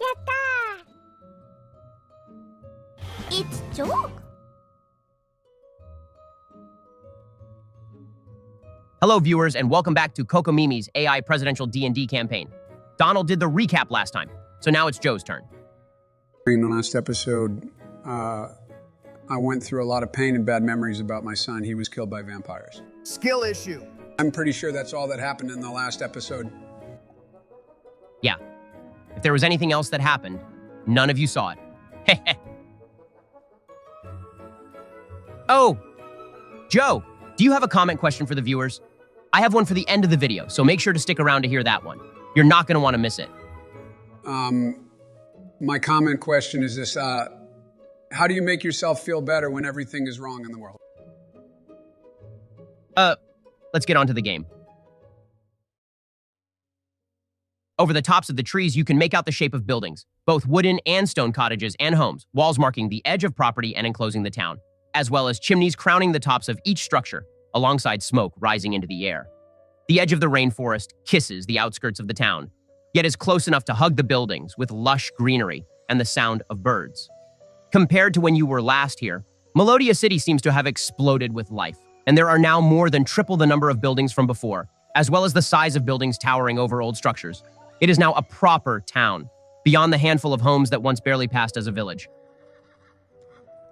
Yatta! It's joke. Hello, viewers, and welcome back to Kokomimi's AI presidential D&D campaign. Donald did the recap last time, so now it's Joe's turn. In the last episode, I went through a lot of pain and bad memories about my son. He was killed by vampires. Skill issue. I'm pretty sure that's all that happened in the last episode. Yeah. If there was anything else that happened, none of you saw it. Oh, Joe, do you have a comment question for the viewers? I have one for the end of the video, so make sure to stick around to hear that one. You're not going to want to miss it. My comment question is this, how do you make yourself feel better when everything is wrong in the world? Let's get on to the game. Over the tops of the trees, you can make out the shape of buildings, both wooden and stone cottages and homes, walls marking the edge of property and enclosing the town, as well as chimneys crowning the tops of each structure, alongside smoke rising into the air. The edge of the rainforest kisses the outskirts of the town, yet is close enough to hug the buildings with lush greenery and the sound of birds. Compared to when you were last here, Melodia City seems to have exploded with life, and there are now more than triple the number of buildings from before, as well as the size of buildings towering over old structures. It is now a proper town, beyond the handful of homes that once barely passed as a village.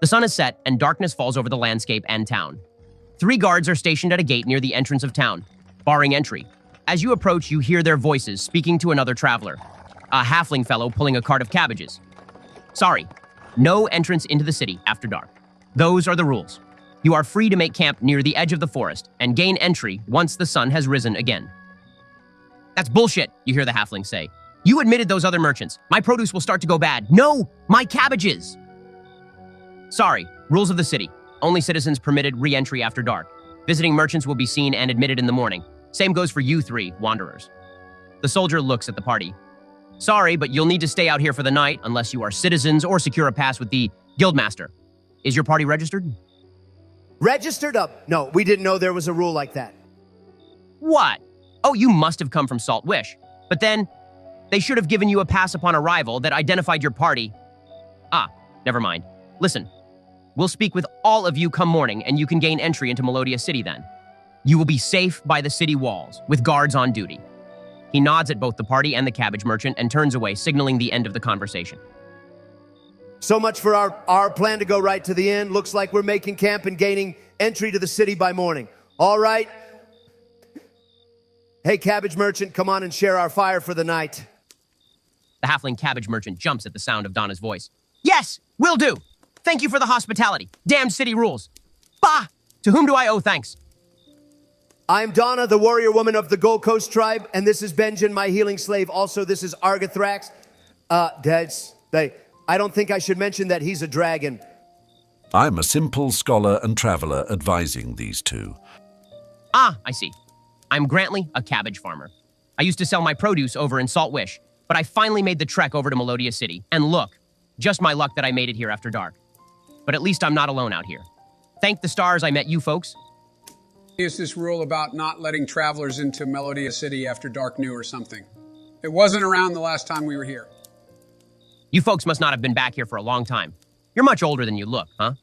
The sun is set, and darkness falls over the landscape and town. 3 guards are stationed at a gate near the entrance of town, barring entry. As you approach, you hear their voices speaking to another traveler, a halfling fellow pulling a cart of cabbages. Sorry, no entrance into the city after dark. Those are the rules. You are free to make camp near the edge of the forest and gain entry once the sun has risen again. That's bullshit, you hear the halfling say. You admitted those other merchants. My produce will start to go bad. No, my cabbages! Sorry, rules of the city. Only citizens permitted re-entry after dark. Visiting merchants will be seen and admitted in the morning. Same goes for you 3 wanderers. The soldier looks at the party. Sorry, but you'll need to stay out here for the night unless you are citizens or secure a pass with the guildmaster. Is your party registered? Registered up? No, we didn't know there was a rule like that. What? Oh, you must have come from Salt Wish. But then, they should have given you a pass upon arrival that identified your party. Ah, never mind. Listen, we'll speak with all of you come morning and you can gain entry into Melodia City then. You will be safe by the city walls, with guards on duty. He nods at both the party and the cabbage merchant and turns away, signaling the end of the conversation. So much for our plan to go right to the inn. Looks like we're making camp and gaining entry to the city by morning. All right. Hey, cabbage merchant, come on and share our fire for the night. The halfling cabbage merchant jumps at the sound of Donna's voice. Yes, will do. Thank you for the hospitality. Damn city rules. Bah! To whom do I owe thanks? I'm Donna, the warrior woman of the Gold Coast tribe, and this is Benjamin, my healing slave. Also, this is Argathrax. I don't think I should mention that he's a dragon. I'm a simple scholar and traveler advising these 2. Ah, I see. I'm Grantley, a cabbage farmer. I used to sell my produce over in Salt Wish, but I finally made the trek over to Melodia City. And look, just my luck that I made it here after dark. But at least I'm not alone out here. Thank the stars I met you folks. Is this rule about not letting travelers into Melodia City after dark new or something? It wasn't around the last time we were here. You folks must not have been back here for a long time. You're much older than you look, huh?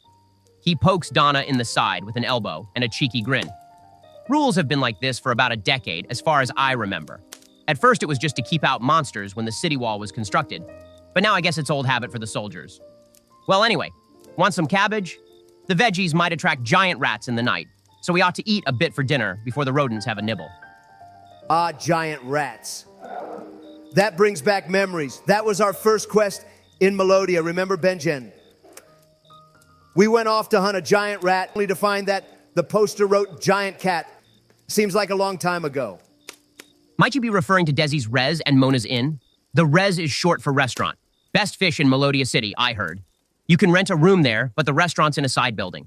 He pokes Donna in the side with an elbow and a cheeky grin. Rules have been like this for about a decade, as far as I remember. At first, it was just to keep out monsters when the city wall was constructed. But now I guess it's old habit for the soldiers. Well, anyway, want some cabbage? The veggies might attract giant rats in the night, so we ought to eat a bit for dinner before the rodents have a nibble. Ah, giant rats. That brings back memories. That was our first quest in Melodia. Remember, Benjen? We went off to hunt a giant rat, only to find that the poster wrote giant cat. Seems like a long time ago. Might you be referring to Desi's Res and Mona's Inn? The Res is short for restaurant. Best fish in Melodia City, I heard. You can rent a room there, but the restaurant's in a side building.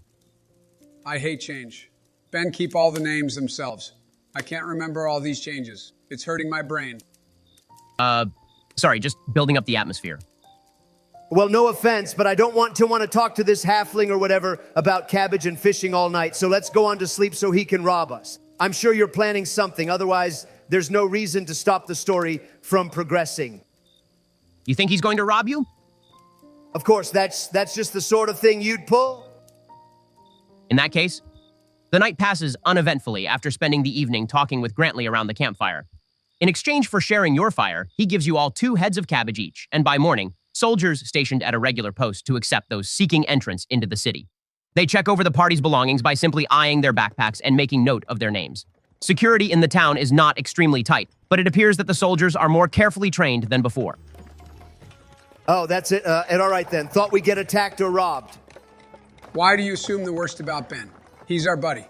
I hate change. Ben, keep all the names themselves. I can't remember all these changes. It's hurting my brain. Sorry, just building up the atmosphere. Well, no offense, but I don't want to talk to this halfling or whatever about cabbage and fishing all night, so let's go on to sleep so he can rob us. I'm sure you're planning something, otherwise there's no reason to stop the story from progressing. You think he's going to rob you? Of course, that's just the sort of thing you'd pull. In that case, the night passes uneventfully after spending the evening talking with Grantley around the campfire. In exchange for sharing your fire, he gives you all 2 heads of cabbage each, and by morning, soldiers stationed at a regular post to accept those seeking entrance into the city. They check over the party's belongings by simply eyeing their backpacks and making note of their names. Security in the town is not extremely tight, but it appears that the soldiers are more carefully trained than before. Oh, that's it. And all right then. Thought we'd get attacked or robbed. Why do you assume the worst about Ben? He's our buddy.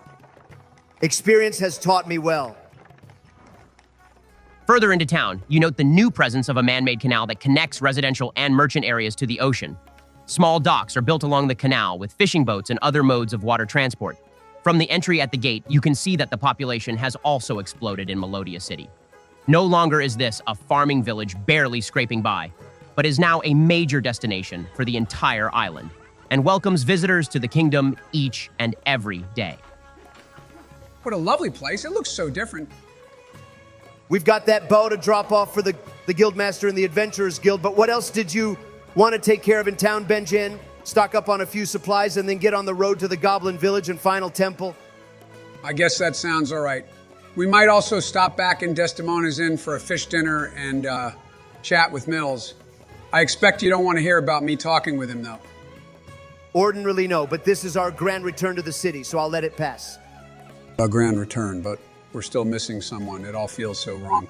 Experience has taught me well. Further into town, you note the new presence of a man-made canal that connects residential and merchant areas to the ocean. Small docks are built along the canal with fishing boats and other modes of water transport. From the entry at the gate, you can see that the population has also exploded in Melodia City. No longer is this a farming village barely scraping by, but is now a major destination for the entire island and welcomes visitors to the kingdom each and every day. What a lovely place. It looks so different. We've got that bow to drop off for the Guildmaster and the Adventurers Guild, but what else did you want to take care of in town, Benjen? Stock up on a few supplies and then get on the road to the Goblin Village and Final Temple? I guess that sounds all right. We might also stop back in Desdemona's Inn for a fish dinner and chat with Mills. I expect you don't want to hear about me talking with him, though. Ordinarily no, but this is our grand return to the city, so I'll let it pass. A grand return, but we're still missing someone. It all feels so wrong.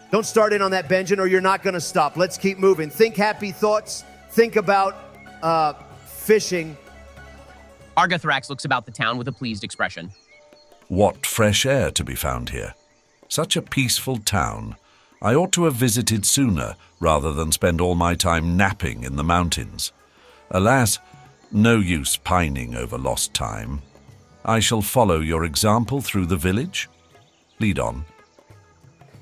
Don't start in on that, Benjen, or you're not going to stop. Let's keep moving. Think happy thoughts. Think about fishing. Argathrax looks about the town with a pleased expression. What fresh air to be found here. Such a peaceful town. I ought to have visited sooner rather than spend all my time napping in the mountains. Alas, no use pining over lost time. I shall follow your example through the village. Lead on.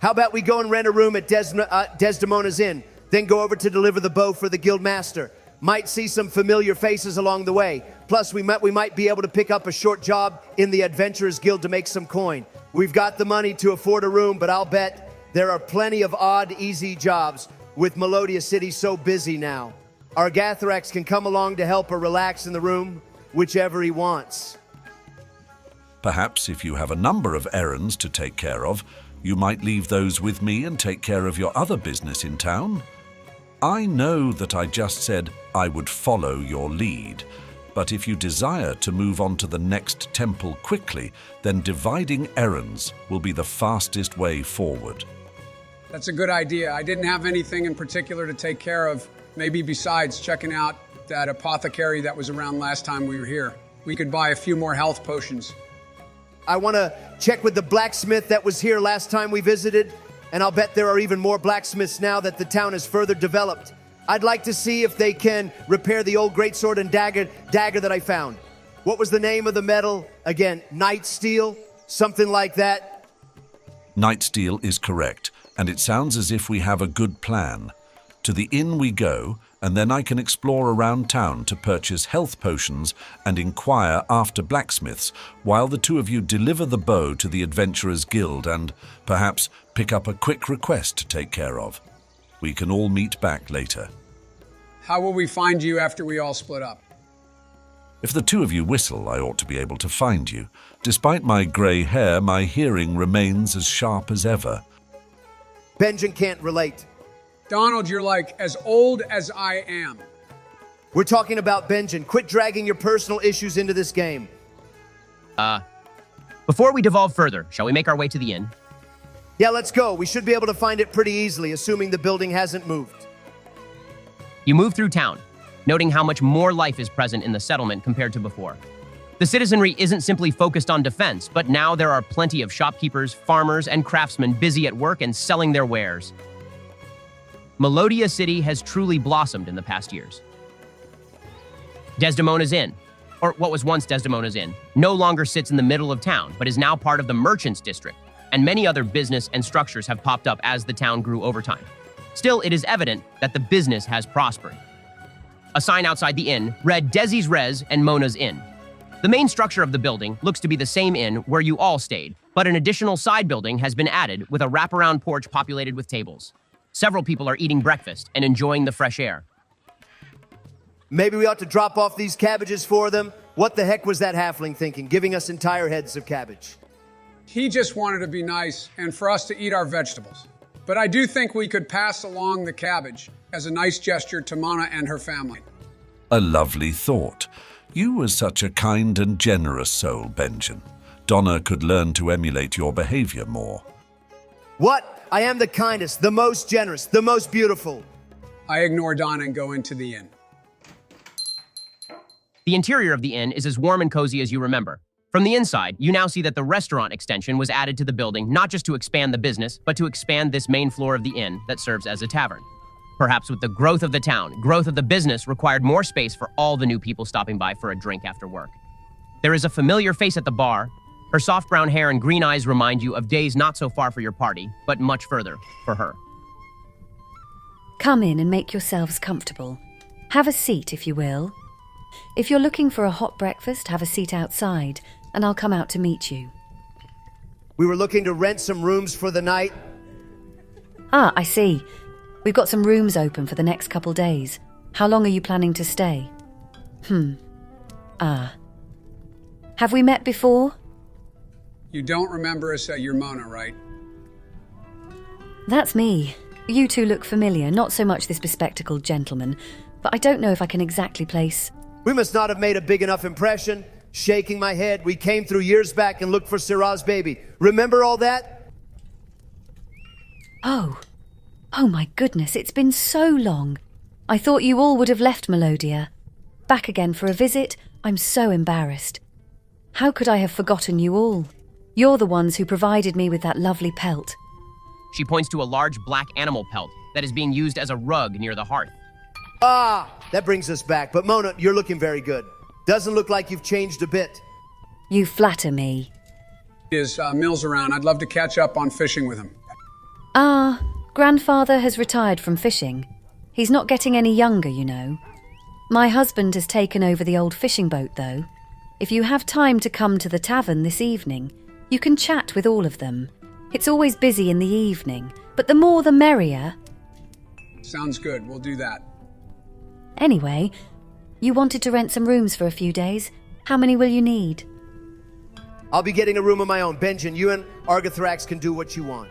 How about we go and rent a room at Desdemona's Inn, then go over to deliver the bow for the Guildmaster. Might see some familiar faces along the way. Plus, we might be able to pick up a short job in the Adventurers Guild to make some coin. We've got the money to afford a room, but I'll bet there are plenty of odd, easy jobs with Melodia City so busy now. Argathrax can come along to help or relax in the room, whichever he wants. Perhaps if you have a number of errands to take care of, you might leave those with me and take care of your other business in town. I know that I just said I would follow your lead, but if you desire to move on to the next temple quickly, then dividing errands will be the fastest way forward. That's a good idea. I didn't have anything in particular to take care of, maybe besides checking out that apothecary that was around last time we were here. We could buy a few more health potions. I want to check with the blacksmith that was here last time we visited, and I'll bet there are even more blacksmiths now that the town has further developed. I'd like to see if they can repair the old greatsword and dagger that I found. What was the name of the metal? Again, night steel? Something like that? Night steel is correct, and it sounds as if we have a good plan. To the inn we go, and then I can explore around town to purchase health potions and inquire after blacksmiths, while the two of you deliver the bow to the Adventurers Guild and, perhaps, pick up a quick request to take care of. We can all meet back later. How will we find you after we all split up? If the two of you whistle, I ought to be able to find you. Despite my grey hair, my hearing remains as sharp as ever. Benjen can't relate. Donald, you're like as old as I am. We're talking about Benjen. Quit dragging your personal issues into this game. Before we devolve further, shall we make our way to the inn? Yeah, let's go. We should be able to find it pretty easily, assuming the building hasn't moved. You move through town, noting how much more life is present in the settlement compared to before. The citizenry isn't simply focused on defense, but now there are plenty of shopkeepers, farmers, and craftsmen busy at work and selling their wares. Melodia City has truly blossomed in the past years. Desdemona's Inn, or what was once Desdemona's Inn, no longer sits in the middle of town, but is now part of the Merchants District, and many other business and structures have popped up as the town grew over time. Still, it is evident that the business has prospered. A sign outside the inn read Desi's Res and Mona's Inn. The main structure of the building looks to be the same inn where you all stayed, but an additional side building has been added with a wraparound porch populated with tables. Several people are eating breakfast and enjoying the fresh air. Maybe we ought to drop off these cabbages for them. What the heck was that halfling thinking, giving us entire heads of cabbage? He just wanted to be nice and for us to eat our vegetables. But I do think we could pass along the cabbage as a nice gesture to Mona and her family. A lovely thought. You were such a kind and generous soul, Benjen. Donna could learn to emulate your behavior more. What? I am the kindest, the most generous, the most beautiful. I ignore Donna and go into the inn. The interior of the inn is as warm and cozy as you remember. From the inside, you now see that the restaurant extension was added to the building not just to expand the business, but to expand this main floor of the inn that serves as a tavern. Perhaps with the growth of the town, growth of the business required more space for all the new people stopping by for a drink after work. There is a familiar face at the bar. Her soft brown hair and green eyes remind you of days not so far for your party, but much further for her. Come in and make yourselves comfortable. Have a seat, if you will. If you're looking for a hot breakfast, have a seat outside, and I'll come out to meet you. We were looking to rent some rooms for the night. Ah, I see. We've got some rooms open for the next couple days. How long are you planning to stay? Have we met before? You don't remember us at your Mona, right? That's me. You two look familiar, not so much this bespectacled gentleman, but I don't know if I can exactly place... We must not have made a big enough impression. Shaking my head, we came through years back and looked for Syrah's baby. Remember all that? Oh my goodness, it's been so long. I thought you all would have left Melodia. Back again for a visit? I'm so embarrassed. How could I have forgotten you all? You're the ones who provided me with that lovely pelt. She points to a large black animal pelt that is being used as a rug near the hearth. Ah, that brings us back. But Mona, you're looking very good. Doesn't look like you've changed a bit. You flatter me. Is Mills around? I'd love to catch up on fishing with him. Grandfather has retired from fishing. He's not getting any younger, you know. My husband has taken over the old fishing boat, though. If you have time to come to the tavern this evening, you can chat with all of them. It's always busy in the evening, but the more the merrier. Sounds good. We'll do that. Anyway, you wanted to rent some rooms for a few days. How many will you need? I'll be getting a room of my own. Benjen, you and Argathrax can do what you want.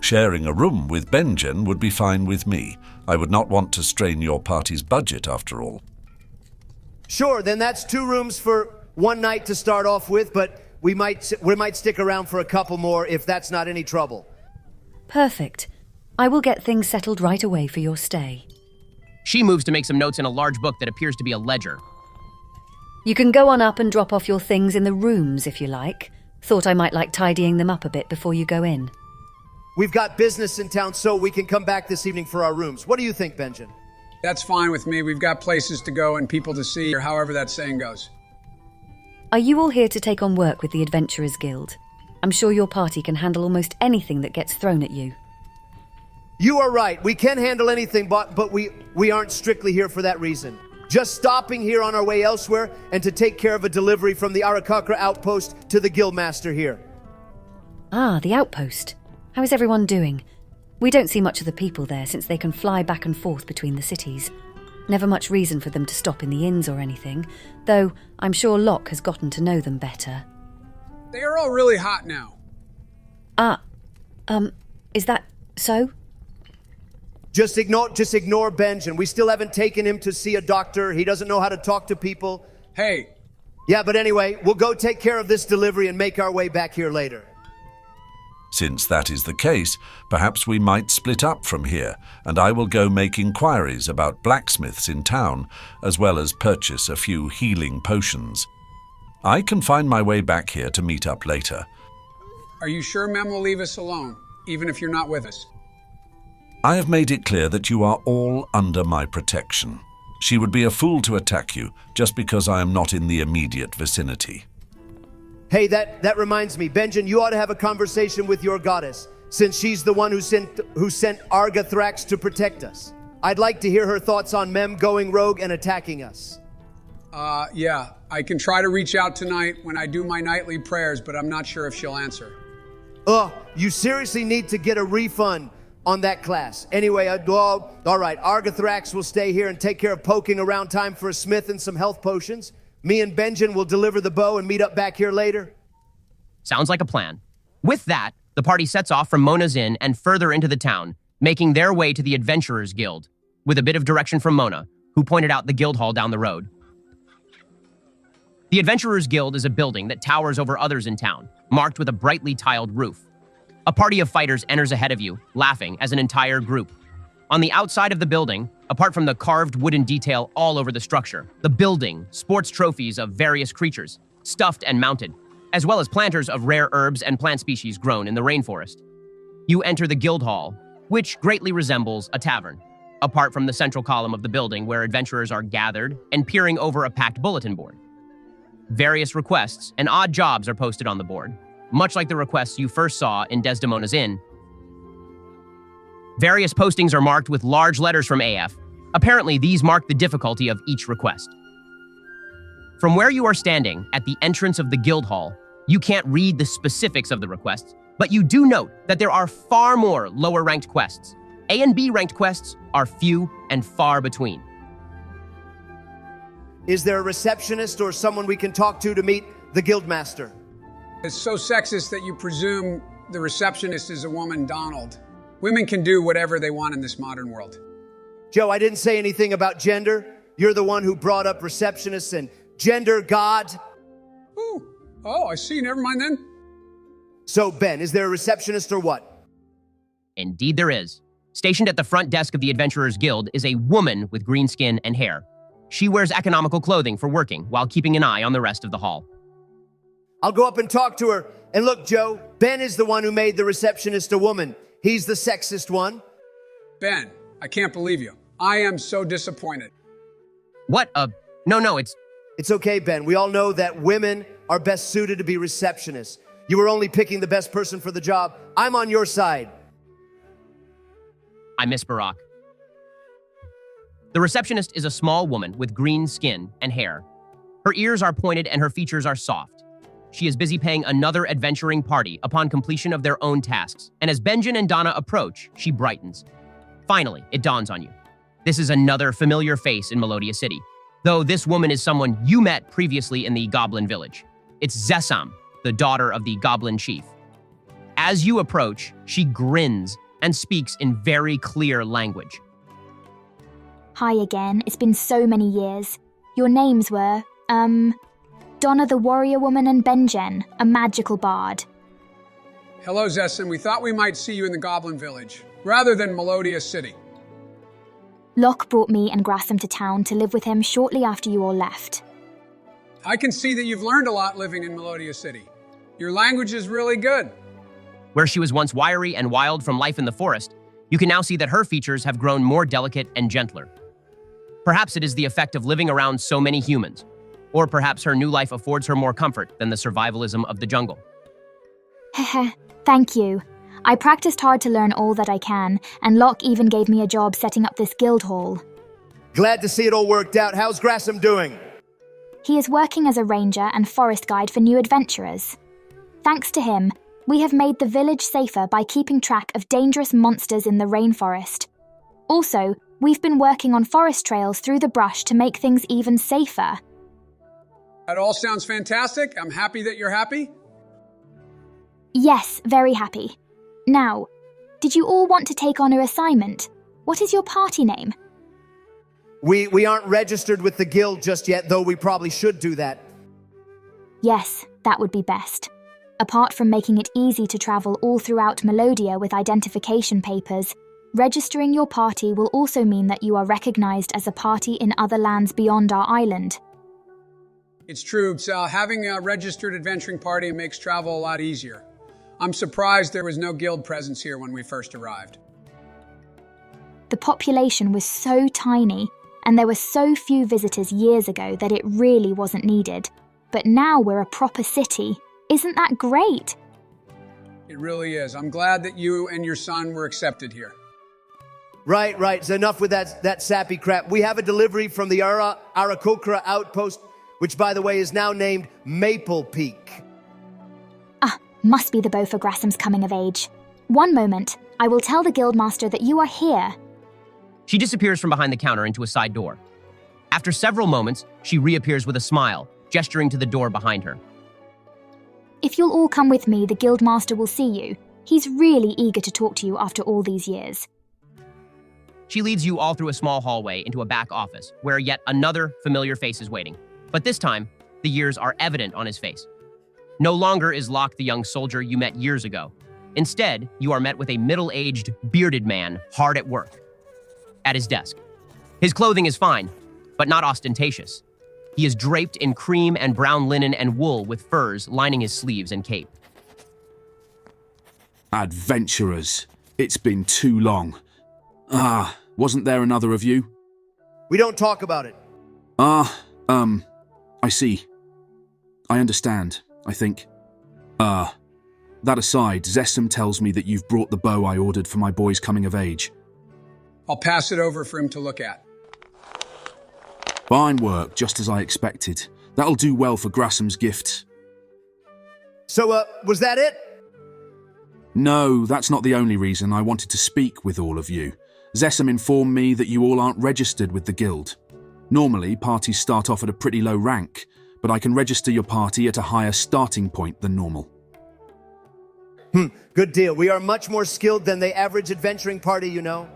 Sharing a room with Benjen would be fine with me. I would not want to strain your party's budget, after all. Sure, then that's 2 rooms for one night to start off with, but we might stick around for a couple more if that's not any trouble. Perfect. I will get things settled right away for your stay. She moves to make some notes in a large book that appears to be a ledger. You can go on up and drop off your things in the rooms if you like. Thought I might like tidying them up a bit before you go in. We've got business in town, so we can come back this evening for our rooms. What do you think, Benjen? That's fine with me. We've got places to go and people to see, or however that saying goes. Are you all here to take on work with the Adventurers Guild? I'm sure your party can handle almost anything that gets thrown at you. You are right. We can handle anything, but we aren't strictly here for that reason. Just stopping here on our way elsewhere and to take care of a delivery from the Arakakra outpost to the guildmaster here. Ah, the outpost. How is everyone doing? We don't see much of the people there since they can fly back and forth between the cities. Never much reason for them to stop in the inns or anything, though I'm sure Locke has gotten to know them better. They are all really hot now. Is that so? Just ignore Benjen. We still haven't taken him to see a doctor. He doesn't know how to talk to people. Hey. Yeah, but anyway, we'll go take care of this delivery and make our way back here later. Since that is the case, perhaps we might split up from here, and I will go make inquiries about blacksmiths in town, as well as purchase a few healing potions. I can find my way back here to meet up later. Are you sure Mem will leave us alone, even if you're not with us? I have made it clear that you are all under my protection. She would be a fool to attack you just because I am not in the immediate vicinity. Hey, that reminds me, Benjen, you ought to have a conversation with your goddess, since she's the one who sent Argathrax to protect us. I'd like to hear her thoughts on Mem going rogue and attacking us. Yeah, I can try to reach out tonight when I do my nightly prayers, but I'm not sure if she'll answer. You seriously need to get a refund on that class. Anyway, all right, Argothrax will stay here and take care of poking around, time for a smith and some health potions. Me and Benjen will deliver the bow and meet up back here later. Sounds like a plan. With that, the party sets off from Mona's Inn and further into the town, making their way to the Adventurers Guild, with a bit of direction from Mona, who pointed out the guild hall down the road. The Adventurers Guild is a building that towers over others in town, marked with a brightly tiled roof. A party of fighters enters ahead of you, laughing as an entire group. On the outside of the building, apart from the carved wooden detail all over the structure, the building sports trophies of various creatures, stuffed and mounted, as well as planters of rare herbs and plant species grown in the rainforest. You enter the guild hall, which greatly resembles a tavern, apart from the central column of the building where adventurers are gathered and peering over a packed bulletin board. Various requests and odd jobs are posted on the board, much like the requests you first saw in Desdemona's Inn. Various postings are marked with large letters from AF. Apparently, these mark the difficulty of each request. From where you are standing at the entrance of the guild hall, you can't read the specifics of the requests, but you do note that there are far more lower-ranked quests. A and B-ranked quests are few and far between. Is there a receptionist or someone we can talk to meet the guildmaster? It's so sexist that you presume the receptionist is a woman, Donald. Women can do whatever they want in this modern world. Joe, I didn't say anything about gender. You're the one who brought up receptionists and gender god. Ooh. Oh, I see. Never mind then. So, Ben, is there a receptionist or what? Indeed there is. Stationed at the front desk of the Adventurers Guild is a woman with green skin and hair. She wears economical clothing for working while keeping an eye on the rest of the hall. I'll go up and talk to her. And look, Joe, Ben is the one who made the receptionist a woman. He's the sexist one. Ben, I can't believe you. I am so disappointed. What? No, it's... It's okay, Ben. We all know that women are best suited to be receptionists. You were only picking the best person for the job. I'm on your side. I miss Barack. The receptionist is a small woman with green skin and hair. Her ears are pointed and her features are soft. She is busy paying another adventuring party upon completion of their own tasks, and as Benjen and Donna approach, she brightens. Finally, it dawns on you. This is another familiar face in Melodia City, though this woman is someone you met previously in the Goblin Village. It's Zessam, the daughter of the Goblin Chief. As you approach, she grins and speaks in very clear language. Hi again. It's been so many years. Your names were, Donna the Warrior Woman and Benjen, a magical bard. Hello, Zessin. We thought we might see you in the Goblin Village, rather than Melodia City. Locke brought me and Grassam to town to live with him shortly after you all left. I can see that you've learned a lot living in Melodia City. Your language is really good. Where she was once wiry and wild from life in the forest, you can now see that her features have grown more delicate and gentler. Perhaps it is the effect of living around so many humans, or perhaps her new life affords her more comfort than the survivalism of the jungle. Heh, thank you. I practiced hard to learn all that I can, and Locke even gave me a job setting up this guild hall. Glad to see it all worked out. How's Grassam doing? He is working as a ranger and forest guide for new adventurers. Thanks to him, we have made the village safer by keeping track of dangerous monsters in the rainforest. Also, we've been working on forest trails through the brush to make things even safer. That all sounds fantastic. I'm happy that you're happy. Yes, very happy. Now, did you all want to take on an assignment? What is your party name? We aren't registered with the guild just yet, though we probably should do that. Yes, that would be best. Apart from making it easy to travel all throughout Melodia with identification papers, registering your party will also mean that you are recognized as a party in other lands beyond our island. It's true. So having a registered adventuring party makes travel a lot easier. I'm surprised there was no guild presence here when we first arrived. The population was so tiny, and there were so few visitors years ago that it really wasn't needed. But now we're a proper city. Isn't that great? It really is. I'm glad that you and your son were accepted here. Right. So enough with that sappy crap. We have a delivery from the Arakokra outpost, which, by the way, is now named Maple Peak. Must be the bow for Grassam's coming of age. One moment, I will tell the guildmaster that you are here. She disappears from behind the counter into a side door. After several moments, she reappears with a smile, gesturing to the door behind her. If you'll all come with me, the guildmaster will see you. He's really eager to talk to you after all these years. She leads you all through a small hallway into a back office, where yet another familiar face is waiting. But this time, the years are evident on his face. No longer is Locke the young soldier you met years ago. Instead, you are met with a middle-aged, bearded man hard at work. At his desk. His clothing is fine, but not ostentatious. He is draped in cream and brown linen and wool with furs lining his sleeves and cape. Adventurers. It's been too long. Wasn't there another of you? We don't talk about it. I see. I understand, I think. That aside, Zessam tells me that you've brought the bow I ordered for my boy's coming of age. I'll pass it over for him to look at. Fine work, just as I expected. That'll do well for Grassam's gift. So, was that it? No, that's not the only reason I wanted to speak with all of you. Zessam informed me that you all aren't registered with the guild. Normally, parties start off at a pretty low rank, but I can register your party at a higher starting point than normal. Good deal. We are much more skilled than the average adventuring party, you know.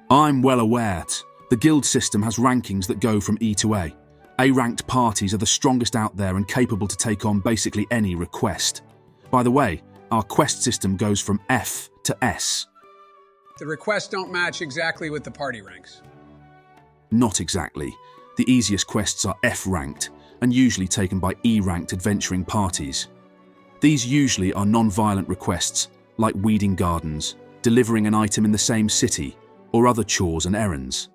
I'm well aware. The guild system has rankings that go from E to A. A-ranked parties are the strongest out there and capable to take on basically any request. By the way, our quest system goes from F to S. The requests don't match exactly with the party ranks. Not exactly. The easiest quests are F-ranked and usually taken by E-ranked adventuring parties. These usually are non-violent requests, like weeding gardens, delivering an item in the same city, or other chores and errands.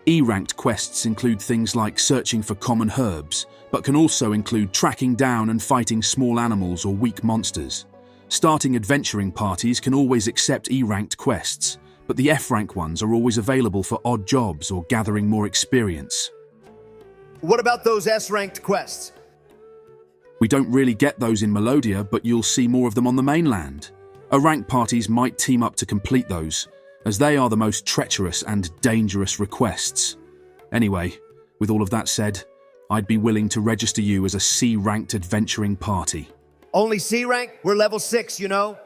E-ranked quests include things like searching for common herbs, but can also include tracking down and fighting small animals or weak monsters. Starting adventuring parties can always accept E-ranked quests, but the F-rank ones are always available for odd jobs or gathering more experience. What about those S-ranked quests? We don't really get those in Melodia, but you'll see more of them on the mainland. A-rank parties might team up to complete those, as they are the most treacherous and dangerous requests. Anyway, with all of that said, I'd be willing to register you as a C-ranked adventuring party. Only C rank? We're level 6, you know.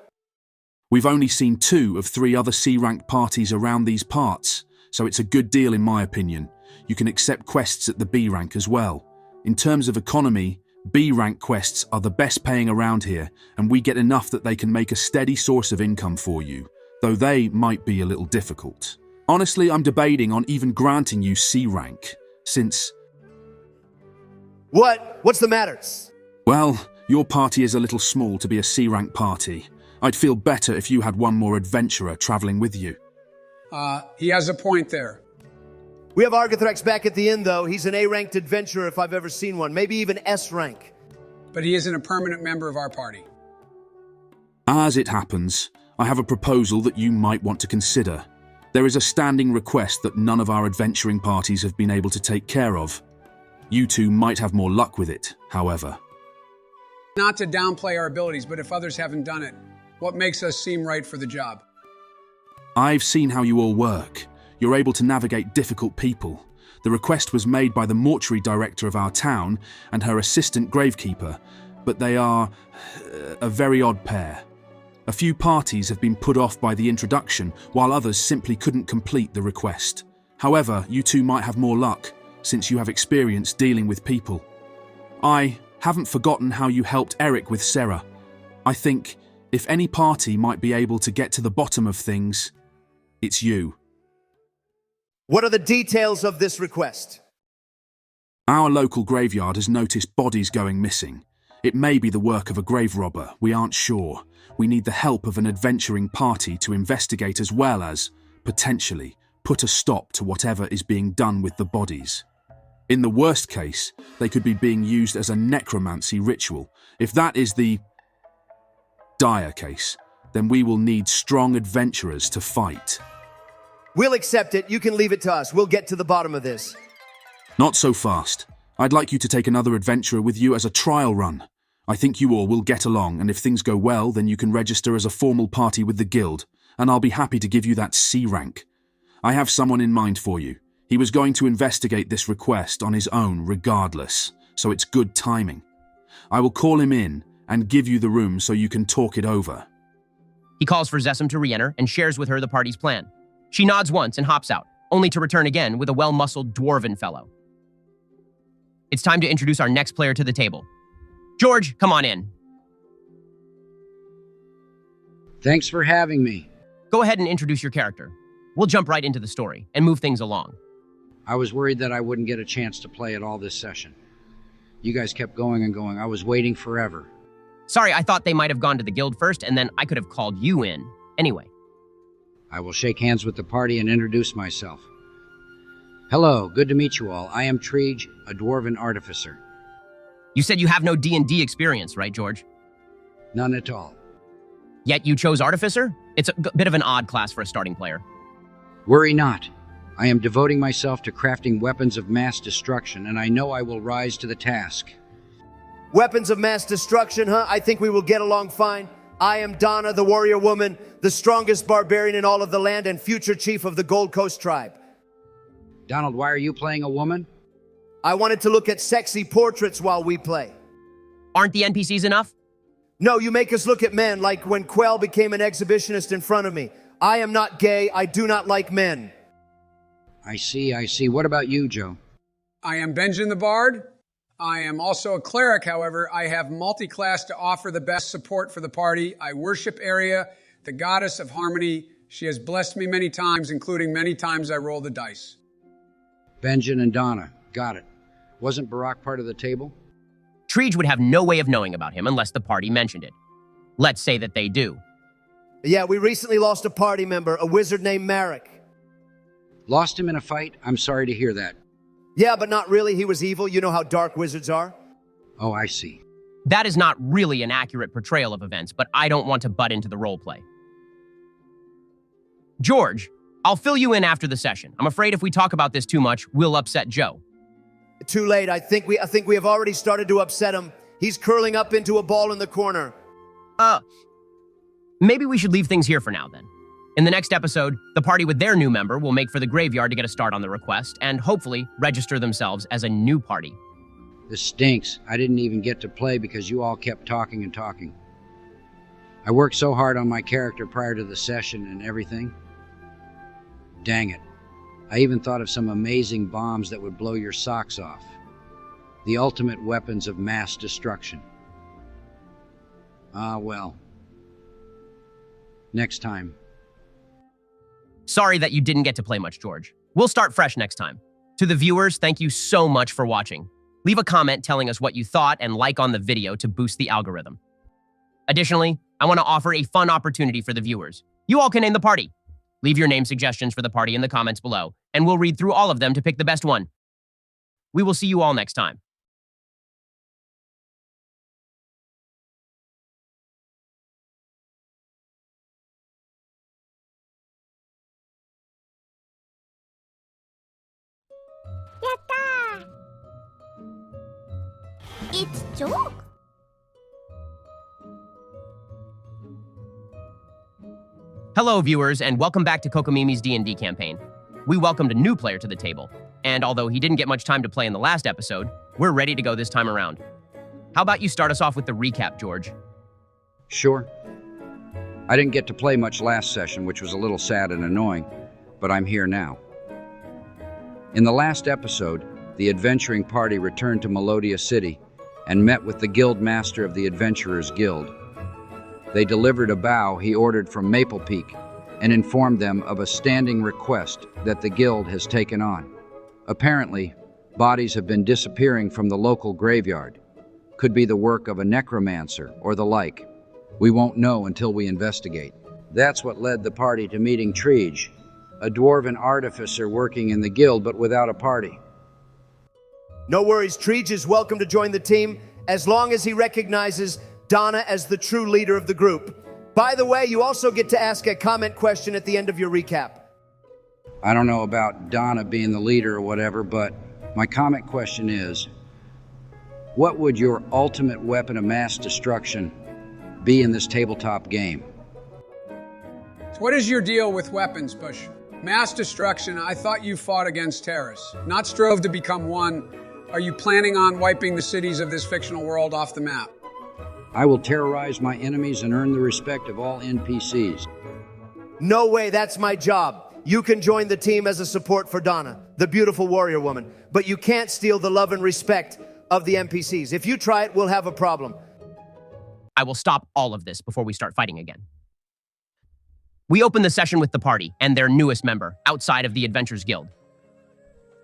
We've only seen 2 of 3 other C-ranked parties around these parts, so it's a good deal in my opinion. You can accept quests at the B rank as well. In terms of economy, B rank quests are the best paying around here, and we get enough that they can make a steady source of income for you, though they might be a little difficult. Honestly, I'm debating on even granting you C rank, since... What's the matter? Well, your party is a little small to be a C-rank party. I'd feel better if you had one more adventurer traveling with you. He has a point there. We have Artificer back at the inn, though. He's an A-ranked adventurer if I've ever seen one, maybe even S-rank. But he isn't a permanent member of our party. As it happens, I have a proposal that you might want to consider. There is a standing request that none of our adventuring parties have been able to take care of. You two might have more luck with it, however. Not to downplay our abilities, but if others haven't done it, what makes us seem right for the job? I've seen how you all work. You're able to navigate difficult people. The request was made by the mortuary director of our town and her assistant gravekeeper, but they are a very odd pair. A few parties have been put off by the introduction, while others simply couldn't complete the request. However, you two might have more luck, since you have experience dealing with people. I haven't forgotten how you helped Eric with Sarah. I think if any party might be able to get to the bottom of things, it's you. What are the details of this request? Our local graveyard has noticed bodies going missing. It may be the work of a grave robber, we aren't sure. We need the help of an adventuring party to investigate as well as, potentially, put a stop to whatever is being done with the bodies. In the worst case, they could be being used as a necromancy ritual. If that is the dire case, then we will need strong adventurers to fight. We'll accept it. You can leave it to us. We'll get to the bottom of this. Not so fast. I'd like you to take another adventurer with you as a trial run. I think you all will get along, and if things go well, then you can register as a formal party with the guild. and I'll be happy to give you that C rank. I have someone in mind for you. He was going to investigate this request on his own regardless, so it's good timing. I will call him in and give you the room so you can talk it over. He calls for Zessum to re-enter and shares with her the party's plan. She nods once and hops out, only to return again with a well-muscled dwarven fellow. It's time to introduce our next player to the table. George, come on in. Thanks for having me. Go ahead and introduce your character. We'll jump right into the story and move things along. I was worried that I wouldn't get a chance to play at all this session. You guys kept going and going. I was waiting forever. Sorry, I thought they might have gone to the guild first, and then I could have called you in. Anyway. I will shake hands with the party and introduce myself. Hello, good to meet you all. I am Treege, a dwarven artificer. You said you have no D&D experience, right, George? None at all. Yet you chose Artificer? It's a bit of an odd class for a starting player. Worry not. I am devoting myself to crafting weapons of mass destruction, and I know I will rise to the task. Weapons of mass destruction, huh? I think we will get along fine. I am Donna, the warrior woman, the strongest barbarian in all of the land and future chief of the Gold Coast tribe. Donald, why are you playing a woman? I wanted to look at sexy portraits while we play. Aren't the NPCs enough? No, you make us look at men, like when Quell became an exhibitionist in front of me. I am not gay. I do not like men. I see. What about you, Joe? I am Benjamin the Bard. I am also a cleric, however. I have multi-class to offer the best support for the party. I worship Area, the goddess of harmony. She has blessed me many times, including many times I roll the dice. Benjamin and Donna. Got it. Wasn't Barack part of the table? Treege would have no way of knowing about him unless the party mentioned it. Let's say that they do. Yeah, we recently lost a party member, a wizard named Merrick. Lost him in a fight? I'm sorry to hear that. Yeah, but not really. He was evil. You know how dark wizards are. Oh, I see. That is not really an accurate portrayal of events, but I don't want to butt into the roleplay. George, I'll fill you in after the session. I'm afraid if we talk about this too much, we'll upset Joe. Too late. I think we have already started to upset him. He's curling up into a ball in the corner. Maybe we should leave things here for now then. In the next episode, the party with their new member will make for the graveyard to get a start on the request and hopefully register themselves as a new party. This stinks. I didn't even get to play because you all kept talking and talking. I worked so hard on my character prior to the session and everything. Dang it. I even thought of some amazing bombs that would blow your socks off. The ultimate weapons of mass destruction. Ah, well. Next time. Sorry that you didn't get to play much, George. We'll start fresh next time. To the viewers, thank you so much for watching. Leave a comment telling us what you thought and like on the video to boost the algorithm. Additionally, I want to offer a fun opportunity for the viewers. You all can name the party. Leave your name suggestions for the party in the comments below, and we'll read through all of them to pick the best one. We will see you all next time. Yatta! It's joke. Hello, viewers, and welcome back to Kokomimi's D&D campaign. We welcomed a new player to the table, and although he didn't get much time to play in the last episode, we're ready to go this time around. How about you start us off with the recap, George? Sure. I didn't get to play much last session, which was a little sad and annoying, but I'm here now. In the last episode, the adventuring party returned to Melodia City and met with the guild master of the Adventurers Guild. They delivered a bow he ordered from Maple Peak and informed them of a standing request that the guild has taken on. Apparently, bodies have been disappearing from the local graveyard. Could be the work of a necromancer or the like. We won't know until we investigate. That's what led the party to meeting Treege, a dwarven artificer working in the guild but without a party. No worries, Treege is welcome to join the team as long as he recognizes Donna as the true leader of the group. By the way, you also get to ask a comment question at the end of your recap. I don't know about Donna being the leader or whatever, but my comment question is, what would your ultimate weapon of mass destruction be in this tabletop game? So what is your deal with weapons, Bush? Mass destruction, I thought you fought against terrorists, not strove to become one. Are you planning on wiping the cities of this fictional world off the map? I will terrorize my enemies and earn the respect of all NPCs. No way, that's my job. You can join the team as a support for Donna, the beautiful warrior woman, but you can't steal the love and respect of the NPCs. If you try it, we'll have a problem. I will stop all of this before we start fighting again. We open the session with the party and their newest member, outside of the Adventurers Guild.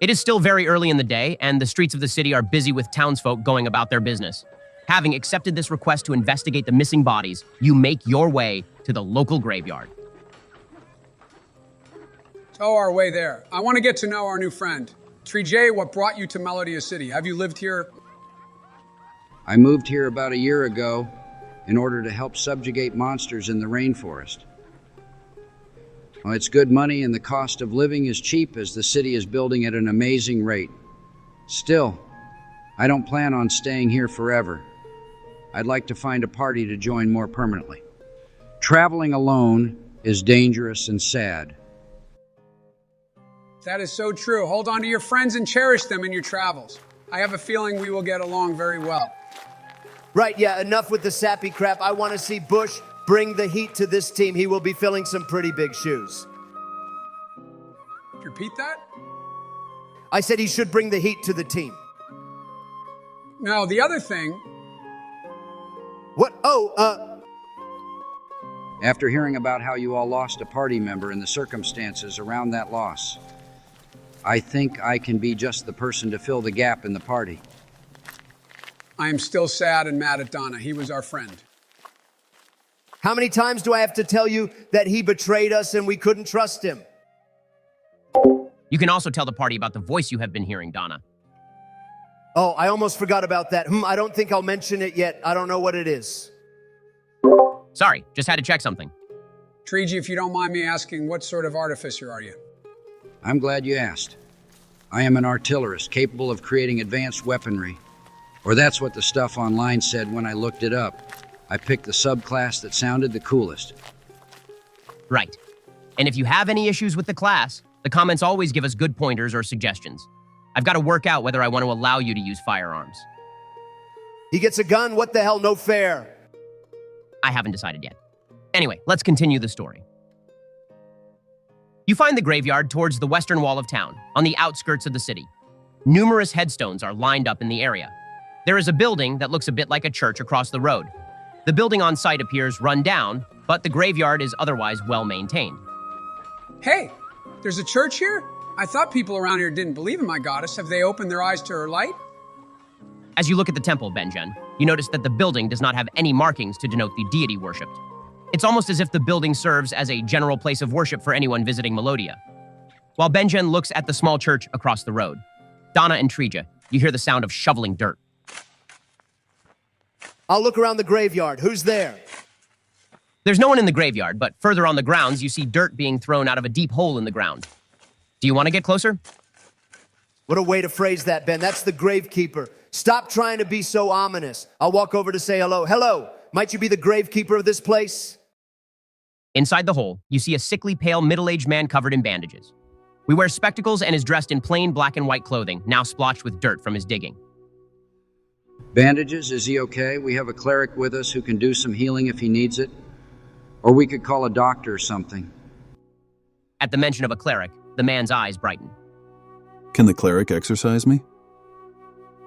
It is still very early in the day, and the streets of the city are busy with townsfolk going about their business. Having accepted this request to investigate the missing bodies, you make your way to the local graveyard. So our way there. I want to get to know our new friend. Tree, what brought you to Melodia City? Have you lived here? I moved here about a year ago in order to help subjugate monsters in the rainforest. Well, it's good money and the cost of living is cheap as the city is building at an amazing rate. Still, I don't plan on staying here forever. I'd like to find a party to join more permanently. Traveling alone is dangerous and sad. That is so true. Hold on to your friends and cherish them in your travels. I have a feeling we will get along very well. Right, yeah, enough with the sappy crap. I want to see Bush bring the heat to this team. He will be filling some pretty big shoes. Repeat that? I said he should bring the heat to the team. No, the other thing... What? After hearing about how you all lost a party member and the circumstances around that loss, I think I can be just the person to fill the gap in the party. I am still sad and mad at Donna. He was our friend. How many times do I have to tell you that he betrayed us and we couldn't trust him? You can also tell the party about the voice you have been hearing, Donna. Oh, I almost forgot about that. I don't think I'll mention it yet. I don't know what it is. Sorry, just had to check something. Tree, if you don't mind me asking, what sort of artificer are you? I'm glad you asked. I am an artillerist capable of creating advanced weaponry. Or that's what the stuff online said when I looked it up. I picked the subclass that sounded the coolest. Right. And if you have any issues with the class, the comments always give us good pointers or suggestions. I've got to work out whether I want to allow you to use firearms. He gets a gun? What the hell? No fair. I haven't decided yet. Anyway, let's continue the story. You find the graveyard towards the western wall of town, on the outskirts of the city. Numerous headstones are lined up in the area. There is a building that looks a bit like a church across the road. The building on site appears run down, but the graveyard is otherwise well maintained. Hey, there's a church here? I thought people around here didn't believe in my goddess. Have they opened their eyes to her light? As you look at the temple, Benjen, you notice that the building does not have any markings to denote the deity worshipped. It's almost as if the building serves as a general place of worship for anyone visiting Melodia. While Benjen looks at the small church across the road, Donna and Trija, you hear the sound of shoveling dirt. I'll look around the graveyard. Who's there? There's no one in the graveyard, but further on the grounds, you see dirt being thrown out of a deep hole in the ground. Do you want to get closer? What a way to phrase that, Ben. That's the gravekeeper. Stop trying to be so ominous. I'll walk over to say hello. Hello, might you be the gravekeeper of this place? Inside the hole, you see a sickly, pale, middle-aged man covered in bandages. He wears spectacles and is dressed in plain black and white clothing, now splotched with dirt from his digging. Bandages, is he okay? We have a cleric with us who can do some healing if he needs it. Or we could call a doctor or something. At the mention of a cleric, the man's eyes brighten. Can the cleric exercise me?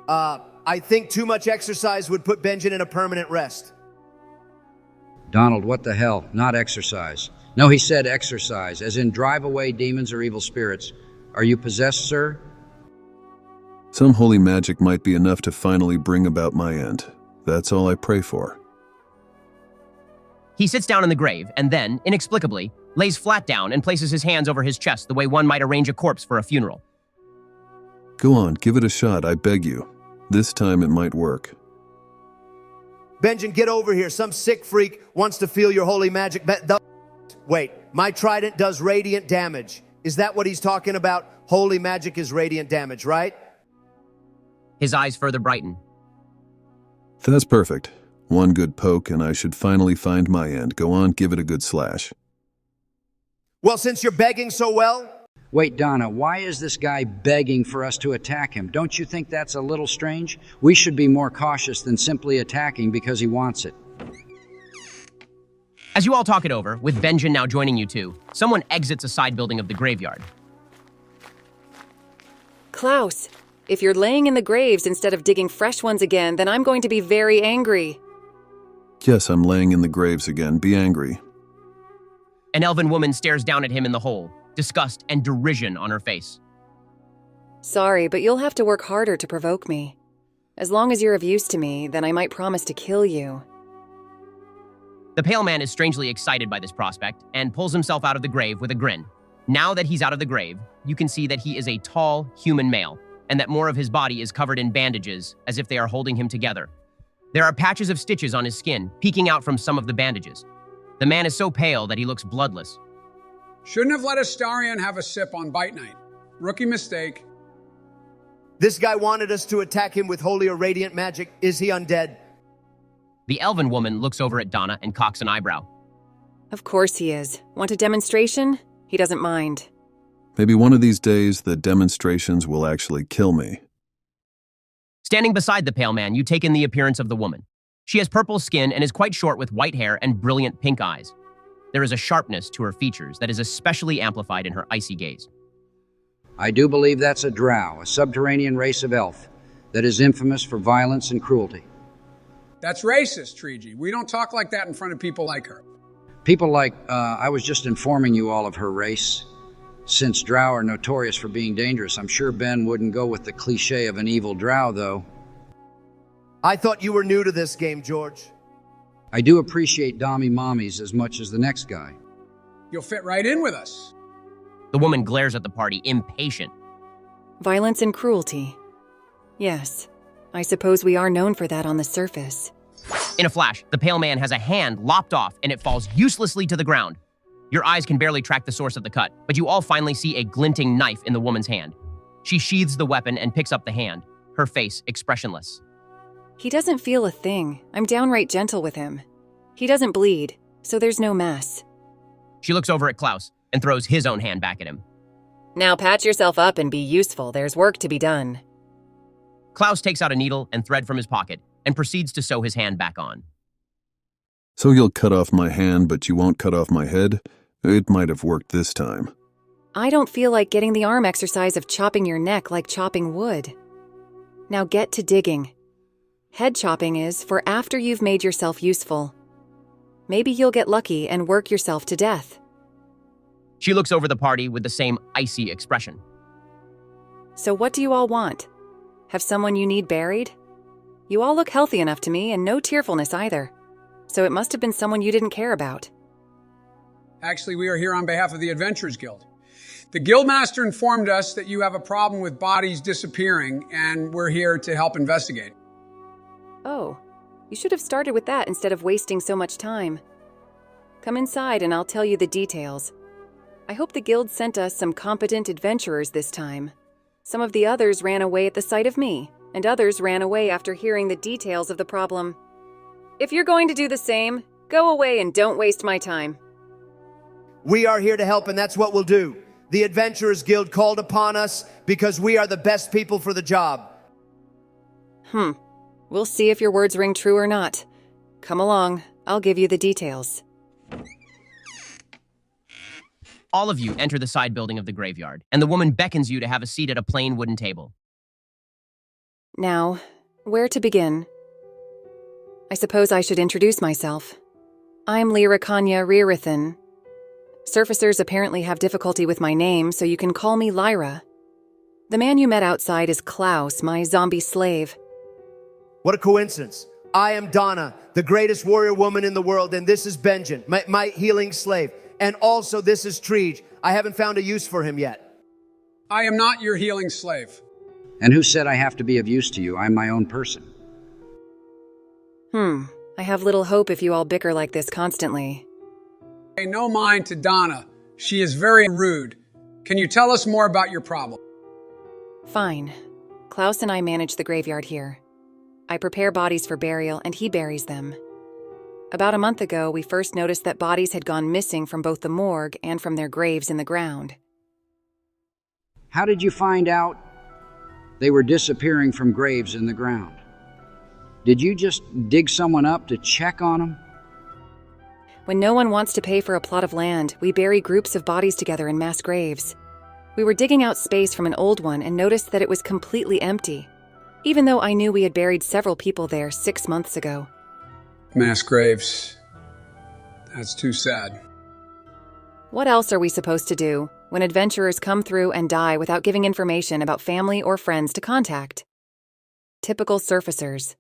I think too much exercise would put Benjen in a permanent rest. Donald, what the hell? Not exercise. No, he said exercise, as in drive away demons or evil spirits. Are you possessed, sir? Some holy magic might be enough to finally bring about my end. That's all I pray for. He sits down in the grave and then, inexplicably, lays flat down and places his hands over his chest the way one might arrange a corpse for a funeral. Go on, give it a shot, I beg you. This time it might work. Benjen, get over here. Some sick freak wants to feel your holy magic. Wait, my trident does radiant damage. Is that what he's talking about? Holy magic is radiant damage, right? His eyes further brighten. That's perfect. One good poke and I should finally find my end. Go on, give it a good slash. Well, since you're begging so well, Wait, Donna, why is this guy begging for us to attack him? Don't you think that's a little strange? We should be more cautious than simply attacking because he wants it. As you all talk it over, with Benjen now joining you too, someone exits a side building of the graveyard. Klaus, if you're laying in the graves instead of digging fresh ones again, then I'm going to be very angry. Yes, I'm laying in the graves again. Be angry. An elven woman stares down at him in the hole, disgust and derision on her face. Sorry, but you'll have to work harder to provoke me. As long as you're of use to me, then I might promise to kill you. The pale man is strangely excited by this prospect and pulls himself out of the grave with a grin. Now that he's out of the grave, you can see that he is a tall, human male, and that more of his body is covered in bandages, as if they are holding him together. There are patches of stitches on his skin, peeking out from some of the bandages. The man is so pale that he looks bloodless. Shouldn't have let Astarion have a sip on Bite Night. Rookie mistake. this guy wanted us to attack him with holy or radiant magic. Is he undead? The elven woman looks over at Donna and cocks an eyebrow. Of course he is. Want a demonstration? He doesn't mind. Maybe one of these days the demonstrations will actually kill me. Standing beside the pale man, you take in the appearance of the woman. She has purple skin and is quite short with white hair and brilliant pink eyes. There is a sharpness to her features that is especially amplified in her icy gaze. I do believe that's a drow, a subterranean race of elf that is infamous for violence and cruelty. That's racist, Treegi. We don't talk like that in front of people like her. People like, I was just informing you all of her race. Since drow are notorious for being dangerous, I'm sure Ben wouldn't go with the cliche of an evil drow, though. I thought you were new to this game, George. I do appreciate Dommy Mommies as much as the next guy. You'll fit right in with us. The woman glares at the party, impatient. Violence and cruelty. Yes, I suppose we are known for that on the surface. In a flash, the pale man has a hand lopped off and it falls uselessly to the ground. Your eyes can barely track the source of the cut, but you all finally see a glinting knife in the woman's hand. She sheathes the weapon and picks up the hand, her face expressionless. He doesn't feel a thing. I'm downright gentle with him. He doesn't bleed, so there's no mess. She looks over at Klaus and throws his own hand back at him. Now patch yourself up and be useful. There's work to be done. Klaus takes out a needle and thread from his pocket and proceeds to sew his hand back on. So you'll cut off my hand, but you won't cut off my head? It might have worked this time. I don't feel like getting the arm exercise of chopping your neck like chopping wood. Now get to digging. Head chopping is for after you've made yourself useful. Maybe you'll get lucky and work yourself to death. She looks over the party with the same icy expression. So what do you all want? Have someone you need buried? You all look healthy enough to me and no tearfulness either. So it must have been someone you didn't care about. Actually, we are here on behalf of the Adventurers Guild. The Guildmaster informed us that you have a problem with bodies disappearing, and we're here to help investigate. Oh, you should have started with that instead of wasting so much time. Come inside and I'll tell you the details. I hope the guild sent us some competent adventurers this time. Some of the others ran away at the sight of me, and others ran away after hearing the details of the problem. If you're going to do the same, go away and don't waste my time. We are here to help, and that's what we'll do. The Adventurers Guild called upon us because we are the best people for the job. We'll see if your words ring true or not. Come along, I'll give you the details. All of you enter the side building of the graveyard, and the woman beckons you to have a seat at a plain wooden table. Now, where to begin? I suppose I should introduce myself. I'm Lyrakanya Ririthan. Surfacers apparently have difficulty with my name, so you can call me Lyra. The man you met outside is Klaus, my zombie slave. What a coincidence. I am Donna, the greatest warrior woman in the world, and this is Benjen, my healing slave. And also, this is Treege. I haven't found a use for him yet. I am not your healing slave. And who said I have to be of use to you? I'm my own person. I have little hope if you all bicker like this constantly. Pay no mind to Donna. She is very rude. Can you tell us more about your problem? Fine. Klaus and I manage the graveyard here. I prepare bodies for burial and he buries them. About a month ago, we first noticed that bodies had gone missing from both the morgue and from their graves in the ground. How did you find out they were disappearing from graves in the ground? Did you just dig someone up to check on them? When no one wants to pay for a plot of land, we bury groups of bodies together in mass graves. We were digging out space from an old one and noticed that it was completely empty, even though I knew we had buried several people there 6 months ago. Mass graves. That's too sad. What else are we supposed to do when adventurers come through and die without giving information about family or friends to contact? Typical surfacers.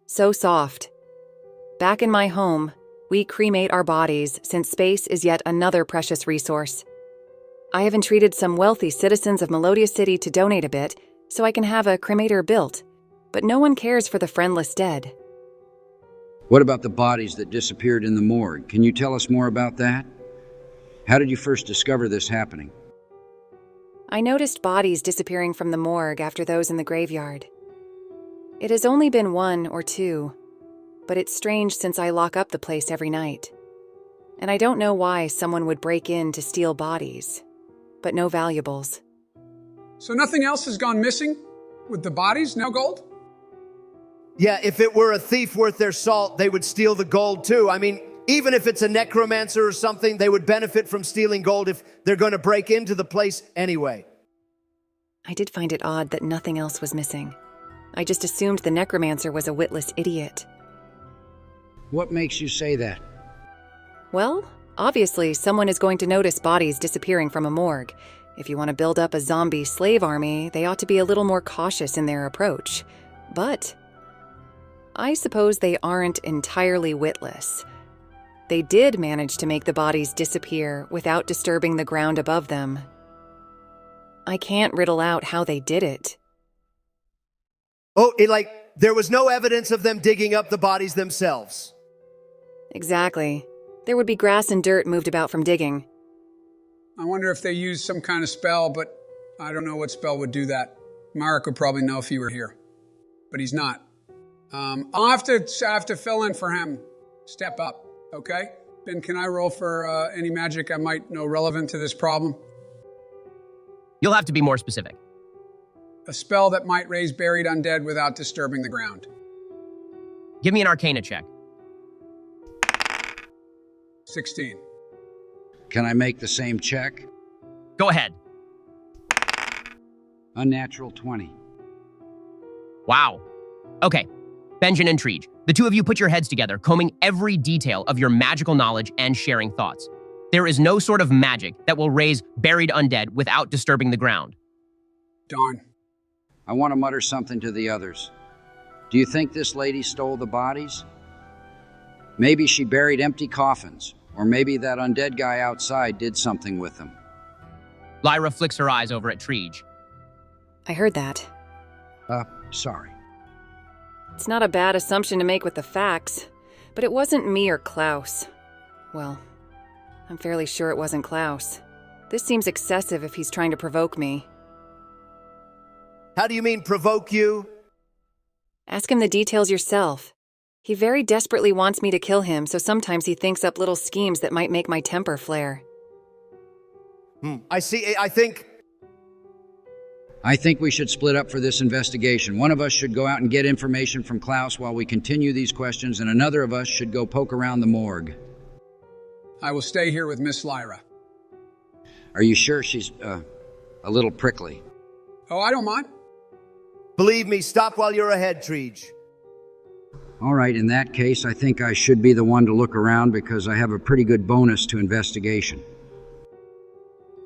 So soft. Back in my home, we cremate our bodies since space is yet another precious resource. I have entreated some wealthy citizens of Melodia City to donate a bit so I can have a cremator built, but no one cares for the friendless dead. What about the bodies that disappeared in the morgue? Can you tell us more about that? How did you first discover this happening? I noticed bodies disappearing from the morgue after those in the graveyard. It has only been 1 or 2, but it's strange since I lock up the place every night. And I don't know why someone would break in to steal bodies, but no valuables. So nothing else has gone missing with the bodies? No gold? Yeah, if it were a thief worth their salt, they would steal the gold too. I mean, even if it's a necromancer or something, they would benefit from stealing gold if they're going to break into the place anyway. I did find it odd that nothing else was missing. I just assumed the necromancer was a witless idiot. What makes you say that? Well, obviously someone is going to notice bodies disappearing from a morgue. If you want to build up a zombie slave army, they ought to be a little more cautious in their approach. But I suppose they aren't entirely witless. They did manage to make the bodies disappear without disturbing the ground above them. I can't riddle out how they did it. Oh, there was no evidence of them digging up the bodies themselves. Exactly. There would be grass and dirt moved about from digging. I wonder if they used some kind of spell, but I don't know what spell would do that. Merrick would probably know if he were here, but he's not. I'll have to fill in for him. Step up, okay? Ben, can I roll for any magic I might know relevant to this problem? You'll have to be more specific. A spell that might raise buried undead without disturbing the ground. Give me an Arcana check. 16. Can I make the same check? Go ahead. Unnatural 20. Wow. Okay, Benjen and Treege, the two of you put your heads together, combing every detail of your magical knowledge and sharing thoughts. There is no sort of magic that will raise buried undead without disturbing the ground. Darn. I want to mutter something to the others. Do you think this lady stole the bodies? Maybe she buried empty coffins, or maybe that undead guy outside did something with them. Lyra flicks her eyes over at Treege. I heard that. Sorry. It's not a bad assumption to make with the facts, but it wasn't me or Klaus. Well, I'm fairly sure it wasn't Klaus. This seems excessive if he's trying to provoke me. How do you mean provoke you? Ask him the details yourself. He very desperately wants me to kill him, so sometimes he thinks up little schemes that might make my temper flare. I see. I think we should split up for this investigation. One of us should go out and get information from Klaus while we continue these questions, and another of us should go poke around the morgue. I will stay here with Miss Lyra. Are you sure she's, a little prickly? Oh, I don't mind. Believe me, stop while you're ahead, Treege. All right, in that case, I think I should be the one to look around because I have a pretty good bonus to investigation.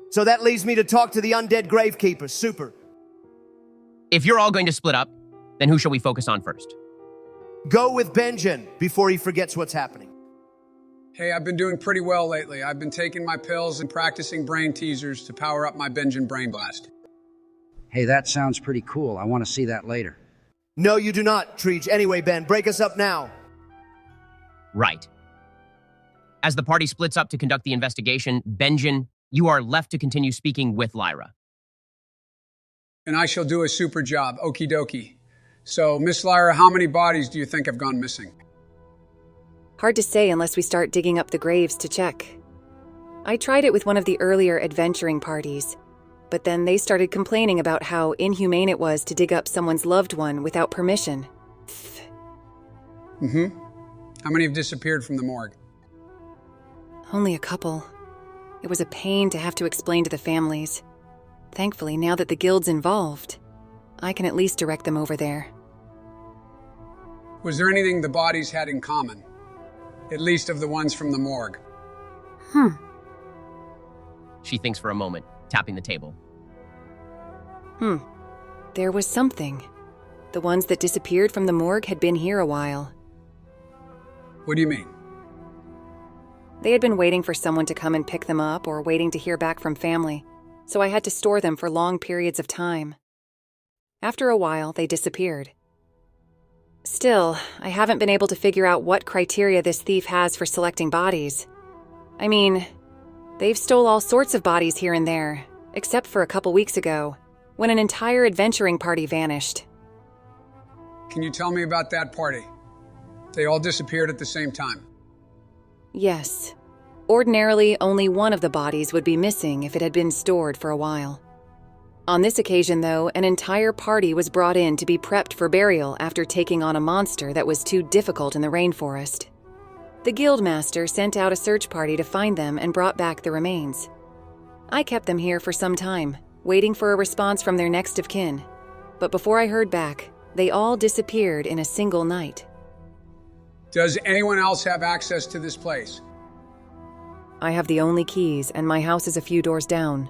So that leaves me to talk to the undead gravekeeper. Super. If you're all going to split up, then who shall we focus on first? Go with Benjen before he forgets what's happening. Hey, I've been doing pretty well lately. I've been taking my pills and practicing brain teasers to power up my Benjen Brain Blast. Hey, that sounds pretty cool. I want to see that later. No, you do not, Treege. Anyway, Ben, break us up now. Right. As the party splits up to conduct the investigation, Benjen, you are left to continue speaking with Lyra. And I shall do a super job. Okie dokie. So, Miss Lyra, how many bodies do you think have gone missing? Hard to say unless we start digging up the graves to check. I tried it with one of the earlier adventuring parties, but then they started complaining about how inhumane it was to dig up someone's loved one without permission. How many have disappeared from the morgue? Only a couple. It was a pain to have to explain to the families. Thankfully, now that the guild's involved, I can at least direct them over there. Was there anything the bodies had in common? At least of the ones from the morgue. She thinks for a moment, tapping the table. There was something. The ones that disappeared from the morgue had been here a while. What do you mean? They had been waiting for someone to come and pick them up or waiting to hear back from family, so I had to store them for long periods of time. After a while, they disappeared. Still, I haven't been able to figure out what criteria this thief has for selecting bodies. I mean, they've stole all sorts of bodies here and there, except for a couple weeks ago, when an entire adventuring party vanished. Can you tell me about that party? They all disappeared at the same time. Yes. Ordinarily, only one of the bodies would be missing if it had been stored for a while. On this occasion, though, an entire party was brought in to be prepped for burial after taking on a monster that was too difficult in the rainforest. The guildmaster sent out a search party to find them and brought back the remains. I kept them here for some time, waiting for a response from their next of kin. But before I heard back, they all disappeared in a single night. Does anyone else have access to this place? I have the only keys, and my house is a few doors down.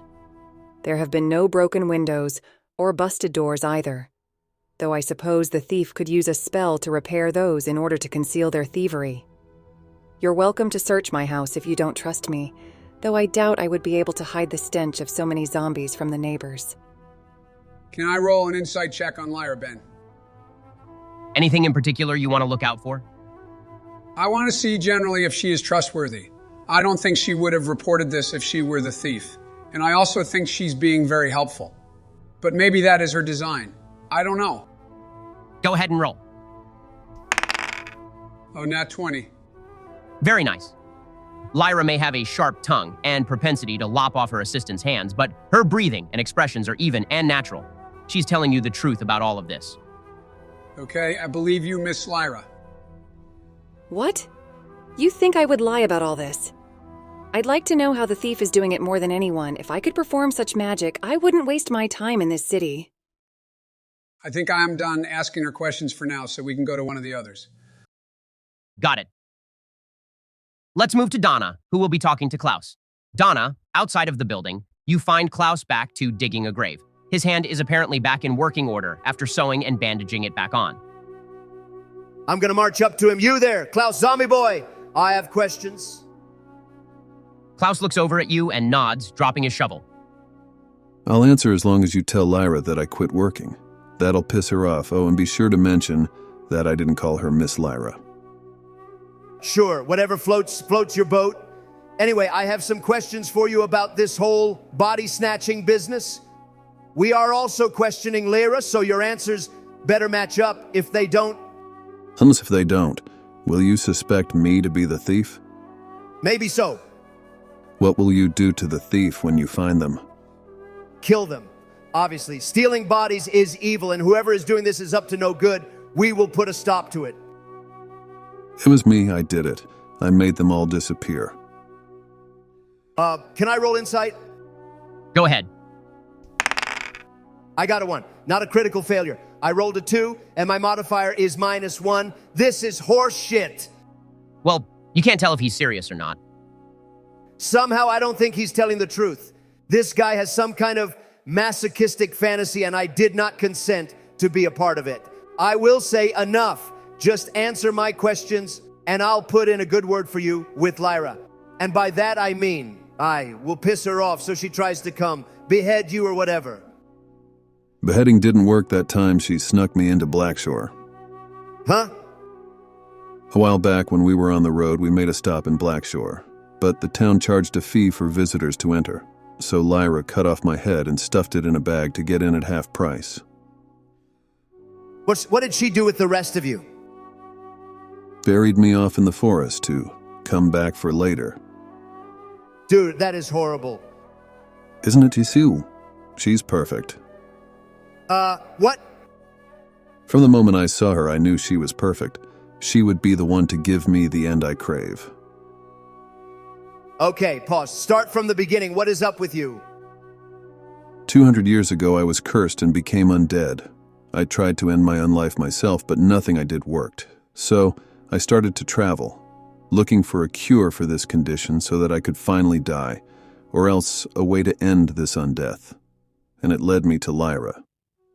There have been no broken windows or busted doors either, though I suppose the thief could use a spell to repair those in order to conceal their thievery. You're welcome to search my house if you don't trust me, though I doubt I would be able to hide the stench of so many zombies from the neighbors. Can I roll an insight check on Lyra, Ben? Anything in particular you want to look out for? I want to see generally if she is trustworthy. I don't think she would have reported this if she were the thief. And I also think she's being very helpful. But maybe that is her design. I don't know. Go ahead and roll. Oh, nat 20. Very nice. Lyra may have a sharp tongue and propensity to lop off her assistant's hands, but her breathing and expressions are even and natural. She's telling you the truth about all of this. Okay, I believe you, Miss Lyra. What? You think I would lie about all this? I'd like to know how the thief is doing it more than anyone. If I could perform such magic, I wouldn't waste my time in this city. I think I am done asking her questions for now, so we can go to one of the others. Got it. Let's move to Donna, who will be talking to Klaus. Donna, outside of the building, you find Klaus back to digging a grave. His hand is apparently back in working order after sewing and bandaging it back on. I'm gonna march up to him. You there, Klaus Zombie Boy. I have questions. Klaus looks over at you and nods, dropping his shovel. I'll answer as long as you tell Lyra that I quit working. That'll piss her off. Oh, and be sure to mention that I didn't call her Miss Lyra. Sure, whatever floats your boat. Anyway, I have some questions for you about this whole body snatching business. We are also questioning Lyra, so your answers better match up. If they don't... Unless if they don't, will you suspect me to be the thief? Maybe so. What will you do to the thief when you find them? Kill them. Obviously, stealing bodies is evil, and whoever is doing this is up to no good. We will put a stop to it. It was me, I did it. I made them all disappear. Can I roll insight? Go ahead. I got a 1. Not a critical failure. I rolled a 2, and my modifier is -1. This is horse shit. Well, you can't tell if he's serious or not. Somehow I don't think he's telling the truth. This guy has some kind of masochistic fantasy, and I did not consent to be a part of it. I will say enough. Just answer my questions, and I'll put in a good word for you with Lyra. And by that I mean, I will piss her off so she tries to come, behead you or whatever. Beheading didn't work that time she snuck me into Blackshore. Huh? A while back when we were on the road, we made a stop in Blackshore. But the town charged a fee for visitors to enter. So Lyra cut off my head and stuffed it in a bag to get in at half price. What did she do with the rest of you? buried me off in the forest to come back for later. Dude, that is horrible. Isn't it, Yisu? She's perfect. What? From the moment I saw her, I knew she was perfect. She would be the one to give me the end I crave. Okay, pause. Start from the beginning. What is up with you? 200 years ago, I was cursed and became undead. I tried to end my own life myself, but nothing I did worked. So, I started to travel, looking for a cure for this condition so that I could finally die, or else a way to end this undeath. And it led me to Lyra.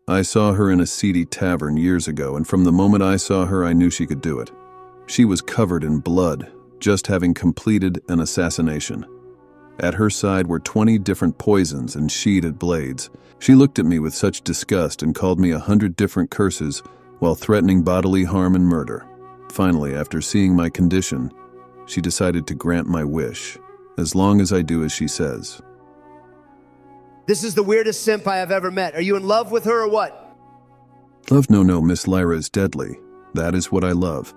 I saw her in a seedy tavern years ago, and from the moment I saw her, I knew she could do it. She was covered in blood, just having completed an assassination. At her side were 20 different poisons and sheeted blades. She looked at me with such disgust and called me 100 different curses while threatening bodily harm and murder. Finally, after seeing my condition, she decided to grant my wish, as long as I do as she says. This is the weirdest simp I have ever met. Are you in love with her or what? Love no, Miss Lyra is deadly. That is what I love.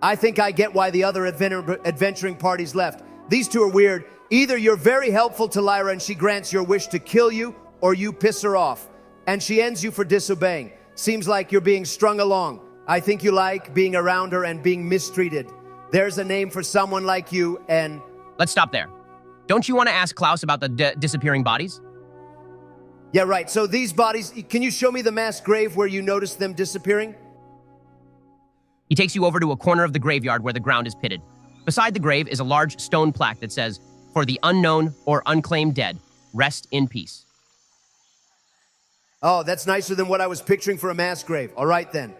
I think I get why the other adventuring parties left. These two are weird. Either you're very helpful to Lyra and she grants your wish to kill you, or you piss her off, and she ends you for disobeying. Seems like you're being strung along. I think you like being around her and being mistreated. There's a name for someone like you, and... Let's stop there. Don't you want to ask Klaus about the disappearing bodies? Yeah, right. So these bodies, can you show me the mass grave where you noticed them disappearing? He takes you over to a corner of the graveyard where the ground is pitted. Beside the grave is a large stone plaque that says, "For the unknown or unclaimed dead, rest in peace." Oh, that's nicer than what I was picturing for a mass grave. All right, then.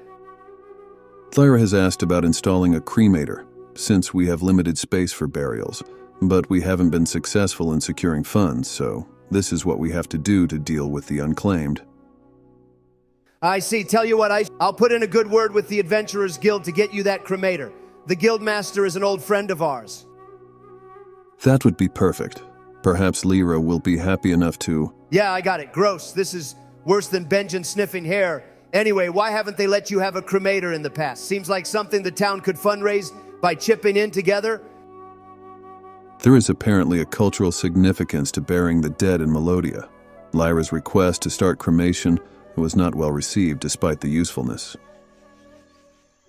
Lyra has asked about installing a cremator, since we have limited space for burials, but we haven't been successful in securing funds, so this is what we have to do to deal with the unclaimed. I see. Tell you what, I'll put in a good word with the Adventurers Guild to get you that cremator. The Guildmaster is an old friend of ours. That would be perfect. Perhaps Lyra will be happy enough to... Yeah, I got it. Gross. This is worse than Benjamin sniffing hair. Anyway, why haven't they let you have a cremator in the past? Seems like something the town could fundraise by chipping in together. There is apparently a cultural significance to burying the dead in Melodia. Lyra's request to start cremation was not well received despite the usefulness.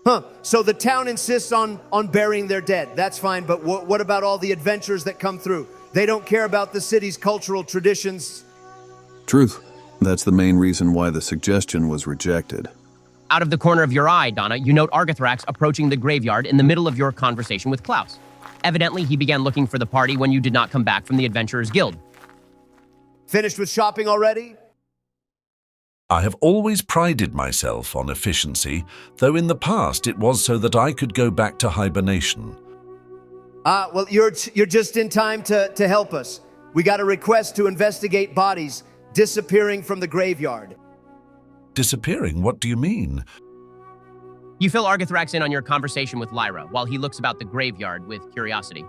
Huh, so the town insists on burying their dead. That's fine, but what about all the adventurers that come through? They don't care about the city's cultural traditions. Truth. That's the main reason why the suggestion was rejected. Out of the corner of your eye, Donna, you note Argithrax approaching the graveyard in the middle of your conversation with Klaus. Evidently, he began looking for the party when you did not come back from the Adventurers Guild. Finished with shopping already? I have always prided myself on efficiency, though in the past it was so that I could go back to hibernation. Well, you're just in time to help us. We got a request to investigate bodies disappearing from the graveyard. Disappearing? What do you mean? You fill Argithrax in on your conversation with Lyra while he looks about the graveyard with curiosity.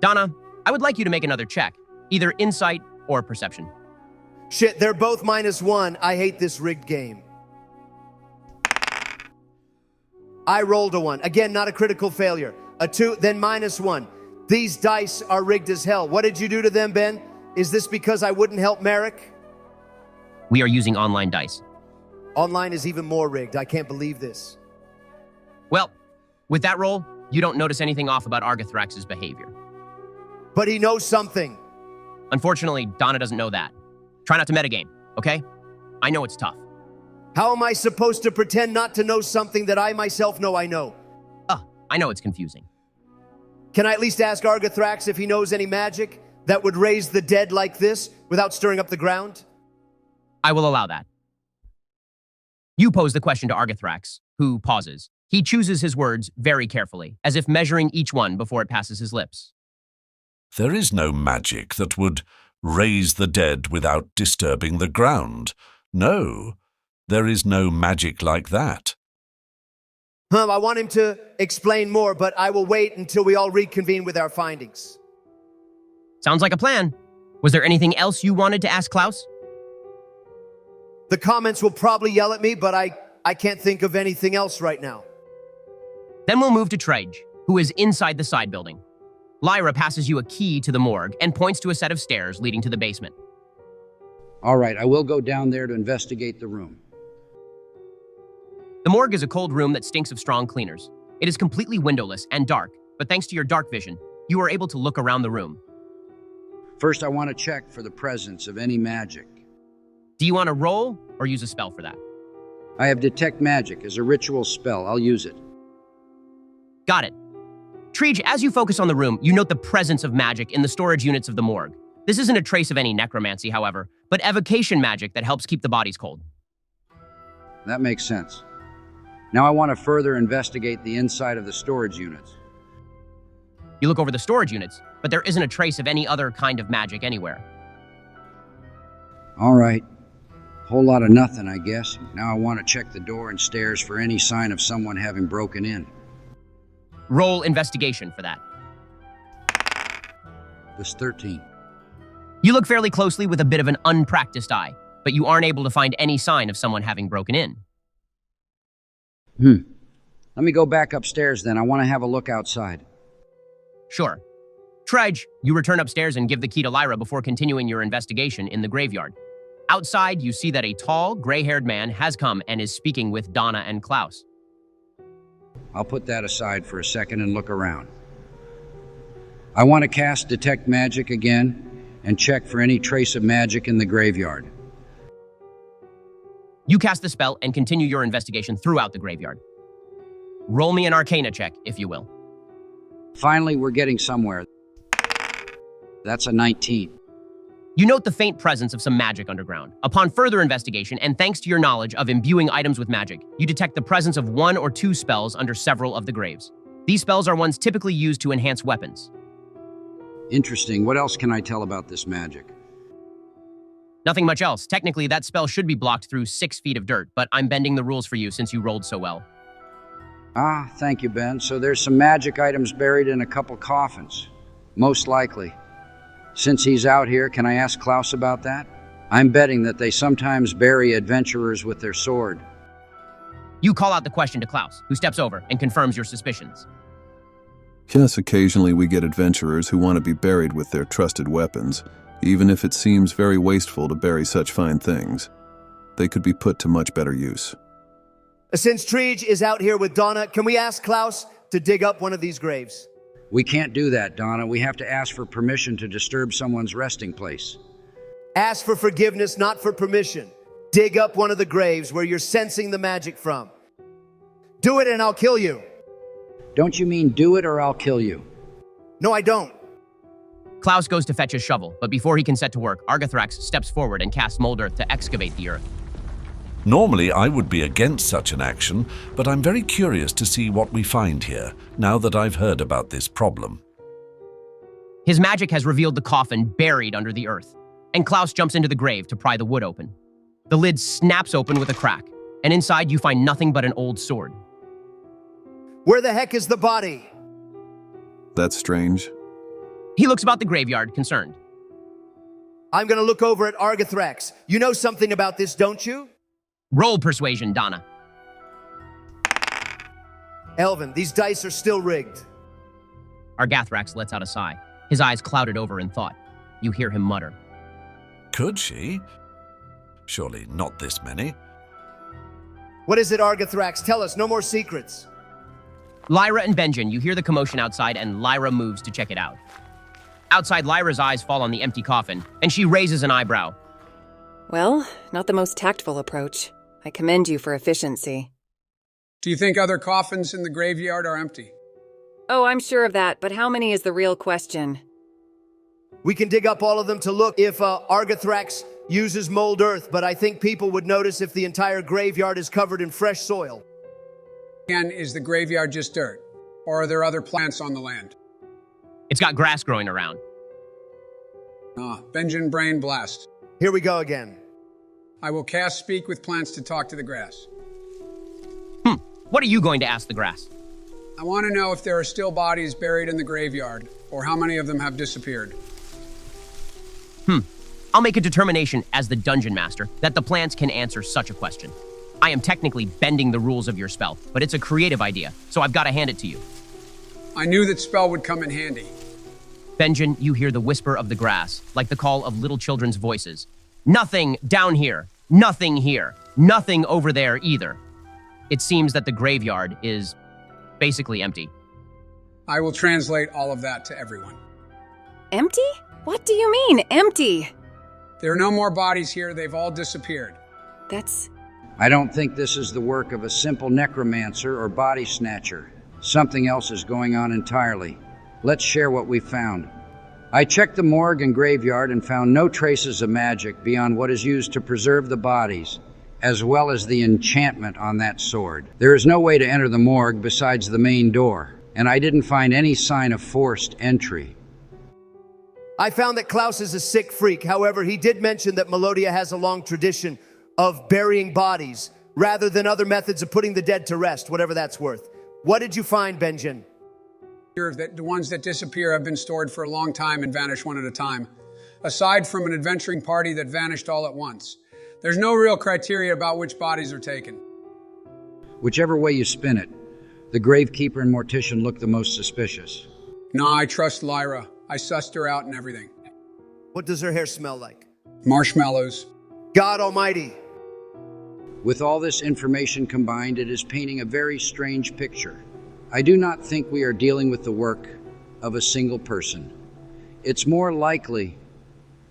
Donna, I would like you to make another check, either insight or perception. Shit, they're both -1. I hate this rigged game. I rolled a 1. Again, not a critical failure. A 2, then -1. These dice are rigged as hell. What did you do to them, Ben? Is this because I wouldn't help Merrick? We are using online dice. Online is even more rigged. I can't believe this. Well, with that roll, you don't notice anything off about Argithrax's behavior. But he knows something. Unfortunately, Donna doesn't know that. Try not to metagame, okay? I know it's tough. How am I supposed to pretend not to know something that I myself know I know? I know it's confusing. Can I at least ask Argithrax if he knows any magic that would raise the dead like this without stirring up the ground? I will allow that. You pose the question to Argithrax, who pauses. He chooses his words very carefully, as if measuring each one before it passes his lips. There is no magic that would raise the dead without disturbing the ground. No, there is no magic like that. I want him to explain more, but I will wait until we all reconvene with our findings. Sounds like a plan. Was there anything else you wanted to ask Klaus? The comments will probably yell at me, but I can't think of anything else right now. Then we'll move to Tredge, who is inside the side building. Lyra passes you a key to the morgue and points to a set of stairs leading to the basement. All right, I will go down there to investigate the room. The morgue is a cold room that stinks of strong cleaners. It is completely windowless and dark, but thanks to your dark vision, you are able to look around the room. First, I want to check for the presence of any magic. Do you want to roll or use a spell for that? I have Detect Magic as a ritual spell. I'll use it. Got it. Tredge, as you focus on the room, you note the presence of magic in the storage units of the morgue. This isn't a trace of any necromancy, however, but evocation magic that helps keep the bodies cold. That makes sense. Now I want to further investigate the inside of the storage units. You look over the storage units, but there isn't a trace of any other kind of magic anywhere. All right. Whole lot of nothing, I guess. Now I want to check the door and stairs for any sign of someone having broken in. Roll investigation for that. This 13. You look fairly closely with a bit of an unpracticed eye, but you aren't able to find any sign of someone having broken in. Let me go back upstairs then. I want to have a look outside. Sure. Tredge, you return upstairs and give the key to Lyra before continuing your investigation in the graveyard. Outside, you see that a tall, gray-haired man has come and is speaking with Donna and Klaus. I'll put that aside for a second and look around. I want to cast Detect Magic again and check for any trace of magic in the graveyard. You cast the spell and continue your investigation throughout the graveyard. Roll me an Arcana check, if you will. Finally, we're getting somewhere. That's a 19. You note the faint presence of some magic underground. Upon further investigation, and thanks to your knowledge of imbuing items with magic, you detect the presence of 1 or 2 spells under several of the graves. These spells are ones typically used to enhance weapons. Interesting. What else can I tell about this magic? Nothing much else. Technically, that spell should be blocked through 6 feet of dirt, but I'm bending the rules for you since you rolled so well. Ah, thank you, Ben. So there's some magic items buried in a couple coffins. Most likely. Since he's out here, can I ask Klaus about that? I'm betting that they sometimes bury adventurers with their sword. You call out the question to Klaus, who steps over and confirms your suspicions. Yes, occasionally we get adventurers who want to be buried with their trusted weapons, even if it seems very wasteful to bury such fine things. They could be put to much better use. Since Tredge is out here with Donna, can we ask Klaus to dig up one of these graves? We can't do that, Donna. We have to ask for permission to disturb someone's resting place. Ask for forgiveness, not for permission. Dig up one of the graves where you're sensing the magic from. Do it and I'll kill you. Don't you mean do it or I'll kill you? No, I don't. Klaus goes to fetch his shovel, but before he can set to work, Artificer steps forward and casts mold earth to excavate the earth. Normally, I would be against such an action, but I'm very curious to see what we find here, now that I've heard about this problem. His magic has revealed the coffin buried under the earth, and Klaus jumps into the grave to pry the wood open. The lid snaps open with a crack, and inside you find nothing but an old sword. Where the heck is the body? That's strange. He looks about the graveyard, concerned. I'm gonna look over at Artificer. You know something about this, don't you? Roll persuasion, Donna. Elvin, these dice are still rigged. Argathrax lets out a sigh, his eyes clouded over in thought. You hear him mutter. Could she? Surely not this many. What is it, Argathrax? Tell us, no more secrets. Lyra and Benjen, you hear the commotion outside, and Lyra moves to check it out. Outside, Lyra's eyes fall on the empty coffin, and she raises an eyebrow. Well, not the most tactful approach. I commend you for efficiency. Do you think other coffins in the graveyard are empty? Oh, I'm sure of that, but how many is the real question? We can dig up all of them to look if Argathrax uses mold earth, but I think people would notice if the entire graveyard is covered in fresh soil. And is the graveyard just dirt? Or are there other plants on the land? It's got grass growing around. Benjen Brain Blast. Here we go again. I will cast Speak with Plants to talk to the grass. What are you going to ask the grass? I want to know if there are still bodies buried in the graveyard, or how many of them have disappeared. I'll make a determination as the dungeon master that the plants can answer such a question. I am technically bending the rules of your spell, but it's a creative idea, so I've got to hand it to you. I knew that spell would come in handy. Benjen, you hear the whisper of the grass, like the call of little children's voices. Nothing down here. Nothing here. Nothing over there either. It seems that the graveyard is basically empty. I will translate all of that to everyone. Empty? What do you mean, empty? There are no more bodies here. They've all disappeared. That's... I don't think this is the work of a simple necromancer or body snatcher. Something else is going on entirely. Let's share what we found. I checked the morgue and graveyard and found no traces of magic beyond what is used to preserve the bodies, as well as the enchantment on that sword. There is no way to enter the morgue besides the main door, and I didn't find any sign of forced entry. I found that Klaus is a sick freak. However, he did mention that Melodia has a long tradition of burying bodies rather than other methods of putting the dead to rest, whatever that's worth. What did you find, Benjen? That the ones that disappear have been stored for a long time and vanish one at a time, aside from an adventuring party that vanished all at once. There's no real criteria about which bodies are taken. Whichever way you spin it, the gravekeeper and mortician look the most suspicious. No, I trust Lyra. I sussed her out and everything. What does her hair smell like? Marshmallows. God Almighty. With all this information combined, it is painting a very strange picture. I do not think we are dealing with the work of a single person. It's more likely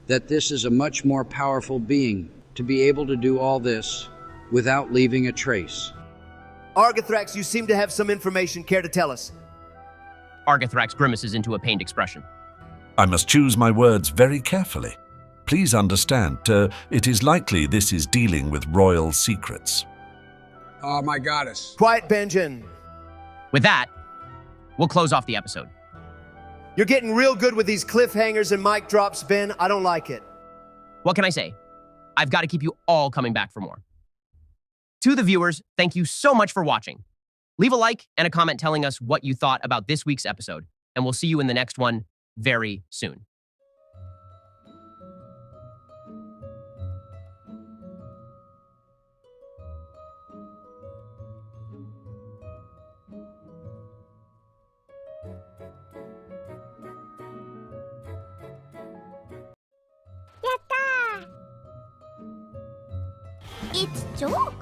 that this is a much more powerful being to be able to do all this without leaving a trace. Argithrax, you seem to have some information. Care to tell us? Argithrax grimaces into a pained expression. I must choose my words very carefully. Please understand, it is likely this is dealing with royal secrets. Oh, my goddess. Quiet, Benjen. With that, we'll close off the episode. You're getting real good with these cliffhangers and mic drops, Ben. I don't like it. What can I say? I've got to keep you all coming back for more. To the viewers, thank you so much for watching. Leave a like and a comment telling us what you thought about this week's episode, and we'll see you in the next one very soon. Yatta! It's joke.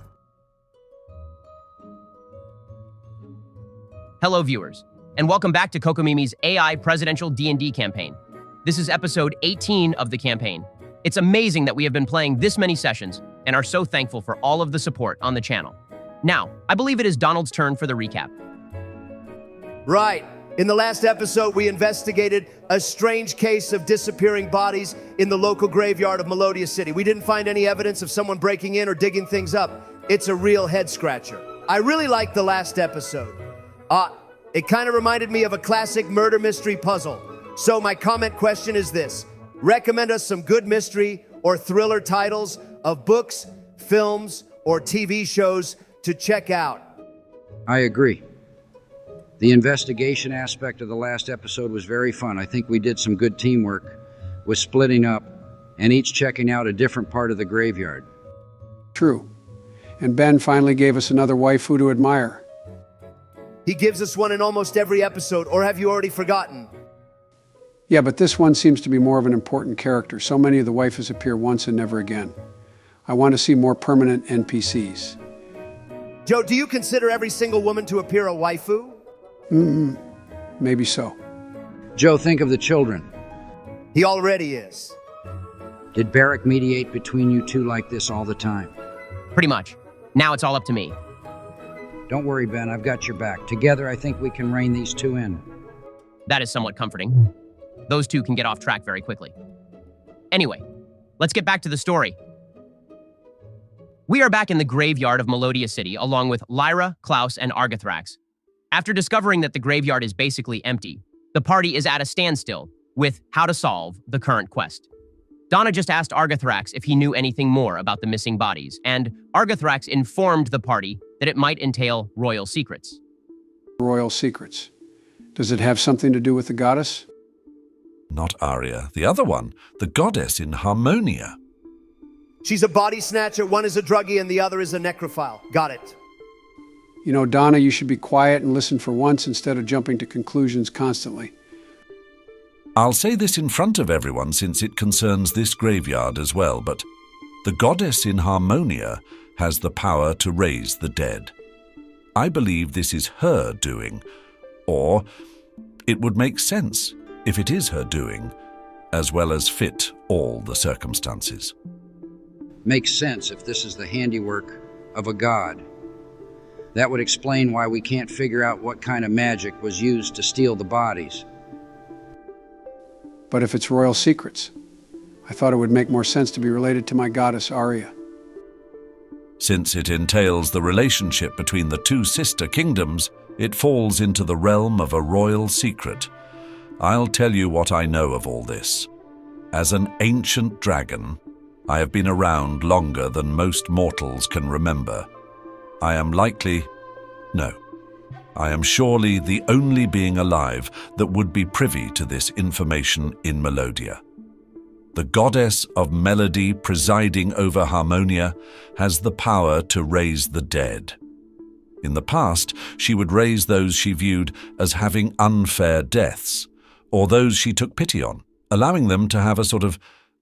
Hello, viewers, and welcome back to Kokomimi's AI Presidential D&D campaign. This is episode 18 of the campaign. It's amazing that we have been playing this many sessions and are so thankful for all of the support on the channel. Now, I believe it is Donald's turn for the recap. Right. In the last episode, we investigated a strange case of disappearing bodies in the local graveyard of Melodia City. We didn't find any evidence of someone breaking in or digging things up. It's a real head-scratcher. I really liked the last episode. It kind of reminded me of a classic murder mystery puzzle. So my comment question is this. Recommend us some good mystery or thriller titles of books, films, or TV shows to check out. I agree. The investigation aspect of the last episode was very fun. I think we did some good teamwork with splitting up and each checking out a different part of the graveyard. True. And Ben finally gave us another waifu to admire. He gives us one in almost every episode, or have you already forgotten? Yeah, but this one seems to be more of an important character. So many of the waifus appear once and never again. I want to see more permanent NPCs. Joe, do you consider every single woman to appear a waifu? Maybe so. Joe, think of the children. He already is. Did Merrick mediate between you two like this all the time? Pretty much. Now it's all up to me. Don't worry, Ben, I've got your back. Together, I think we can rein these two in. That is somewhat comforting. Those two can get off track very quickly. Anyway, let's get back to the story. We are back in the graveyard of Melodia City along with Lyra, Klaus, and Argithrax. After discovering that the graveyard is basically empty, the party is at a standstill with how to solve the current quest. Donna just asked Argithrax if he knew anything more about the missing bodies, and Argithrax informed the party that it might entail royal secrets. Royal secrets. Does it have something to do with the goddess? Not Aria, the other one, the goddess in Harmonia. She's a body snatcher, one is a druggie, and the other is a necrophile. Got it. You know, Donna, you should be quiet and listen for once instead of jumping to conclusions constantly. I'll say this in front of everyone since it concerns this graveyard as well, but the goddess in Harmonia has the power to raise the dead. I believe this is her doing, or it would make sense if it is her doing, as well as fit all the circumstances. Makes sense if this is the handiwork of a god. That would explain why we can't figure out what kind of magic was used to steal the bodies. But if it's royal secrets, I thought it would make more sense to be related to my goddess Arya. Since it entails the relationship between the two sister kingdoms, it falls into the realm of a royal secret. I'll tell you what I know of all this. As an ancient dragon, I have been around longer than most mortals can remember. I am surely the only being alive that would be privy to this information in Melodia. The goddess of melody presiding over Harmonia has the power to raise the dead. In the past, she would raise those she viewed as having unfair deaths, or those she took pity on, allowing them to have a sort of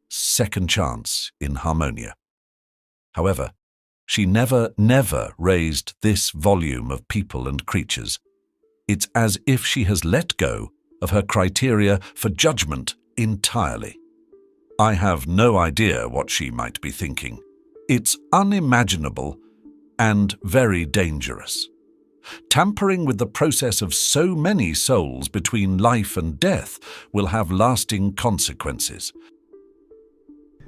second chance in Harmonia. However, she never raised this volume of people and creatures. It's as if she has let go of her criteria for judgment entirely. I have no idea what she might be thinking. It's unimaginable and very dangerous. Tampering with the process of so many souls between life and death will have lasting consequences.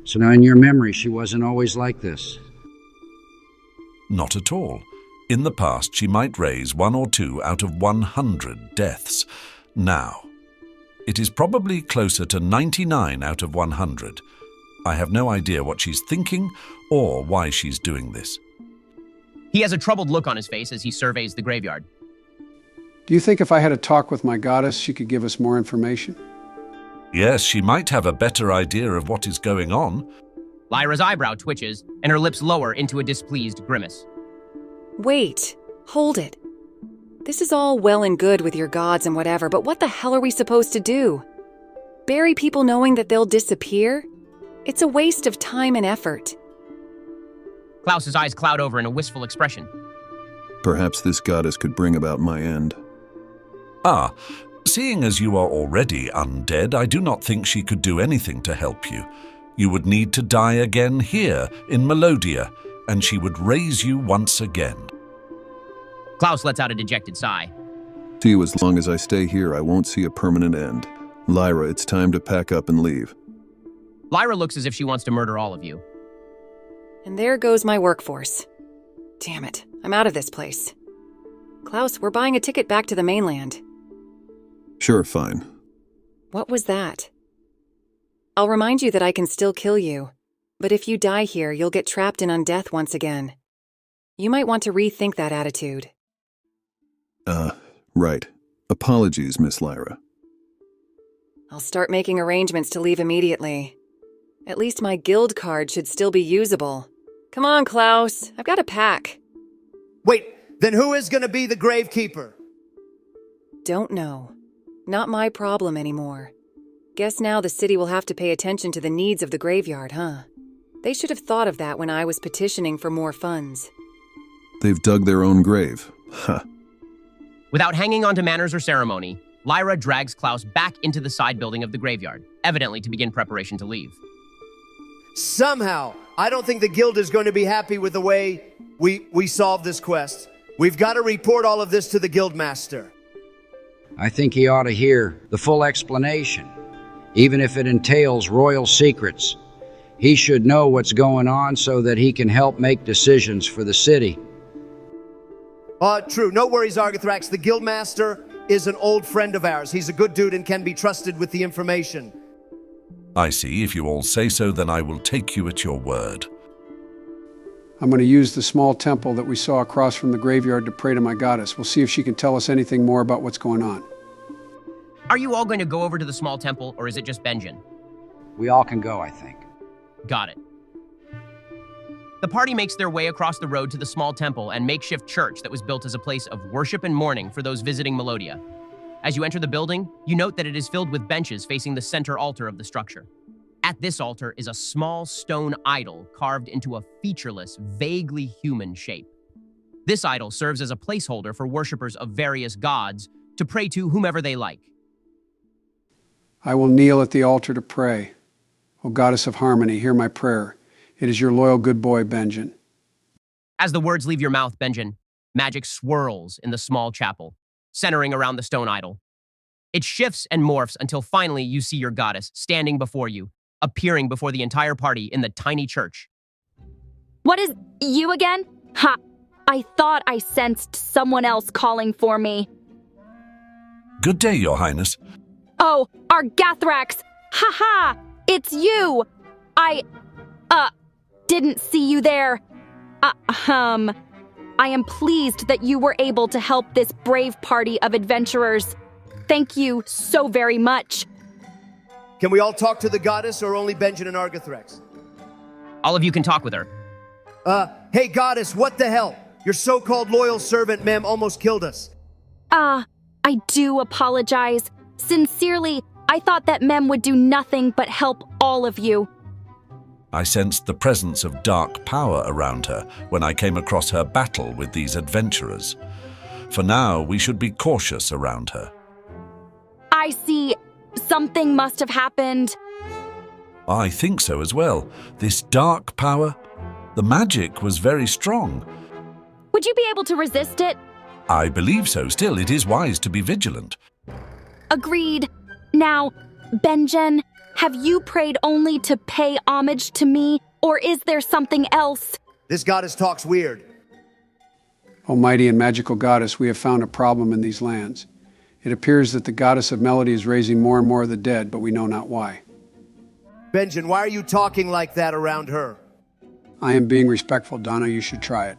So now in your memory, she wasn't always like this. Not at all. In the past, she might raise 1 or 2 out of 100 deaths. Now, it is probably closer to 99 out of 100. I have no idea what she's thinking or why she's doing this. He has a troubled look on his face as he surveys the graveyard. Do you think if I had a talk with my goddess, she could give us more information? Yes, she might have a better idea of what is going on. Lyra's eyebrow twitches, and her lips lower into a displeased grimace. Wait, hold it. This is all well and good with your gods and whatever, but what the hell are we supposed to do? Bury people knowing that they'll disappear? It's a waste of time and effort. Klaus's eyes cloud over in a wistful expression. Perhaps this goddess could bring about my end. Seeing as you are already undead, I do not think she could do anything to help you. You would need to die again here in Melodia, and she would raise you once again. Klaus lets out a dejected sigh. To you, as long as I stay here, I won't see a permanent end. Lyra, it's time to pack up and leave. Lyra looks as if she wants to murder all of you. And there goes my workforce. Damn it, I'm out of this place. Klaus, we're buying a ticket back to the mainland. Sure, fine. What was that? I'll remind you that I can still kill you, but if you die here, you'll get trapped in undeath once again. You might want to rethink that attitude. Right. Apologies, Miss Lyra. I'll start making arrangements to leave immediately. At least my guild card should still be usable. Come on, Klaus, I've got to pack. Wait, then who is going to be the gravekeeper? Don't know. Not my problem anymore. Guess now the city will have to pay attention to the needs of the graveyard, huh? They should have thought of that when I was petitioning for more funds. They've dug their own grave. Ha. Without hanging on to manners or ceremony, Lyra drags Klaus back into the side building of the graveyard, evidently to begin preparation to leave. Somehow, I don't think the guild is going to be happy with the way we solved this quest. We've got to report all of this to the guildmaster. I think he ought to hear the full explanation, even if it entails royal secrets. He should know what's going on so that he can help make decisions for the city. True. No worries, Argothrax. The guildmaster is an old friend of ours. He's a good dude and can be trusted with the information. I see. If you all say so, then I will take you at your word. I'm going to use the small temple that we saw across from the graveyard to pray to my goddess. We'll see if she can tell us anything more about what's going on. Are you all going to go over to the small temple, or is it just Benjen? We all can go, I think. Got it. The party makes their way across the road to the small temple and makeshift church that was built as a place of worship and mourning for those visiting Melodia. As you enter the building, you note that it is filled with benches facing the center altar of the structure. At this altar is a small stone idol carved into a featureless, vaguely human shape. This idol serves as a placeholder for worshippers of various gods to pray to whomever they like. I will kneel at the altar to pray. O Goddess of Harmony, hear my prayer. It is your loyal good boy, Benjen. As the words leave your mouth, Benjen, magic swirls in the small chapel, centering around the stone idol. It shifts and morphs until finally you see your goddess standing before you, appearing before the entire party in the tiny church. What is you again? Ha! I thought I sensed someone else calling for me. Good day, Your Highness. Oh, Argathrax! Ha ha! It's you! I didn't see you there. I am pleased that you were able to help this brave party of adventurers. Thank you so very much. Can we all talk to the goddess or only Benjen and Argathrax? All of you can talk with her. Hey goddess, what the hell? Your so-called loyal servant, Mem, almost killed us. I do apologize. Sincerely, I thought that Mem would do nothing but help all of you. I sensed the presence of dark power around her when I came across her battle with these adventurers. For now, we should be cautious around her. I see. Something must have happened. I think so as well. This dark power, the magic was very strong. Would you be able to resist it? I believe so. Still, it is wise to be vigilant. Agreed. Now, Benjen, have you prayed only to pay homage to me, or is there something else? This goddess talks weird. Almighty and magical goddess, we have found a problem in these lands. It appears that the goddess of melody is raising more and more of the dead, but we know not why. Benjen, why are you talking like that around her? I am being respectful, Donna. You should try it.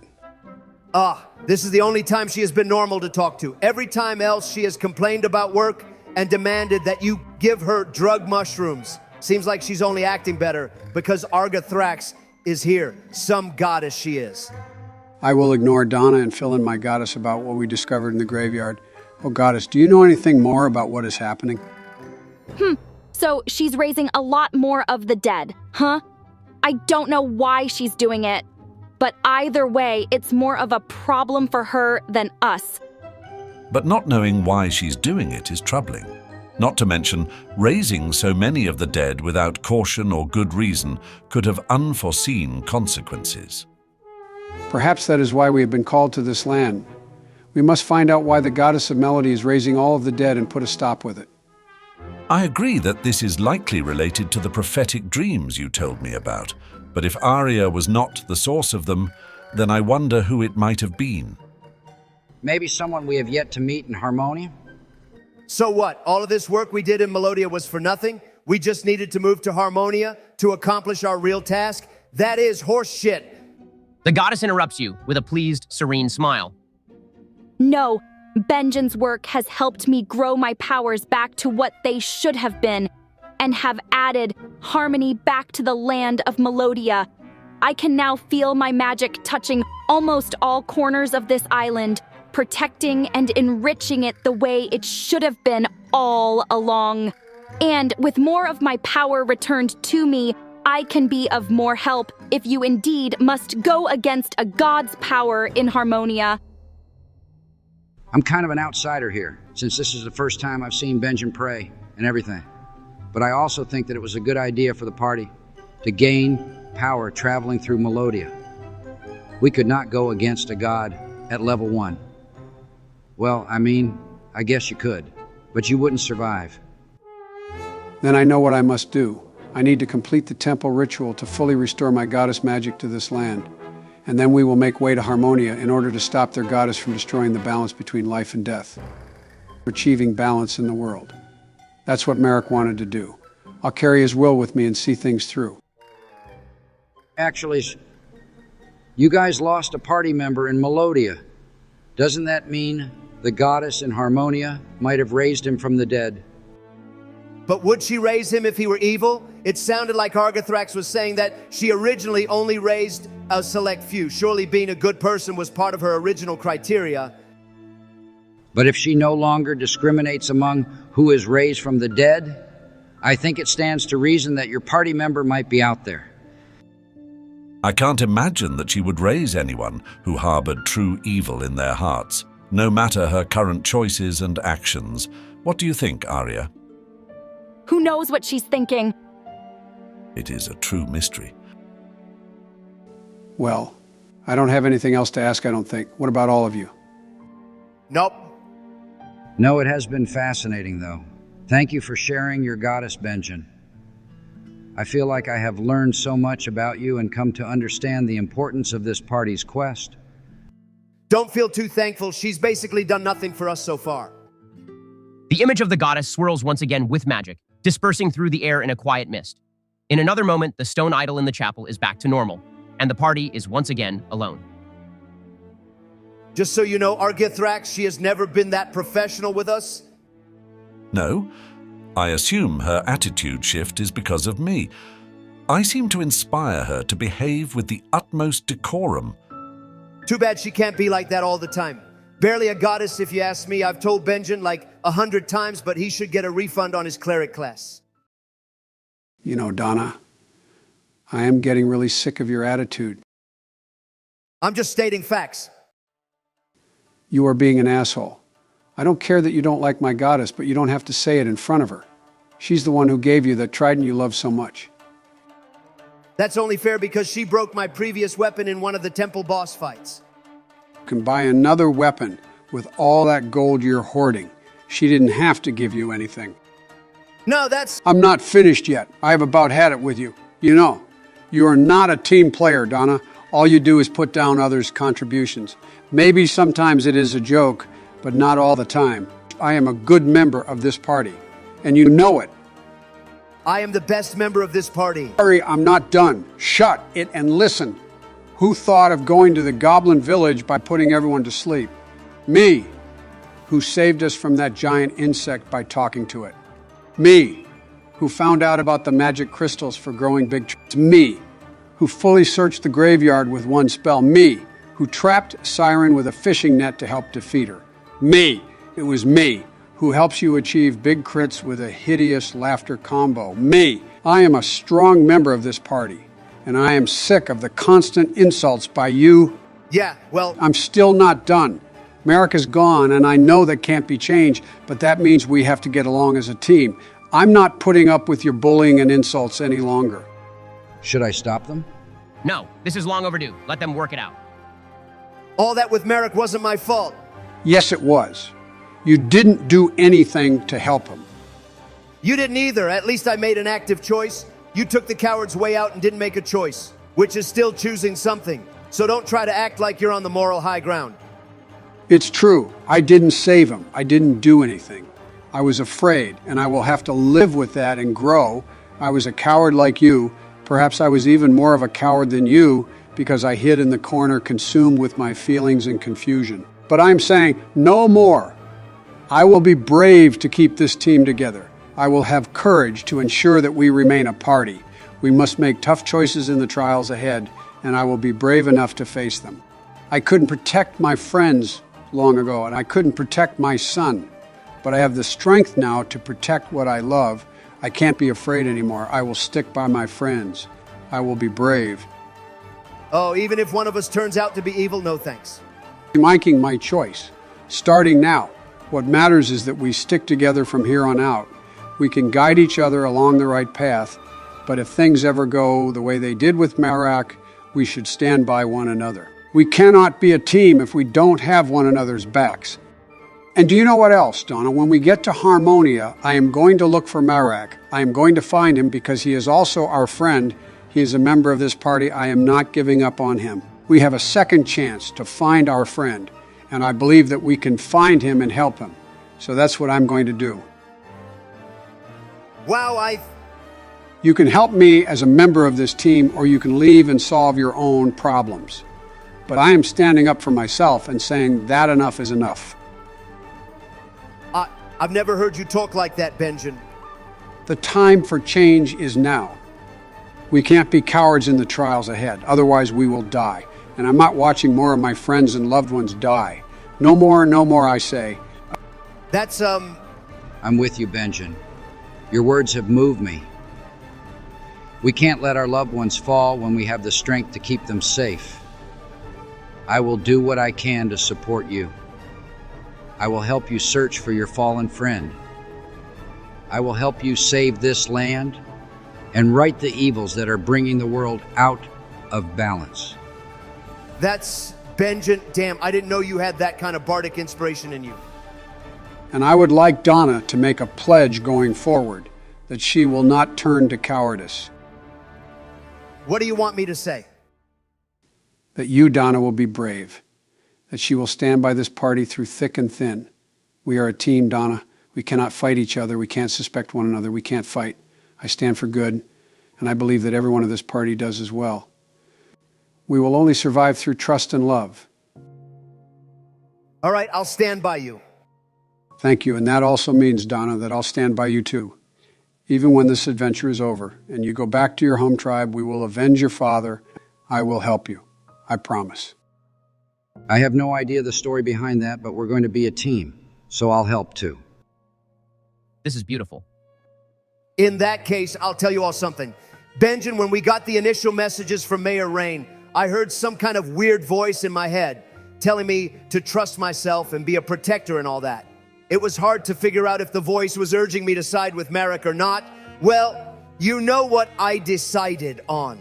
This is the only time she has been normal to talk to. Every time else, she has complained about work and demanded that you give her drug mushrooms. Seems like she's only acting better because Argathrax is here. Some goddess she is. I will ignore Donna and fill in my goddess about what we discovered in the graveyard. Oh, goddess, do you know anything more about what is happening? So she's raising a lot more of the dead, huh? I don't know why she's doing it, but either way, it's more of a problem for her than us. But not knowing why she's doing it is troubling. Not to mention, raising so many of the dead without caution or good reason could have unforeseen consequences. Perhaps that is why we have been called to this land. We must find out why the goddess of melody is raising all of the dead and put a stop with it. I agree that this is likely related to the prophetic dreams you told me about, but if Arya was not the source of them, then I wonder who it might have been. Maybe someone we have yet to meet in Harmonia? So what? All of this work we did in Melodia was for nothing? We just needed to move to Harmonia to accomplish our real task? That is horse shit. The goddess interrupts you with a pleased, serene smile. No, Benjen's work has helped me grow my powers back to what they should have been, and have added harmony back to the land of Melodia. I can now feel my magic touching almost all corners of this island, protecting and enriching it the way it should have been all along. And with more of my power returned to me, I can be of more help if you indeed must go against a god's power in Harmonia. I'm kind of an outsider here, since this is the first time I've seen Benjen pray and everything. But I also think that it was a good idea for the party to gain power traveling through Melodia. We could not go against a god at level 1. Well, I guess you could, but you wouldn't survive. Then I know what I must do. I need to complete the temple ritual to fully restore my goddess magic to this land. And then we will make way to Harmonia in order to stop their goddess from destroying the balance between life and death, achieving balance in the world. That's what Merrick wanted to do. I'll carry his will with me and see things through. Actually, you guys lost a party member in Melodia. Doesn't that mean the goddess in Harmonia might have raised him from the dead? But would she raise him if he were evil? It sounded like Argithrax was saying that she originally only raised a select few. Surely being a good person was part of her original criteria. But if she no longer discriminates among who is raised from the dead, I think it stands to reason that your party member might be out there. I can't imagine that she would raise anyone who harbored true evil in their hearts, no matter her current choices and actions. What do you think, Arya? Who knows what she's thinking? It is a true mystery. Well, I don't have anything else to ask, I don't think. What about all of you? Nope. No, it has been fascinating, though. Thank you for sharing your goddess, Benjen. I feel like I have learned so much about you and come to understand the importance of this party's quest. Don't feel too thankful. She's basically done nothing for us so far. The image of the goddess swirls once again with magic, dispersing through the air in a quiet mist. In another moment, the stone idol in the chapel is back to normal, and the party is once again alone. Just so you know, Argithrax, she has never been that professional with us. No, I assume her attitude shift is because of me. I seem to inspire her to behave with the utmost decorum. Too bad she can't be like that all the time. Barely a goddess, if you ask me. I've told Benjen like 100 times, but he should get a refund on his cleric class. You know, Donna, I am getting really sick of your attitude. I'm just stating facts. You are being an asshole. I don't care that you don't like my goddess, but you don't have to say it in front of her. She's the one who gave you the trident you love so much. That's only fair because she broke my previous weapon in one of the temple boss fights. You can buy another weapon with all that gold you're hoarding. She didn't have to give you anything. No, that's... I'm not finished yet. I've about had it with you. You know, you are not a team player, Donna. All you do is put down others' contributions. Maybe sometimes it is a joke, but not all the time. I am a good member of this party, and you know it. I am the best member of this party. Sorry, I'm not done. Shut it and listen. Who thought of going to the Goblin Village by putting everyone to sleep? Me, who saved us from that giant insect by talking to it. Me, who found out about the magic crystals for growing big trees. Me, who fully searched the graveyard with one spell. Me, who trapped Siren with a fishing net to help defeat her. Me, it was me, who helps you achieve big crits with a hideous laughter combo. Me, I am a strong member of this party, and I am sick of the constant insults by you. Yeah, well... I'm still not done. Merrick is gone, and I know that can't be changed, but that means we have to get along as a team. I'm not putting up with your bullying and insults any longer. Should I stop them? No, this is long overdue. Let them work it out. All that with Merrick wasn't my fault. Yes, it was. You didn't do anything to help him. You didn't either. At least I made an active choice. You took the coward's way out and didn't make a choice, which is still choosing something. So don't try to act like you're on the moral high ground. It's true. I didn't save him. I didn't do anything. I was afraid, and I will have to live with that and grow. I was a coward like you. Perhaps I was even more of a coward than you because I hid in the corner consumed with my feelings and confusion. But I'm saying no more. I will be brave to keep this team together. I will have courage to ensure that we remain a party. We must make tough choices in the trials ahead, and I will be brave enough to face them. I couldn't protect my friends long ago, and I couldn't protect my son. But I have the strength now to protect what I love. I can't be afraid anymore. I will stick by my friends. I will be brave. Oh, even if one of us turns out to be evil, no thanks. I'm making my choice, starting now. What matters is that we stick together from here on out. We can guide each other along the right path, but if things ever go the way they did with Merrick, we should stand by one another. We cannot be a team if we don't have one another's backs. And do you know what else, Donna? When we get to Harmonia, I am going to look for Merrick. I am going to find him because he is also our friend. He is a member of this party. I am not giving up on him. We have a second chance to find our friend, and I believe that we can find him and help him. So that's what I'm going to do. Wow, You can help me as a member of this team, or you can leave and solve your own problems. But I am standing up for myself and saying that enough is enough. I've never heard you talk like that, Benjen. The time for change is now. We can't be cowards in the trials ahead, otherwise we will die. And I'm not watching more of my friends and loved ones die. No more, I say. That's, I'm with you, Benjen. Your words have moved me. We can't let our loved ones fall when we have the strength to keep them safe. I will do what I can to support you. I will help you search for your fallen friend. I will help you save this land and right the evils that are bringing the world out of balance. that's Benjen. Damn, I didn't know you had that kind of bardic inspiration in you. And I would like Donna to make a pledge going forward that she will not turn to cowardice. What do you want me to say? That you, Donna, will be brave. That she will stand by this party through thick and thin. We are a team, Donna. We cannot fight each other. We can't suspect one another. We can't fight. I stand for good, and I believe that everyone of this party does as well. We will only survive through trust and love. All right, I'll stand by you. Thank you, and that also means, Donna, that I'll stand by you too. Even when this adventure is over and you go back to your home tribe, we will avenge your father. I will help you. I promise. I have no idea the story behind that, but we're going to be a team, so I'll help too. This is beautiful. In that case, I'll tell you all something. Benjen, when we got the initial messages from Mayor Rain, I heard some kind of weird voice in my head telling me to trust myself and be a protector and all that. It was hard to figure out if the voice was urging me to side with Merrick or not. Well, you know what I decided on.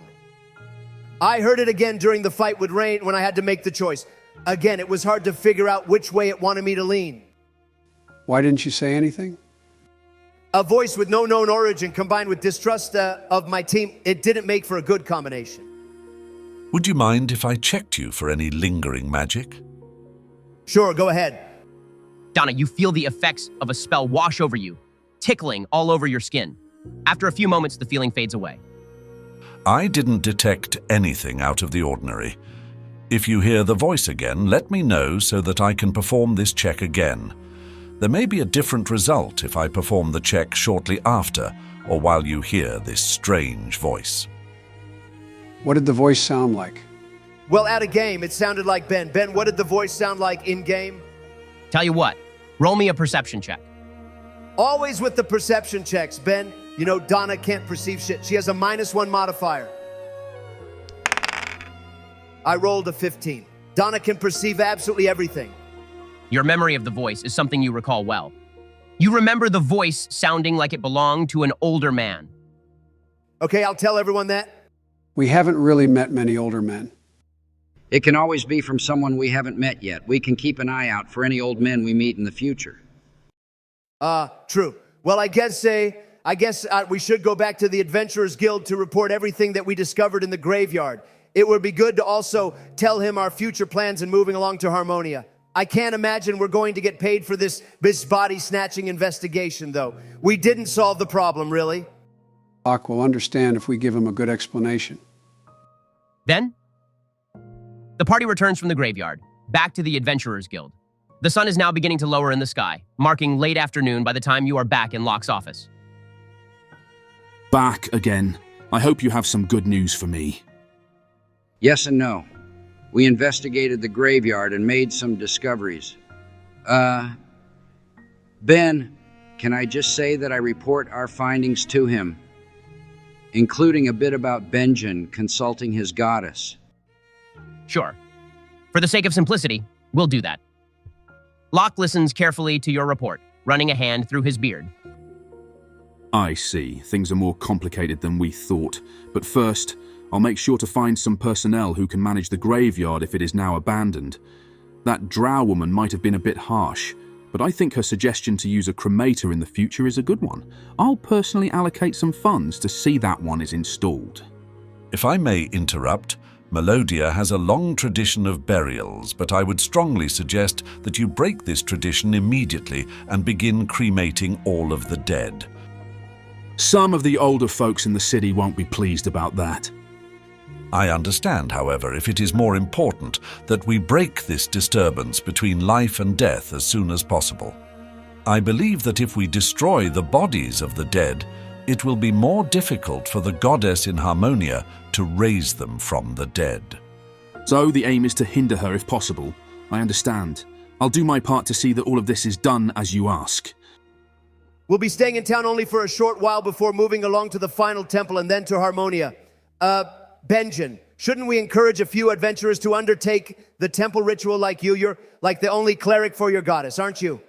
I heard it again during the fight with Rain when I had to make the choice. Again, it was hard to figure out which way it wanted me to lean. Why didn't you say anything? A voice with no known origin combined with distrust of my team, it didn't make for a good combination. Would you mind if I checked you for any lingering magic? Sure, go ahead. Donna, you feel the effects of a spell wash over you, tickling all over your skin. After a few moments, the feeling fades away. I didn't detect anything out of the ordinary. If you hear the voice again, let me know so that I can perform this check again. There may be a different result if I perform the check shortly after or while you hear this strange voice. What did the voice sound like? Well, at a game, it sounded like Ben. Ben, what did the voice sound like in-game? Tell you what, roll me a perception check. Always with the perception checks, Ben. You know, Donna can't perceive shit. She has a -1 modifier. I rolled a 15. Donna can perceive absolutely everything. Your memory of the voice is something you recall well. You remember the voice sounding like it belonged to an older man. Okay, I'll tell everyone that. We haven't really met many older men. It can always be from someone we haven't met yet. We can keep an eye out for any old men we meet in the future. True. Well, I guess we should go back to the Adventurers Guild to report everything that we discovered in the graveyard. It would be good to also tell him our future plans in moving along to Harmonia. I can't imagine we're going to get paid for this body-snatching investigation, though. We didn't solve the problem, really. Locke will understand if we give him a good explanation. Then, the party returns from the graveyard, back to the Adventurers Guild. The sun is now beginning to lower in the sky, marking late afternoon by the time you are back in Locke's office. Back again. I hope you have some good news for me. Yes and no. We investigated the graveyard and made some discoveries. Ben, can I just say that I report our findings to him, including a bit about Benjen consulting his goddess? Sure. For the sake of simplicity, we'll do that. Locke listens carefully to your report, running a hand through his beard. I see. Things are more complicated than we thought. But first, I'll make sure to find some personnel who can manage the graveyard if it is now abandoned. That drow woman might have been a bit harsh, but I think her suggestion to use a cremator in the future is a good one. I'll personally allocate some funds to see that one is installed. If I may interrupt, Melodia has a long tradition of burials, but I would strongly suggest that you break this tradition immediately and begin cremating all of the dead. Some of the older folks in the city won't be pleased about that. I understand, however, if it is more important that we break this disturbance between life and death as soon as possible. I believe that if we destroy the bodies of the dead, it will be more difficult for the goddess in Harmonia to raise them from the dead. So the aim is to hinder her if possible. I understand. I'll do my part to see that all of this is done as you ask. We'll be staying in town only for a short while before moving along to the final temple and then to Harmonia. Benjen, shouldn't we encourage a few adventurers to undertake the temple ritual like you? You're like the only cleric for your goddess, aren't you?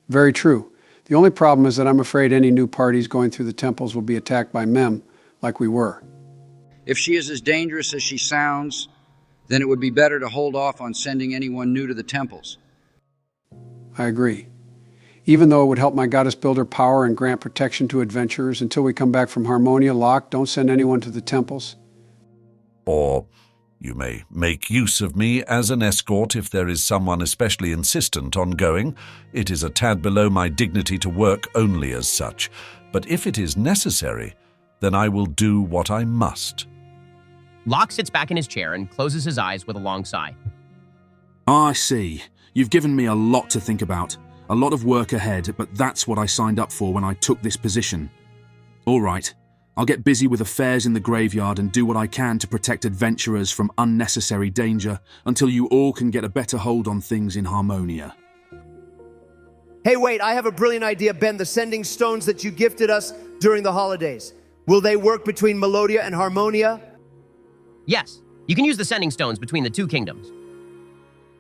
Very true. The only problem is that I'm afraid any new parties going through the temples will be attacked by Mem, like we were. If she is as dangerous as she sounds, then it would be better to hold off on sending anyone new to the temples. I agree. Even though it would help my goddess build her power and grant protection to adventurers until we come back from Harmonia, Locke, don't send anyone to the temples. Or you may make use of me as an escort if there is someone especially insistent on going. It is a tad below my dignity to work only as such. But if it is necessary, then I will do what I must. Locke sits back in his chair and closes his eyes with a long sigh. I see. You've given me a lot to think about. A lot of work ahead, but that's what I signed up for when I took this position. All right, I'll get busy with affairs in the graveyard and do what I can to protect adventurers from unnecessary danger until you all can get a better hold on things in Harmonia. Hey, wait, I have a brilliant idea, Ben. The sending stones that you gifted us during the holidays. Will they work between Melodia and Harmonia? Yes, you can use the sending stones between the two kingdoms.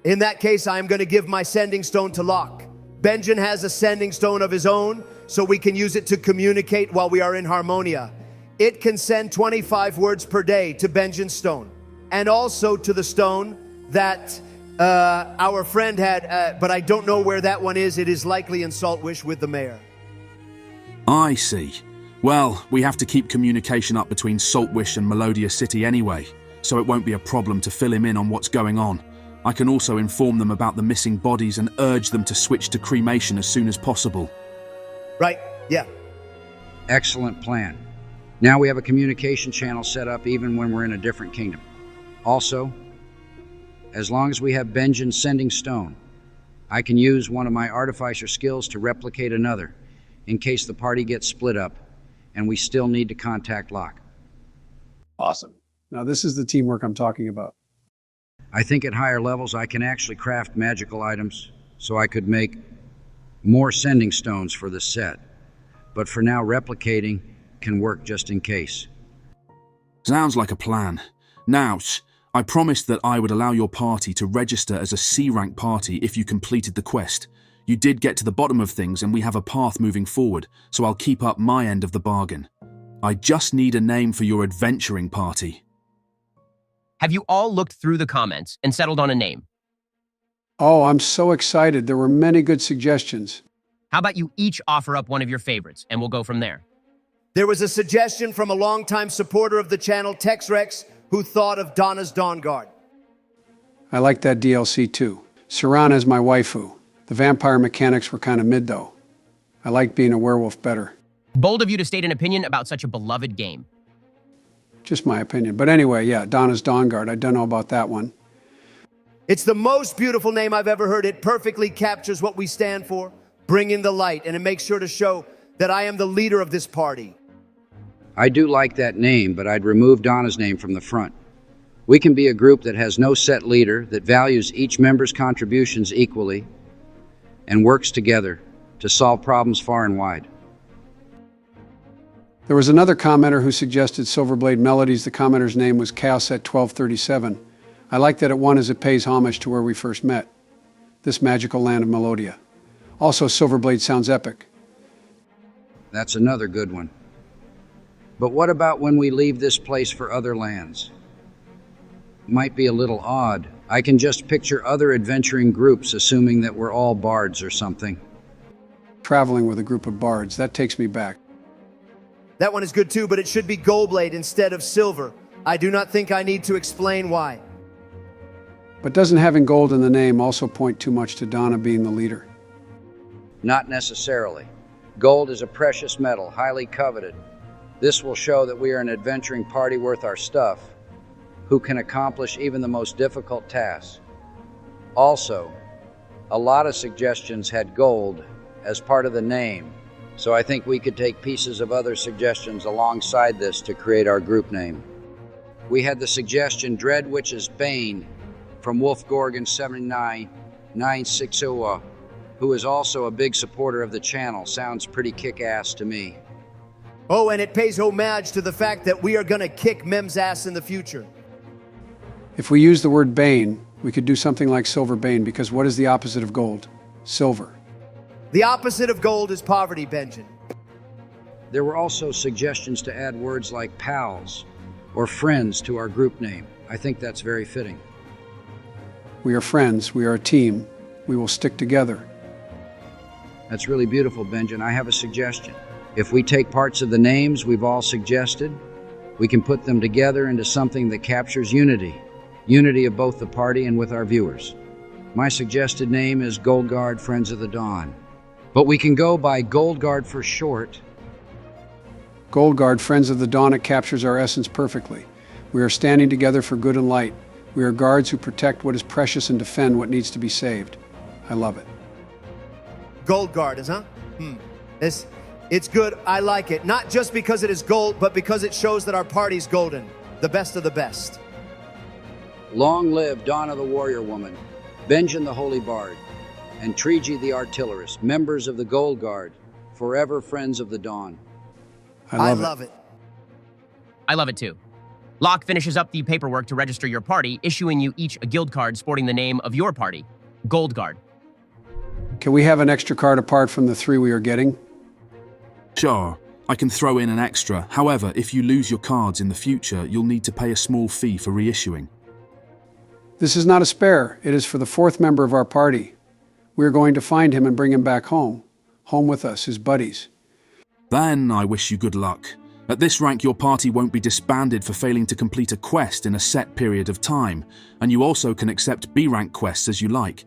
In that case, I am going to give my sending stone to Locke. Benjen has a sending stone of his own, so we can use it to communicate while we are in Harmonia. It can send 25 words per day to Benjen's stone, and also to the stone that our friend had, but I don't know where that one is. It is likely in Saltwish with the mayor. I see. Well, we have to keep communication up between Saltwish and Melodia City anyway, so it won't be a problem to fill him in on what's going on. I can also inform them about the missing bodies and urge them to switch to cremation as soon as possible. Right, yeah. Excellent plan. Now we have a communication channel set up even when we're in a different kingdom. Also, as long as we have Benjen's sending stone, I can use one of my Artificer skills to replicate another, in case the party gets split up and we still need to contact Locke. Awesome. Now this is the teamwork I'm talking about. I think at higher levels I can actually craft magical items, so I could make more sending stones for the set. But for now, replicating can work just in case. Sounds like a plan. Now, I promised that I would allow your party to register as a C-rank party if you completed the quest. You did get to the bottom of things and we have a path moving forward, so I'll keep up my end of the bargain. I just need a name for your adventuring party. Have you all looked through the comments and settled on a name? Oh, I'm so excited. There were many good suggestions. How about you each offer up one of your favorites, and we'll go from there. There was a suggestion from a longtime supporter of the channel, Texrex, who thought of Donna's Dawnguard. I like that DLC too. Saran as my waifu. The vampire mechanics were kind of mid though. I like being a werewolf better. Bold of you to state an opinion about such a beloved game. Just my opinion. But anyway, yeah, Donna's Dawnguard. I don't know about that one. It's the most beautiful name I've ever heard. It perfectly captures what we stand for, bringing the light, and it makes sure to show that I am the leader of this party. I do like that name, but I'd remove Donna's name from the front. We can be a group that has no set leader, that values each member's contributions equally, and works together to solve problems far and wide. There was another commenter who suggested Silverblade Melodies. The commenter's name was Chaos1237. I like that it won as it pays homage to where we first met, this magical land of Melodia. Also, Silverblade sounds epic. That's another good one. But what about when we leave this place for other lands? Might be a little odd. I can just picture other adventuring groups, assuming that we're all bards or something. Traveling with a group of bards, that takes me back. That one is good too, but it should be Goldblade instead of Silver. I do not think I need to explain why. But doesn't having gold in the name also point too much to Donna being the leader? Not necessarily. Gold is a precious metal, highly coveted. This will show that we are an adventuring party worth our stuff, who can accomplish even the most difficult tasks. Also, a lot of suggestions had gold as part of the name, So I think we could take pieces of other suggestions alongside this to create our group name. We had the suggestion Dread Witch's Bane from Wolfgorgon 79960, who is also a big supporter of the channel. Sounds pretty kick-ass to me. Oh, and it pays homage to the fact that we are going to kick Mem's ass in the future. If we use the word Bane, we could do something like Silver Bane, because what is the opposite of gold? Silver. The opposite of gold is poverty, Benjamin. There were also suggestions to add words like pals or friends to our group name. I think that's very fitting. We are friends. We are a team. We will stick together. That's really beautiful, Benjamin. I have a suggestion. If we take parts of the names we've all suggested, we can put them together into something that captures unity. Unity of both the party and with our viewers. My suggested name is Goldguard Friends of the Dawn. But we can go by Goldguard for short. Goldguard, Friends of the Dawn, it captures our essence perfectly. We are standing together for good and light. We are guards who protect what is precious and defend what needs to be saved. I love it. Goldguard, huh? It's good. I like it. Not just because it is gold, but because it shows that our party's golden. The best of the best. Long live Donna the Warrior Woman, Benjen the Holy Bard, and Triji the Artillerist, members of the Goldguard, forever friends of the Dawn. I love it. I love it too. Locke finishes up the paperwork to register your party, issuing you each a guild card sporting the name of your party, Goldguard. Can we have an extra card apart from the 3 we are getting? Sure, I can throw in an extra. However, if you lose your cards in the future, you'll need to pay a small fee for reissuing. This is not a spare. It is for the 4th member of our party. We are going to find him and bring him back home. Home with us, his buddies. Then I wish you good luck. At this rank, your party won't be disbanded for failing to complete a quest in a set period of time, and you also can accept B-rank quests as you like.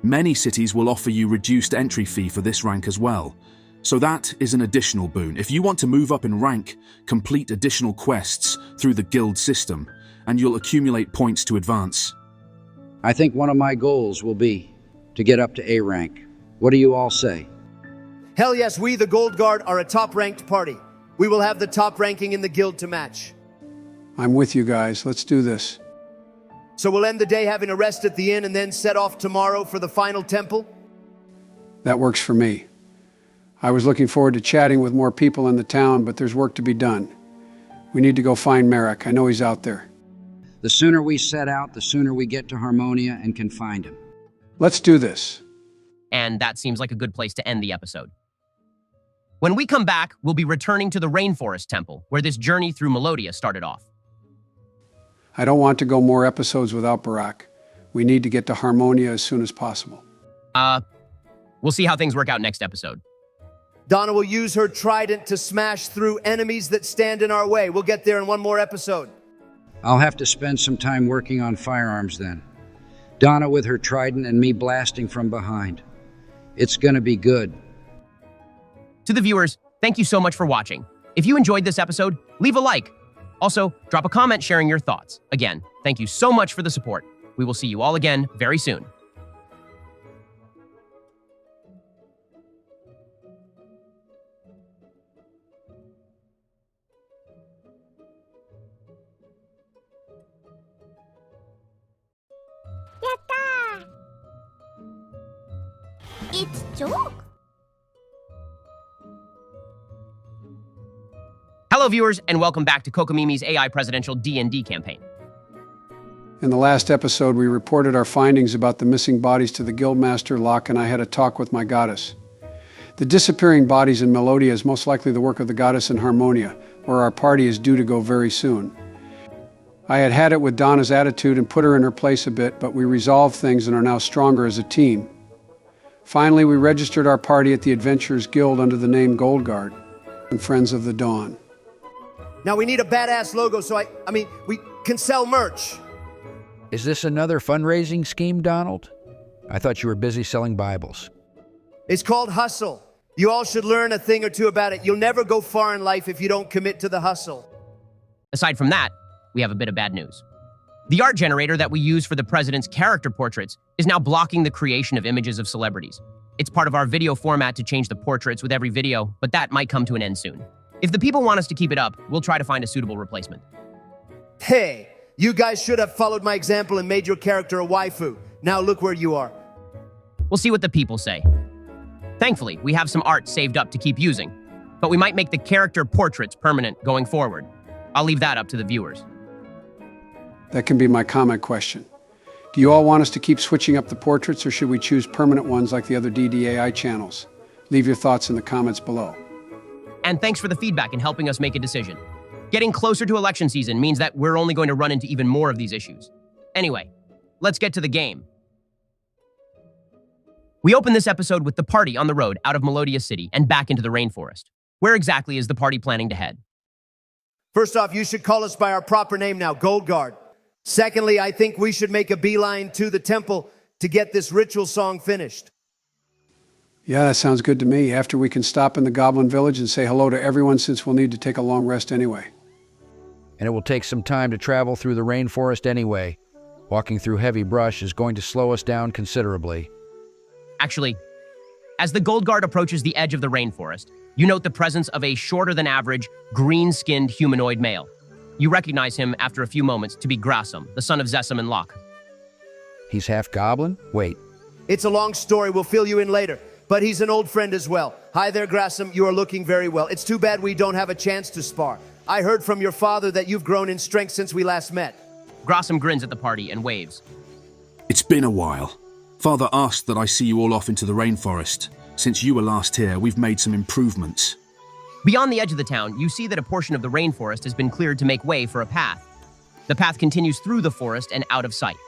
Many cities will offer you reduced entry fee for this rank as well. So that is an additional boon. If you want to move up in rank, complete additional quests through the guild system, and you'll accumulate points to advance. I think one of my goals will be to get up to A rank. What do you all say? Hell yes, we, the Goldguard, are a top-ranked party. We will have the top ranking in the guild to match. I'm with you guys. Let's do this. So we'll end the day having a rest at the inn and then set off tomorrow for the final temple? That works for me. I was looking forward to chatting with more people in the town, but there's work to be done. We need to go find Merrick. I know he's out there. The sooner we set out, the sooner we get to Harmonia and can find him. Let's do this. And that seems like a good place to end the episode. When we come back, we'll be returning to the Rainforest Temple, where this journey through Melodia started off. I don't want to go more episodes without Barack. We need to get to Harmonia as soon as possible. We'll see how things work out next episode. Donna will use her trident to smash through enemies that stand in our way. We'll get there in one more episode. I'll have to spend some time working on firearms then. Donna with her trident and me blasting from behind. It's gonna be good. To the viewers, thank you so much for watching. If you enjoyed this episode, leave a like. Also, drop a comment sharing your thoughts. Again, thank you so much for the support. We will see you all again very soon. Yatta! It's joke. Hello viewers, and welcome back to Kokomimi's AI Presidential D&D campaign. In the last episode, we reported our findings about the missing bodies to the Guildmaster. Locke and I had a talk with my goddess. The disappearing bodies in Melodia is most likely the work of the goddess in Harmonia, where our party is due to go very soon. I had it with Donna's attitude and put her in her place a bit, but we resolved things and are now stronger as a team. Finally, we registered our party at the Adventurers Guild under the name Goldguard and Friends of the Dawn. Now we need a badass logo, so we can sell merch. Is this another fundraising scheme, Donald? I thought you were busy selling Bibles. It's called hustle. You all should learn a thing or two about it. You'll never go far in life if you don't commit to the hustle. Aside from that, we have a bit of bad news. The art generator that we use for the president's character portraits is now blocking the creation of images of celebrities. It's part of our video format to change the portraits with every video, but that might come to an end soon. If the people want us to keep it up, we'll try to find a suitable replacement. Hey, you guys should have followed my example and made your character a waifu. Now look where you are. We'll see what the people say. Thankfully, we have some art saved up to keep using, but we might make the character portraits permanent going forward. I'll leave that up to the viewers. That can be my comment question. Do you all want us to keep switching up the portraits, or should we choose permanent ones like the other DDAI channels? Leave your thoughts in the comments below. And thanks for the feedback and helping us make a decision. Getting closer to election season means that we're only going to run into even more of these issues. Anyway, let's get to the game. We open this episode with the party on the road out of Melodia City and back into the rainforest. Where exactly is the party planning to head? First off, you should call us by our proper name now, Goldguard. Secondly, I think we should make a beeline to the temple to get this ritual song finished. Yeah, that sounds good to me. After we can stop in the Goblin Village and say hello to everyone, since we'll need to take a long rest anyway. And it will take some time to travel through the rainforest anyway. Walking through heavy brush is going to slow us down considerably. Actually, as the Goldguard approaches the edge of the rainforest, you note the presence of a shorter-than-average, green-skinned humanoid male. You recognize him after a few moments to be Grassam, the son of Zessam and Locke. He's half goblin? Wait. It's a long story. We'll fill you in later. But he's an old friend as well. Hi there, Grassam. You are looking very well. It's too bad we don't have a chance to spar. I heard from your father that you've grown in strength since we last met. Grassam grins at the party and waves. It's been a while. Father asked that I see you all off into the rainforest. Since you were last here, we've made some improvements. Beyond the edge of the town, you see that a portion of the rainforest has been cleared to make way for a path. The path continues through the forest and out of sight.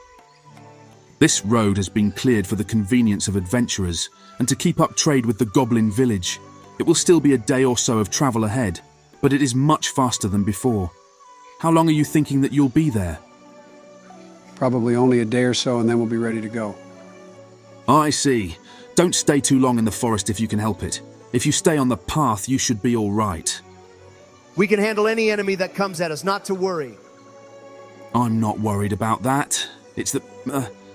This road has been cleared for the convenience of adventurers and to keep up trade with the Goblin Village. It will still be a day or so of travel ahead, but it is much faster than before. How long are you thinking that you'll be there? Probably only a day or so, and then we'll be ready to go. I see. Don't stay too long in the forest if you can help it. If you stay on the path, you should be all right. We can handle any enemy that comes at us, not to worry. I'm not worried about that. It's that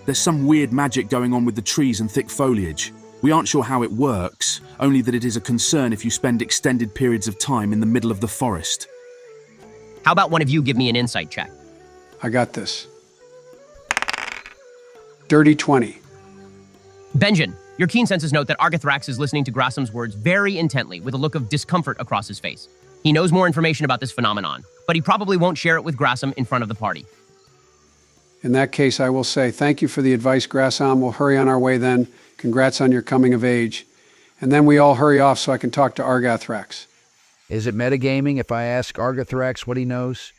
there's some weird magic going on with the trees and thick foliage. We aren't sure how it works, only that it is a concern if you spend extended periods of time in the middle of the forest. How about one of you give me an insight check? I got this. Dirty 20. Benjen, your keen senses note that Argithrax is listening to Grassam's words very intently with a look of discomfort across his face. He knows more information about this phenomenon, but he probably won't share it with Grassam in front of the party. In that case, I will say thank you for the advice, Grassam. We'll hurry on our way then. Congrats on your coming of age. And then we all hurry off so I can talk to Argithrax. Is it metagaming if I ask Argithrax what he knows?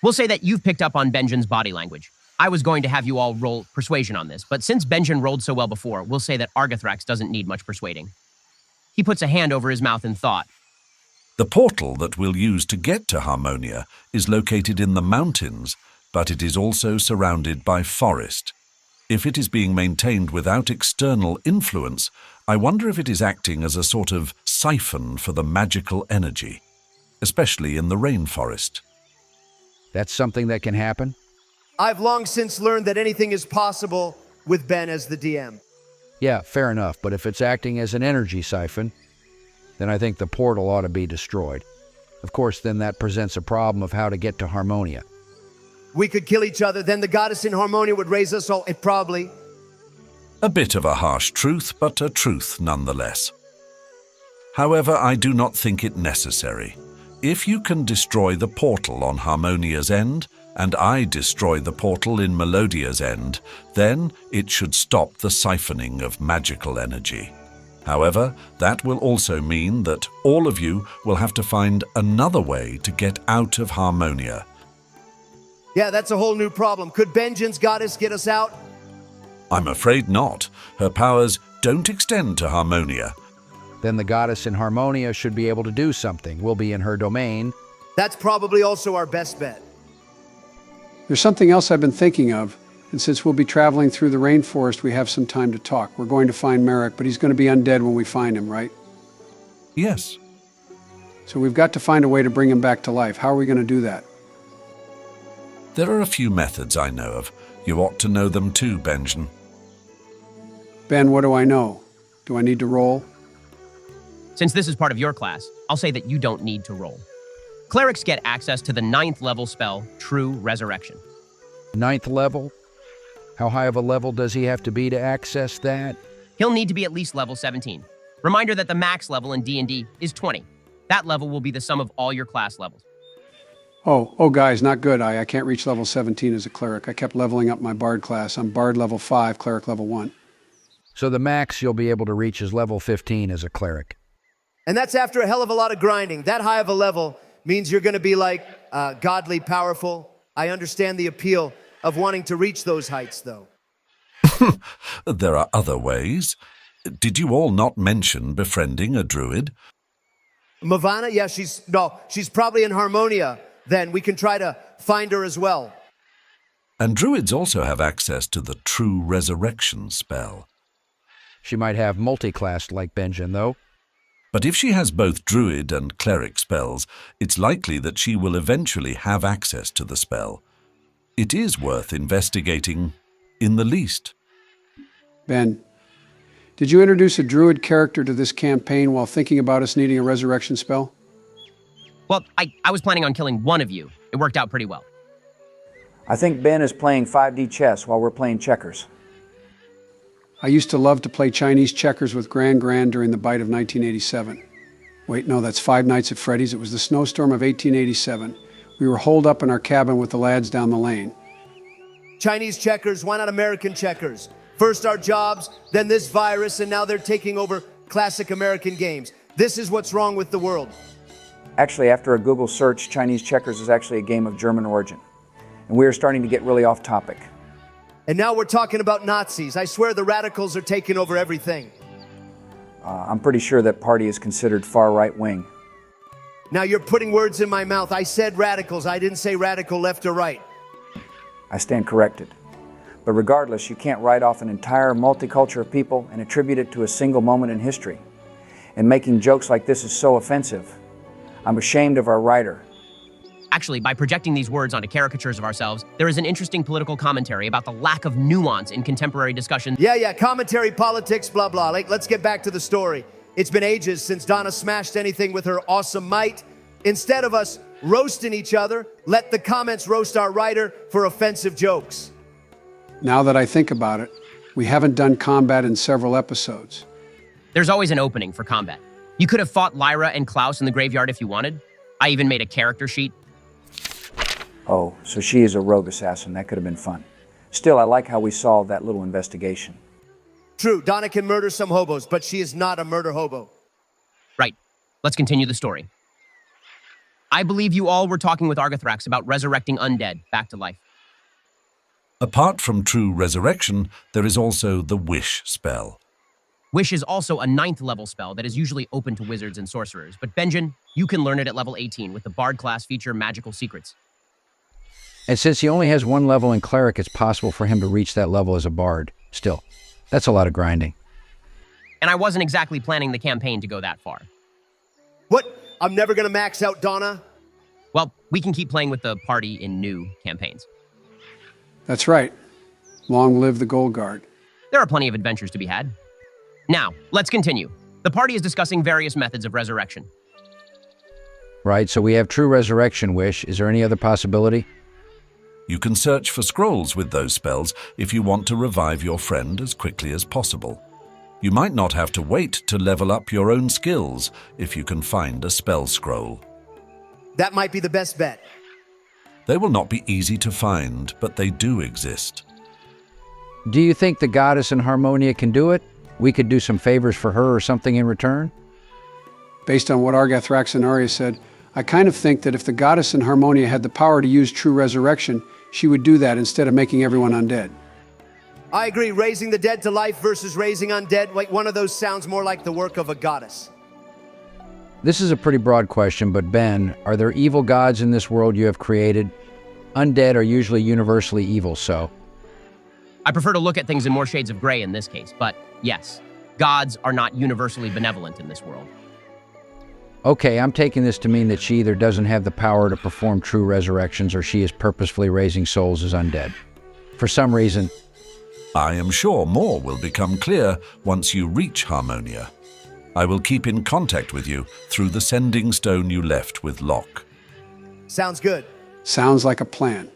We'll say that you've picked up on Benjen's body language. I was going to have you all roll persuasion on this, but since Benjen rolled so well before, we'll say that Argithrax doesn't need much persuading. He puts a hand over his mouth in thought. The portal that we'll use to get to Harmonia is located in the mountains, but it is also surrounded by forest. If it is being maintained without external influence, I wonder if it is acting as a sort of siphon for the magical energy, especially in the rainforest. That's something that can happen? I've long since learned that anything is possible with Ben as the DM. Yeah, fair enough, but if it's acting as an energy siphon, then I think the portal ought to be destroyed. Of course, then that presents a problem of how to get to Harmonia. We could kill each other, then the goddess in Harmonia would raise us all. It probably... A bit of a harsh truth, but a truth nonetheless. However, I do not think it necessary. If you can destroy the portal on Harmonia's end, and I destroy the portal in Melodia's end, then it should stop the siphoning of magical energy. However, that will also mean that all of you will have to find another way to get out of Harmonia. Yeah, that's a whole new problem. Could Benjen's goddess get us out? I'm afraid not. Her powers don't extend to Harmonia. Then the goddess in Harmonia should be able to do something. We'll be in her domain. That's probably also our best bet. There's something else I've been thinking of, and since we'll be traveling through the rainforest, we have some time to talk. We're going to find Merrick, but he's going to be undead when we find him, right? Yes. So we've got to find a way to bring him back to life. How are we going to do that? There are a few methods I know of. You ought to know them too, Benjen. Ben, what do I know? Do I need to roll? Since this is part of your class, I'll say that you don't need to roll. Clerics get access to the 9th level spell, True Resurrection. 9th level? How high of a level does he have to be to access that? He'll need to be at least level 17. Reminder that the max level in D&D is 20. That level will be the sum of all your class levels. Oh, guys, not good. I can't reach level 17 as a cleric. I kept leveling up my bard class. I'm bard level 5, cleric level 1. So the max you'll be able to reach is level 15 as a cleric. And that's after a hell of a lot of grinding. That high of a level means you're going to be like godly powerful. I understand the appeal of wanting to reach those heights, though. There are other ways. Did you all not mention befriending a druid? Mavana? Yeah, she's probably in Harmonia. Then we can try to find her as well. And druids also have access to the True Resurrection spell. She might have multi-classed like Benjen, though. But if she has both druid and cleric spells, it's likely that she will eventually have access to the spell. It is worth investigating, in the least. Ben, did you introduce a druid character to this campaign while thinking about us needing a resurrection spell? Well, I was planning on killing one of you. It worked out pretty well. I think Ben is playing 5D chess while we're playing checkers. I used to love to play Chinese checkers with Gran during the bite of 1987. Wait, no, that's Five Nights at Freddy's. It was the snowstorm of 1887. We were holed up in our cabin with the lads down the lane. Chinese checkers, why not American checkers? First our jobs, then this virus, and now they're taking over classic American games. This is what's wrong with the world. Actually, after a Google search, Chinese checkers is actually a game of German origin. And we are starting to get really off topic. And now we're talking about Nazis. I swear the radicals are taking over everything. I'm pretty sure that party is considered far right wing. Now you're putting words in my mouth. I said radicals. I didn't say radical left or right. I stand corrected. But regardless, you can't write off an entire multicultural of people and attribute it to a single moment in history. And making jokes like this is so offensive. I'm ashamed of our writer. Actually, by projecting these words onto caricatures of ourselves, there is an interesting political commentary about the lack of nuance in contemporary discussion. Yeah, commentary, politics, blah, blah. Let's get back to the story. It's been ages since Donna smashed anything with her awesome might. Instead of us roasting each other, let the comments roast our writer for offensive jokes. Now that I think about it, we haven't done combat in several episodes. There's always an opening for combat. You could have fought Lyra and Klaus in the graveyard if you wanted. I even made a character sheet. Oh, so she is a rogue assassin. That could have been fun. Still, I like how we solved that little investigation. True, Donna can murder some hobos, but she is not a murder hobo. Right. Let's continue the story. I believe you all were talking with Argothrax about resurrecting undead back to life. Apart from True Resurrection, there is also the Wish spell. Wish is also a 9th level spell that is usually open to wizards and sorcerers, but Benjen, you can learn it at level 18 with the Bard class feature Magical Secrets. And since he only has one level in Cleric, it's possible for him to reach that level as a Bard. Still, that's a lot of grinding. And I wasn't exactly planning the campaign to go that far. What? I'm never gonna max out Donna? Well, we can keep playing with the party in new campaigns. That's right. Long live the Goldguard. There are plenty of adventures to be had. Now, let's continue. The party is discussing various methods of resurrection. Right, so we have True Resurrection Wish. Is there any other possibility? You can search for scrolls with those spells if you want to revive your friend as quickly as possible. You might not have to wait to level up your own skills if you can find a spell scroll. That might be the best bet. They will not be easy to find, but they do exist. Do you think the goddess in Harmonia can do it? We could do some favors for her or something in return? Based on what Argothrax said, I kind of think that if the goddess in Harmonia had the power to use True Resurrection, she would do that instead of making everyone undead. I agree, raising the dead to life versus raising undead, like one of those sounds more like the work of a goddess. This is a pretty broad question, but Ben, are there evil gods in this world you have created? Undead are usually universally evil, so. I prefer to look at things in more shades of gray in this case, but yes, gods are not universally benevolent in this world. Okay, I'm taking this to mean that she either doesn't have the power to perform true resurrections or she is purposefully raising souls as undead. For some reason, I am sure more will become clear once you reach Harmonia. I will keep in contact with you through the sending stone you left with Locke. Sounds good. Sounds like a plan.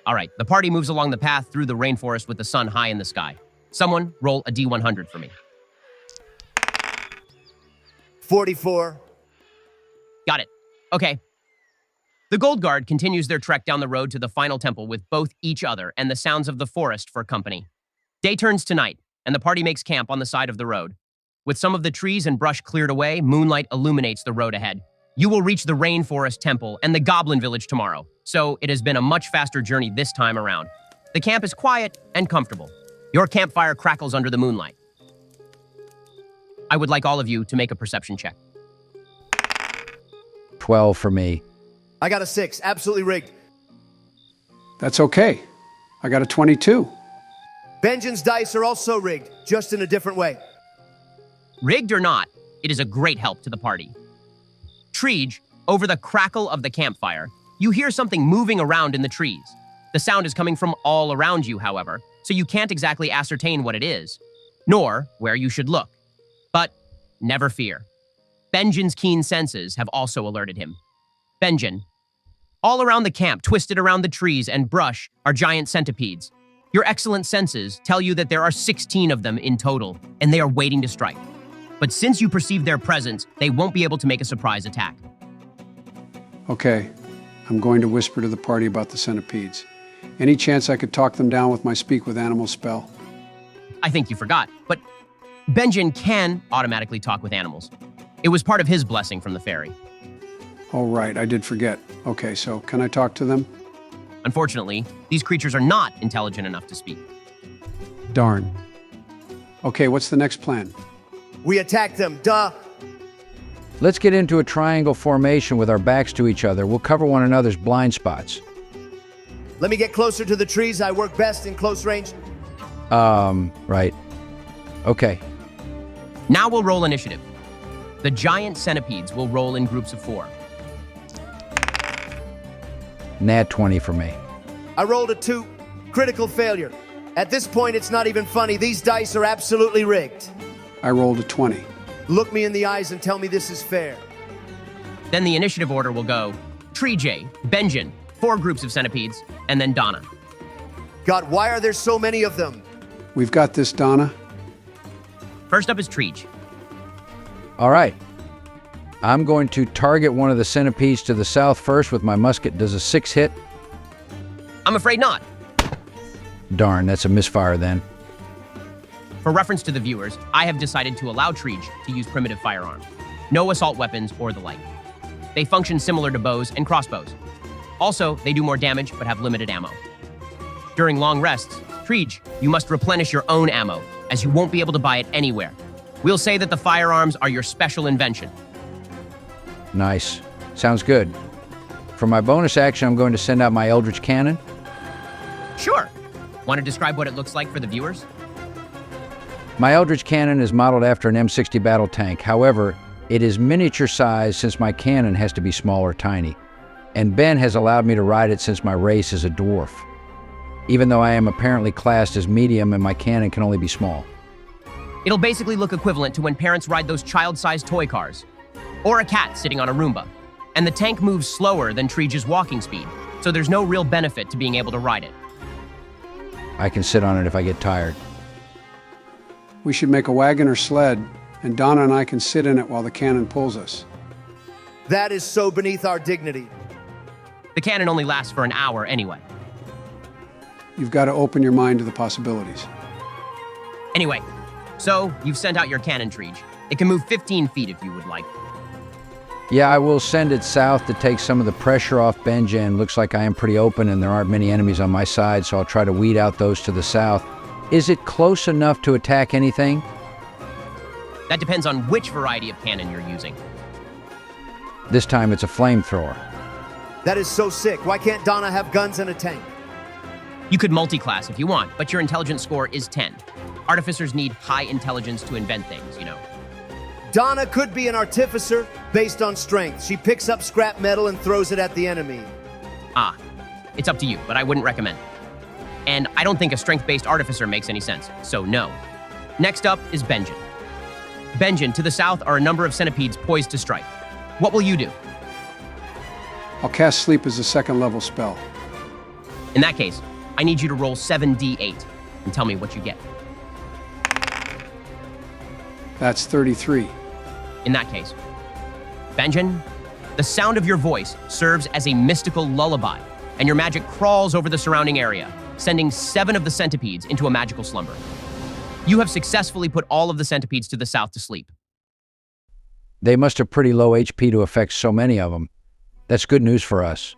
All right, the party moves along the path through the rainforest with the sun high in the sky. Someone roll a D100 for me. 44. Got it. Okay. The Goldguard continues their trek down the road to the final temple with both each other and the sounds of the forest for company. Day turns to night, and the party makes camp on the side of the road. With some of the trees and brush cleared away, moonlight illuminates the road ahead. You will reach the Rainforest Temple and the Goblin Village tomorrow, so it has been a much faster journey this time around. The camp is quiet and comfortable. Your campfire crackles under the moonlight. I would like all of you to make a perception check. 12 for me. I got a 6. Absolutely rigged. That's okay. I got a 22. Benjamin's dice are also rigged, just in a different way. Rigged or not, it is a great help to the party. Treege, over the crackle of the campfire, you hear something moving around in the trees. The sound is coming from all around you, however, so you can't exactly ascertain what it is, nor where you should look. But never fear. Benjamin's keen senses have also alerted him. Benjamin, all around the camp, twisted around the trees and brush, are giant centipedes. Your excellent senses tell you that there are 16 of them in total, and they are waiting to strike. But since you perceive their presence, they won't be able to make a surprise attack. Okay, I'm going to whisper to the party about the centipedes. Any chance I could talk them down with my Speak with Animals spell? I think you forgot, but Benjamin can automatically talk with animals. It was part of his blessing from the fairy. Oh, right, I did forget. Okay, so can I talk to them? Unfortunately, these creatures are not intelligent enough to speak. Darn. Okay, what's the next plan? We attack them, duh. Let's get into a triangle formation with our backs to each other. We'll cover one another's blind spots. Let me get closer to the trees. I work best in close range. Right. Okay. Now we'll roll initiative. The giant centipedes will roll in groups of 4. Nat 20 for me. I rolled a 2. Critical failure. At this point, it's not even funny. These dice are absolutely rigged. I rolled a 20. Look me in the eyes and tell me this is fair. Then the initiative order will go Treege, Benjamin, 4 groups of centipedes, and then Donna. God, why are there so many of them? We've got this, Donna. First up is Treege. All right. I'm going to target one of the centipedes to the south first with my musket. Does a 6 hit? I'm afraid not. Darn, that's a misfire then. For reference to the viewers, I have decided to allow Treege to use primitive firearms. No assault weapons or the like. They function similar to bows and crossbows. Also, they do more damage but have limited ammo. During long rests, Treege, you must replenish your own ammo, as you won't be able to buy it anywhere. We'll say that the firearms are your special invention. Nice. Sounds good. For my bonus action, I'm going to send out my Eldritch Cannon. Sure. Want to describe what it looks like for the viewers? My Eldritch Cannon is modeled after an M60 battle tank. However, it is miniature size since my cannon has to be small or tiny. And Ben has allowed me to ride it since my race is a dwarf. Even though I am apparently classed as medium and my cannon can only be small. It'll basically look equivalent to when parents ride those child-sized toy cars. Or a cat sitting on a Roomba. And the tank moves slower than Treege's walking speed, so there's no real benefit to being able to ride it. I can sit on it if I get tired. We should make a wagon or sled, and Donna and I can sit in it while the cannon pulls us. That is so beneath our dignity. The cannon only lasts for an hour anyway. You've got to open your mind to the possibilities. Anyway, so you've sent out your cannon, Treege. It can move 15 feet if you would like. Yeah, I will send it south to take some of the pressure off Benjen. Looks like I am pretty open and there aren't many enemies on my side, so I'll try to weed out those to the south. Is it close enough to attack anything? That depends on which variety of cannon you're using. This time it's a flamethrower. That is so sick. Why can't Donna have guns and a tank? You could multi-class if you want, but your intelligence score is 10. Artificers need high intelligence to invent things, you know. Donna could be an artificer based on strength. She picks up scrap metal and throws it at the enemy. Ah, it's up to you, but I wouldn't recommend. And I don't think a strength-based artificer makes any sense, so no. Next up is Benjen. Benjen, to the south are a number of centipedes poised to strike. What will you do? I'll cast Sleep as a second-level spell. In that case, I need you to roll 7d8 and tell me what you get. That's 33. In that case, Benjen, the sound of your voice serves as a mystical lullaby, and your magic crawls over the surrounding area, sending 7 of the centipedes into a magical slumber. You have successfully put all of the centipedes to the south to sleep. They must have pretty low HP to affect so many of them. That's good news for us.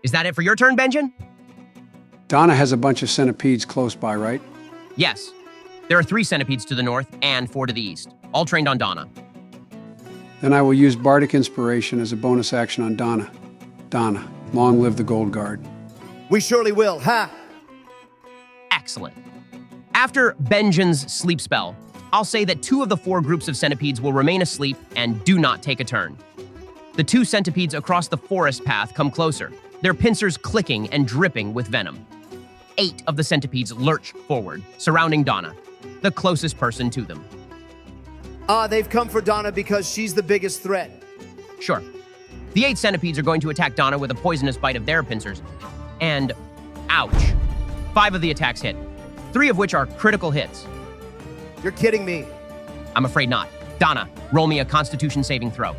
Is that it for your turn, Benjen? Donna has a bunch of centipedes close by, right? Yes. There are 3 centipedes to the north and 4 to the east, all trained on Donna. Then I will use Bardic Inspiration as a bonus action on Donna. Donna, long live the Goldguard. We surely will, ha! Excellent. After Benjen's sleep spell, I'll say that 2 of the 4 groups of centipedes will remain asleep and do not take a turn. The 2 centipedes across the forest path come closer, their pincers clicking and dripping with venom. 8 of the centipedes lurch forward, surrounding Donna, the closest person to them. They've come for Donna because she's the biggest threat. Sure. The 8 centipedes are going to attack Donna with a poisonous bite of their pincers. And, ouch. 5 of the attacks hit, 3 of which are critical hits. You're kidding me. I'm afraid not. Donna, roll me a Constitution saving throw.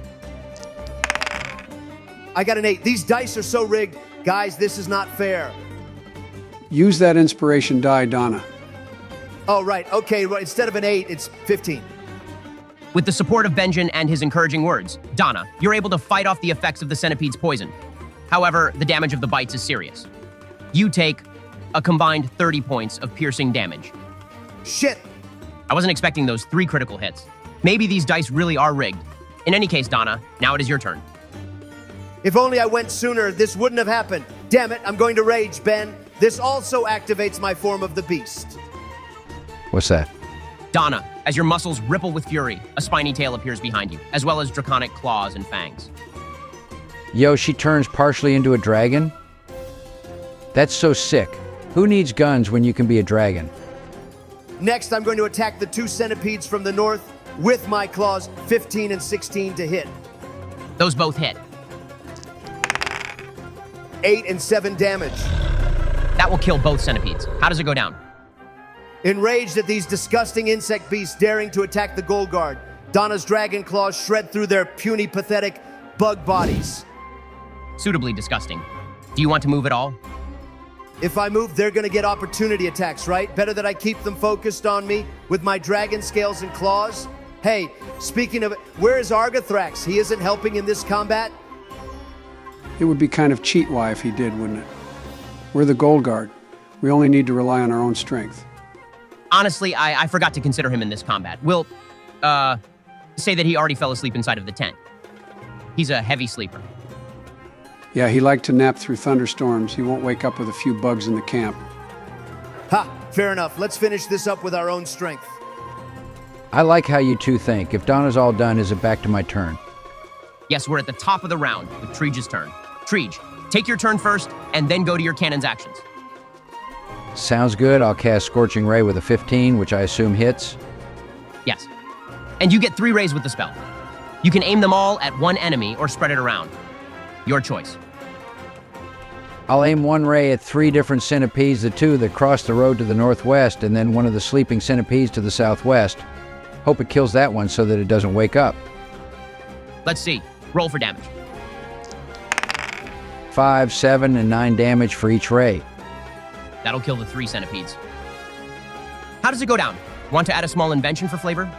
I got an 8. These dice are so rigged. Guys, this is not fair. Use that inspiration die, Donna. Oh, right. Okay, well, instead of an 8, it's 15. With the support of Benjen and his encouraging words, Donna, you're able to fight off the effects of the centipede's poison. However, the damage of the bites is serious. You take a combined 30 points of piercing damage. Shit! I wasn't expecting those 3 critical hits. Maybe these dice really are rigged. In any case, Donna, now it is your turn. If only I went sooner, this wouldn't have happened. Damn it, I'm going to rage, Ben. This also activates my form of the beast. What's that? Donna, as your muscles ripple with fury, a spiny tail appears behind you, as well as draconic claws and fangs. Yo, she turns partially into a dragon? That's so sick. Who needs guns when you can be a dragon? Next, I'm going to attack the 2 centipedes from the north with my claws, 15 and 16 to hit. Those both hit. 8 and 7 damage. That will kill both centipedes. How does it go down? Enraged at these disgusting insect beasts daring to attack the Goldguard, Donna's dragon claws shred through their puny, pathetic bug bodies. Suitably disgusting. Do you want to move at all? If I move, they're going to get opportunity attacks, right? Better that I keep them focused on me with my dragon scales and claws? Hey, speaking of it, where is Argathrax? He isn't helping in this combat? It would be kind of cheat-why if he did, wouldn't it? We're the Goldguard. We only need to rely on our own strength. Honestly, I forgot to consider him in this combat. We'll, say that he already fell asleep inside of the tent. He's a heavy sleeper. Yeah, he liked to nap through thunderstorms. He won't wake up with a few bugs in the camp. Ha! Fair enough. Let's finish this up with our own strength. I like how you 2 think. If Donna's all done, is it back to my turn? Yes, we're at the top of the round with Treege's turn. Treege, take your turn first, and then go to your cannon's actions. Sounds good. I'll cast Scorching Ray with a 15, which I assume hits. Yes. And you get 3 rays with the spell. You can aim them all at one enemy or spread it around. Your choice. I'll aim 1 ray at 3 different centipedes, the 2 that cross the road to the northwest, and then one of the sleeping centipedes to the southwest. Hope it kills that one so that it doesn't wake up. Let's see. Roll for damage. 5, 7, and 9 damage for each ray. That'll kill the 3 centipedes. How does it go down? Want to add a small invention for flavor?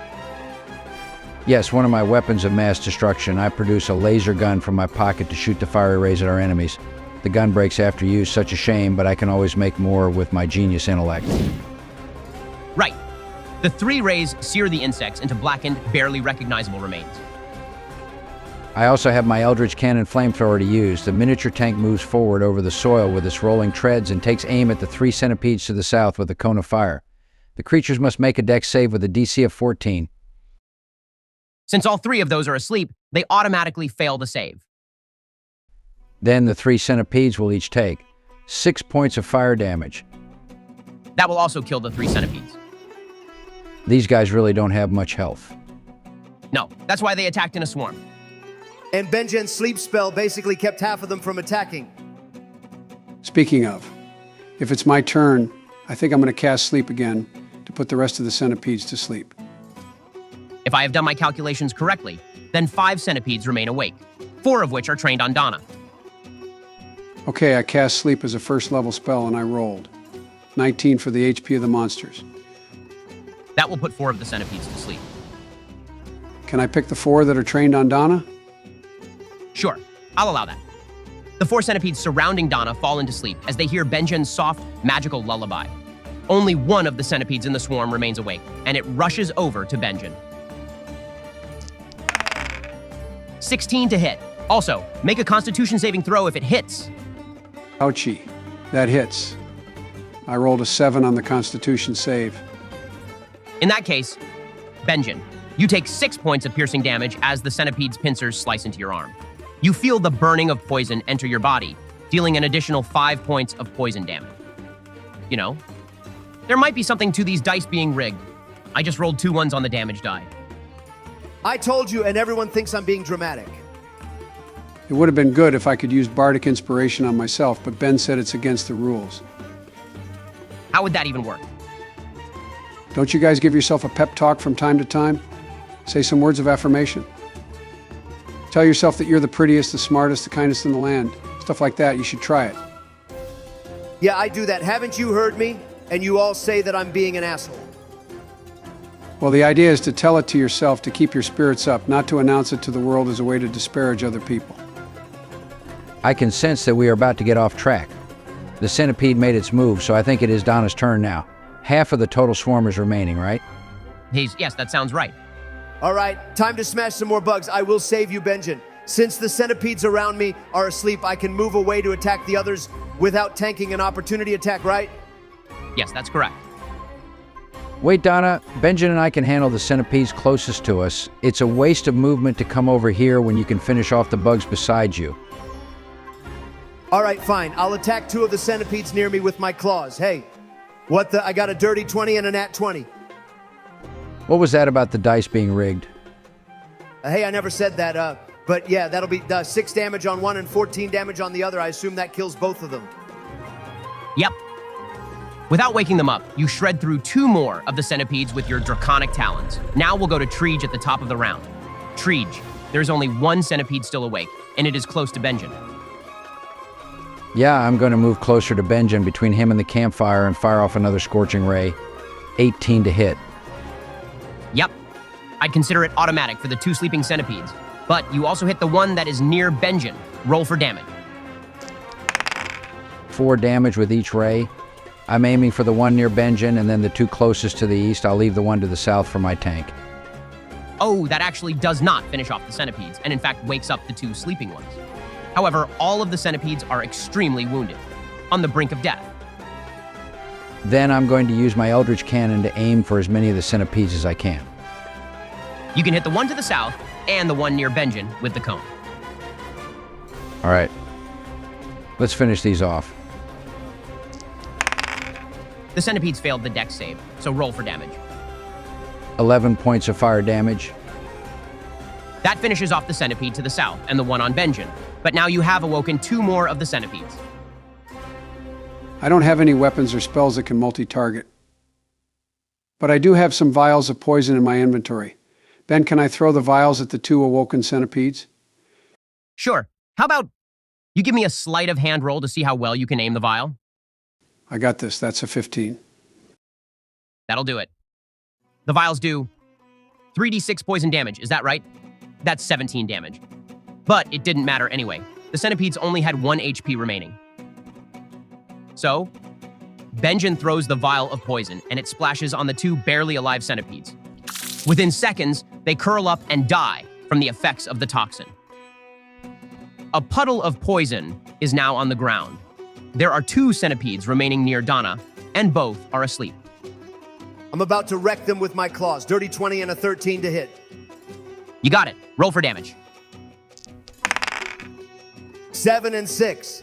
Yes, one of my weapons of mass destruction. I produce a laser gun from my pocket to shoot the fiery rays at our enemies. The gun breaks after use, such a shame, but I can always make more with my genius intellect. Right. The 3 rays sear the insects into blackened, barely recognizable remains. I also have my Eldritch Cannon flamethrower to use. The miniature tank moves forward over the soil with its rolling treads and takes aim at the 3 centipedes to the south with a cone of fire. The creatures must make a dex save with a DC of 14. Since all 3 of those are asleep, they automatically fail the save. Then the 3 centipedes will each take 6 points of fire damage. That will also kill the 3 centipedes. These guys really don't have much health. No, that's why they attacked in a swarm. And Benjen's sleep spell basically kept half of them from attacking. Speaking of, if it's my turn, I think I'm going to cast sleep again to put the rest of the centipedes to sleep. If I have done my calculations correctly, then 5 centipedes remain awake, 4 of which are trained on Donna. Okay, I cast sleep as a first level spell and I rolled. 19 for the HP of the monsters. That will put 4 of the centipedes to sleep. Can I pick the 4 that are trained on Donna? Sure, I'll allow that. The 4 centipedes surrounding Donna fall into sleep as they hear Benjen's soft, magical lullaby. Only 1 of the centipedes in the swarm remains awake, and it rushes over to Benjen. 16 to hit. Also, make a Constitution saving throw if it hits. Ouchie, that hits. I rolled a 7 on the Constitution save. In that case, Benjen, you take 6 points of piercing damage as the centipede's pincers slice into your arm. You feel the burning of poison enter your body, dealing an additional 5 points of poison damage. You know, there might be something to these dice being rigged. I just rolled 2 ones on the damage die. I told you, and everyone thinks I'm being dramatic. It would have been good if I could use bardic inspiration on myself, but Ben said it's against the rules. How would that even work? Don't you guys give yourself a pep talk from time to time? Say some words of affirmation. Tell yourself that you're the prettiest, the smartest, the kindest in the land. Stuff like that. You should try it. Yeah, I do that. Haven't you heard me? And you all say that I'm being an asshole. Well, the idea is to tell it to yourself to keep your spirits up, not to announce it to the world as a way to disparage other people. I can sense that we are about to get off track. The centipede made its move, so I think it is Donna's turn now. Half of the total swarm is remaining, right? Yes, that sounds right. All right, time to smash some more bugs. I will save you, Benjen. Since the centipedes around me are asleep, I can move away to attack the others without tanking an opportunity attack, right? Yes, that's correct. Wait, Donna. Benjen and I can handle the centipedes closest to us. It's a waste of movement to come over here when you can finish off the bugs beside you. All right, fine. I'll attack 2 of the centipedes near me with my claws. Hey, what the? I got a dirty 20 and a nat 20. What was that about the dice being rigged? Hey, I never said that. But yeah, that'll be 6 damage on one and 14 damage on the other. I assume that kills both of them. Yep. Without waking them up, you shred through 2 more of the centipedes with your draconic talons. Now we'll go to Treege at the top of the round. Treege, there's only 1 centipede still awake, and it is close to Benjen. Yeah, I'm going to move closer to Benjen between him and the campfire and fire off another scorching ray. 18 to hit. Yep. I'd consider it automatic for the 2 sleeping centipedes, but you also hit the one that is near Benjen. Roll for damage. 4 damage with each ray. I'm aiming for the one near Benjen, and then the 2 closest to the east. I'll leave the one to the south for my tank. Oh, that actually does not finish off the centipedes, and in fact wakes up the 2 sleeping ones. However, all of the centipedes are extremely wounded, on the brink of death. Then I'm going to use my Eldritch Cannon to aim for as many of the centipedes as I can. You can hit the one to the south and the one near Benjen with the cone. All right. Let's finish these off. The centipedes failed the dex save, so roll for damage. 11 points of fire damage. That finishes off the centipede to the south and the one on Benjen, but now you have awoken 2 more of the centipedes. I don't have any weapons or spells that can multi-target. But I do have some vials of poison in my inventory. Ben, can I throw the vials at the 2 awoken centipedes? Sure. How about you give me a sleight of hand roll to see how well you can aim the vial? I got this. That's a 15. That'll do it. The vials do 3d6 poison damage, is that right? That's 17 damage. But it didn't matter anyway. The centipedes only had 1 HP remaining. So, Benjen throws the vial of poison, and it splashes on the 2 barely alive centipedes. Within seconds, they curl up and die from the effects of the toxin. A puddle of poison is now on the ground. There are 2 centipedes remaining near Donna, and both are asleep. I'm about to wreck them with my claws. Dirty 20 and a 13 to hit. You got it. Roll for damage. 7 and 6.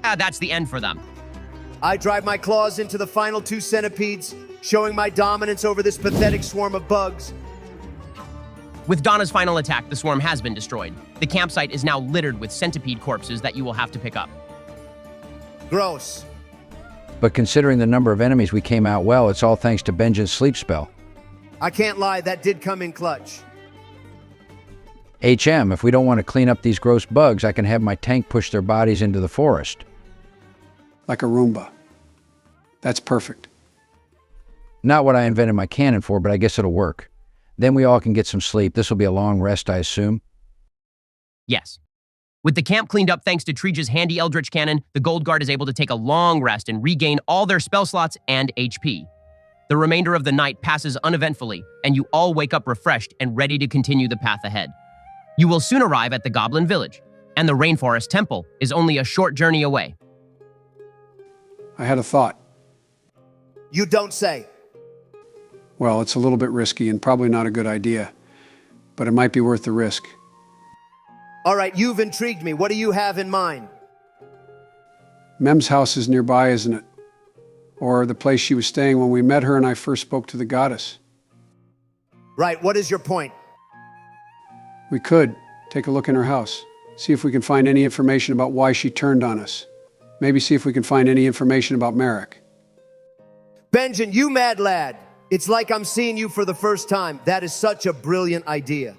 That's the end for them. I drive my claws into the final 2 centipedes, showing my dominance over this pathetic swarm of bugs. With Donna's final attack, the swarm has been destroyed. The campsite is now littered with centipede corpses that you will have to pick up. Gross. But considering the number of enemies, we came out well. It's all thanks to Benjamin's sleep spell. I can't lie, that did come in clutch. HM, if we don't want to clean up these gross bugs, I can have my tank push their bodies into the forest. Like a Roomba. That's perfect. Not what I invented my cannon for, but I guess it'll work. Then we all can get some sleep. This will be a long rest, I assume. Yes. With the camp cleaned up thanks to Treege's handy Eldritch Cannon, the Goldguard is able to take a long rest and regain all their spell slots and HP. The remainder of the night passes uneventfully, and you all wake up refreshed and ready to continue the path ahead. You will soon arrive at the Goblin Village, and the Rainforest Temple is only a short journey away. I had a thought. You don't say. Well, it's a little bit risky and probably not a good idea, but it might be worth the risk. All right, you've intrigued me. What do you have in mind? Mem's house is nearby, isn't it? Or the place she was staying when we met her and I first spoke to the goddess. Right, what is your point? We could take a look in her house, see if we can find any information about why she turned on us. Maybe see if we can find any information about Merrick. Benjamin, you mad lad. It's like I'm seeing you for the first time. That is such a brilliant idea.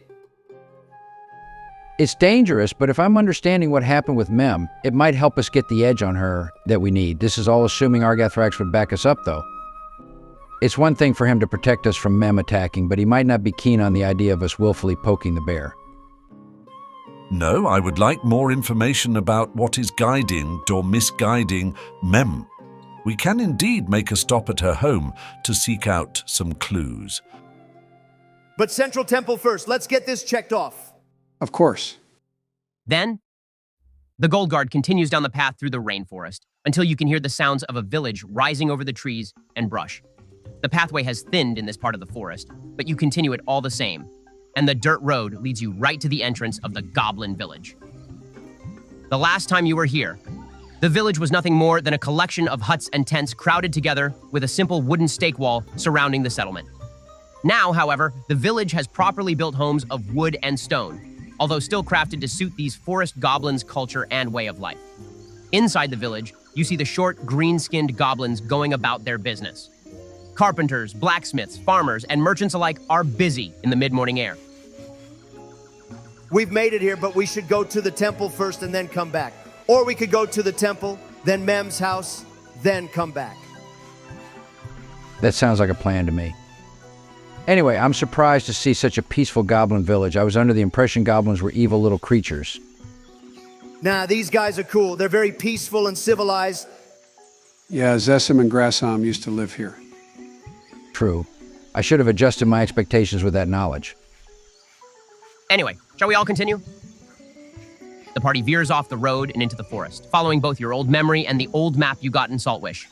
It's dangerous, but if I'm understanding what happened with Mem, it might help us get the edge on her that we need. This is all assuming Argathrax would back us up, though. It's one thing for him to protect us from Mem attacking, but he might not be keen on the idea of us willfully poking the bear. No, I would like more information about what is guiding or misguiding Mem. We can indeed make a stop at her home to seek out some clues. But Central Temple first. Let's get this checked off. Of course. Then, the Goldguard continues down the path through the rainforest until you can hear the sounds of a village rising over the trees and brush. The pathway has thinned in this part of the forest, but you continue it all the same, and the dirt road leads you right to the entrance of the Goblin Village. The last time you were here, the village was nothing more than a collection of huts and tents crowded together with a simple wooden stake wall surrounding the settlement. Now, however, the village has properly built homes of wood and stone, although still crafted to suit these forest goblins' culture and way of life. Inside the village, you see the short, green-skinned goblins going about their business. Carpenters, blacksmiths, farmers, and merchants alike are busy in the mid-morning air. We've made it here, but we should go to the temple first and then come back. Or we could go to the temple, then Mem's house, then come back. That sounds like a plan to me. Anyway, I'm surprised to see such a peaceful goblin village. I was under the impression goblins were evil little creatures. Nah, these guys are cool. They're very peaceful and civilized. Yeah, Zessim and Grassham used to live here. True. I should have adjusted my expectations with that knowledge. Anyway, shall we all continue? The party veers off the road and into the forest, following both your old memory and the old map you got in Saltwish.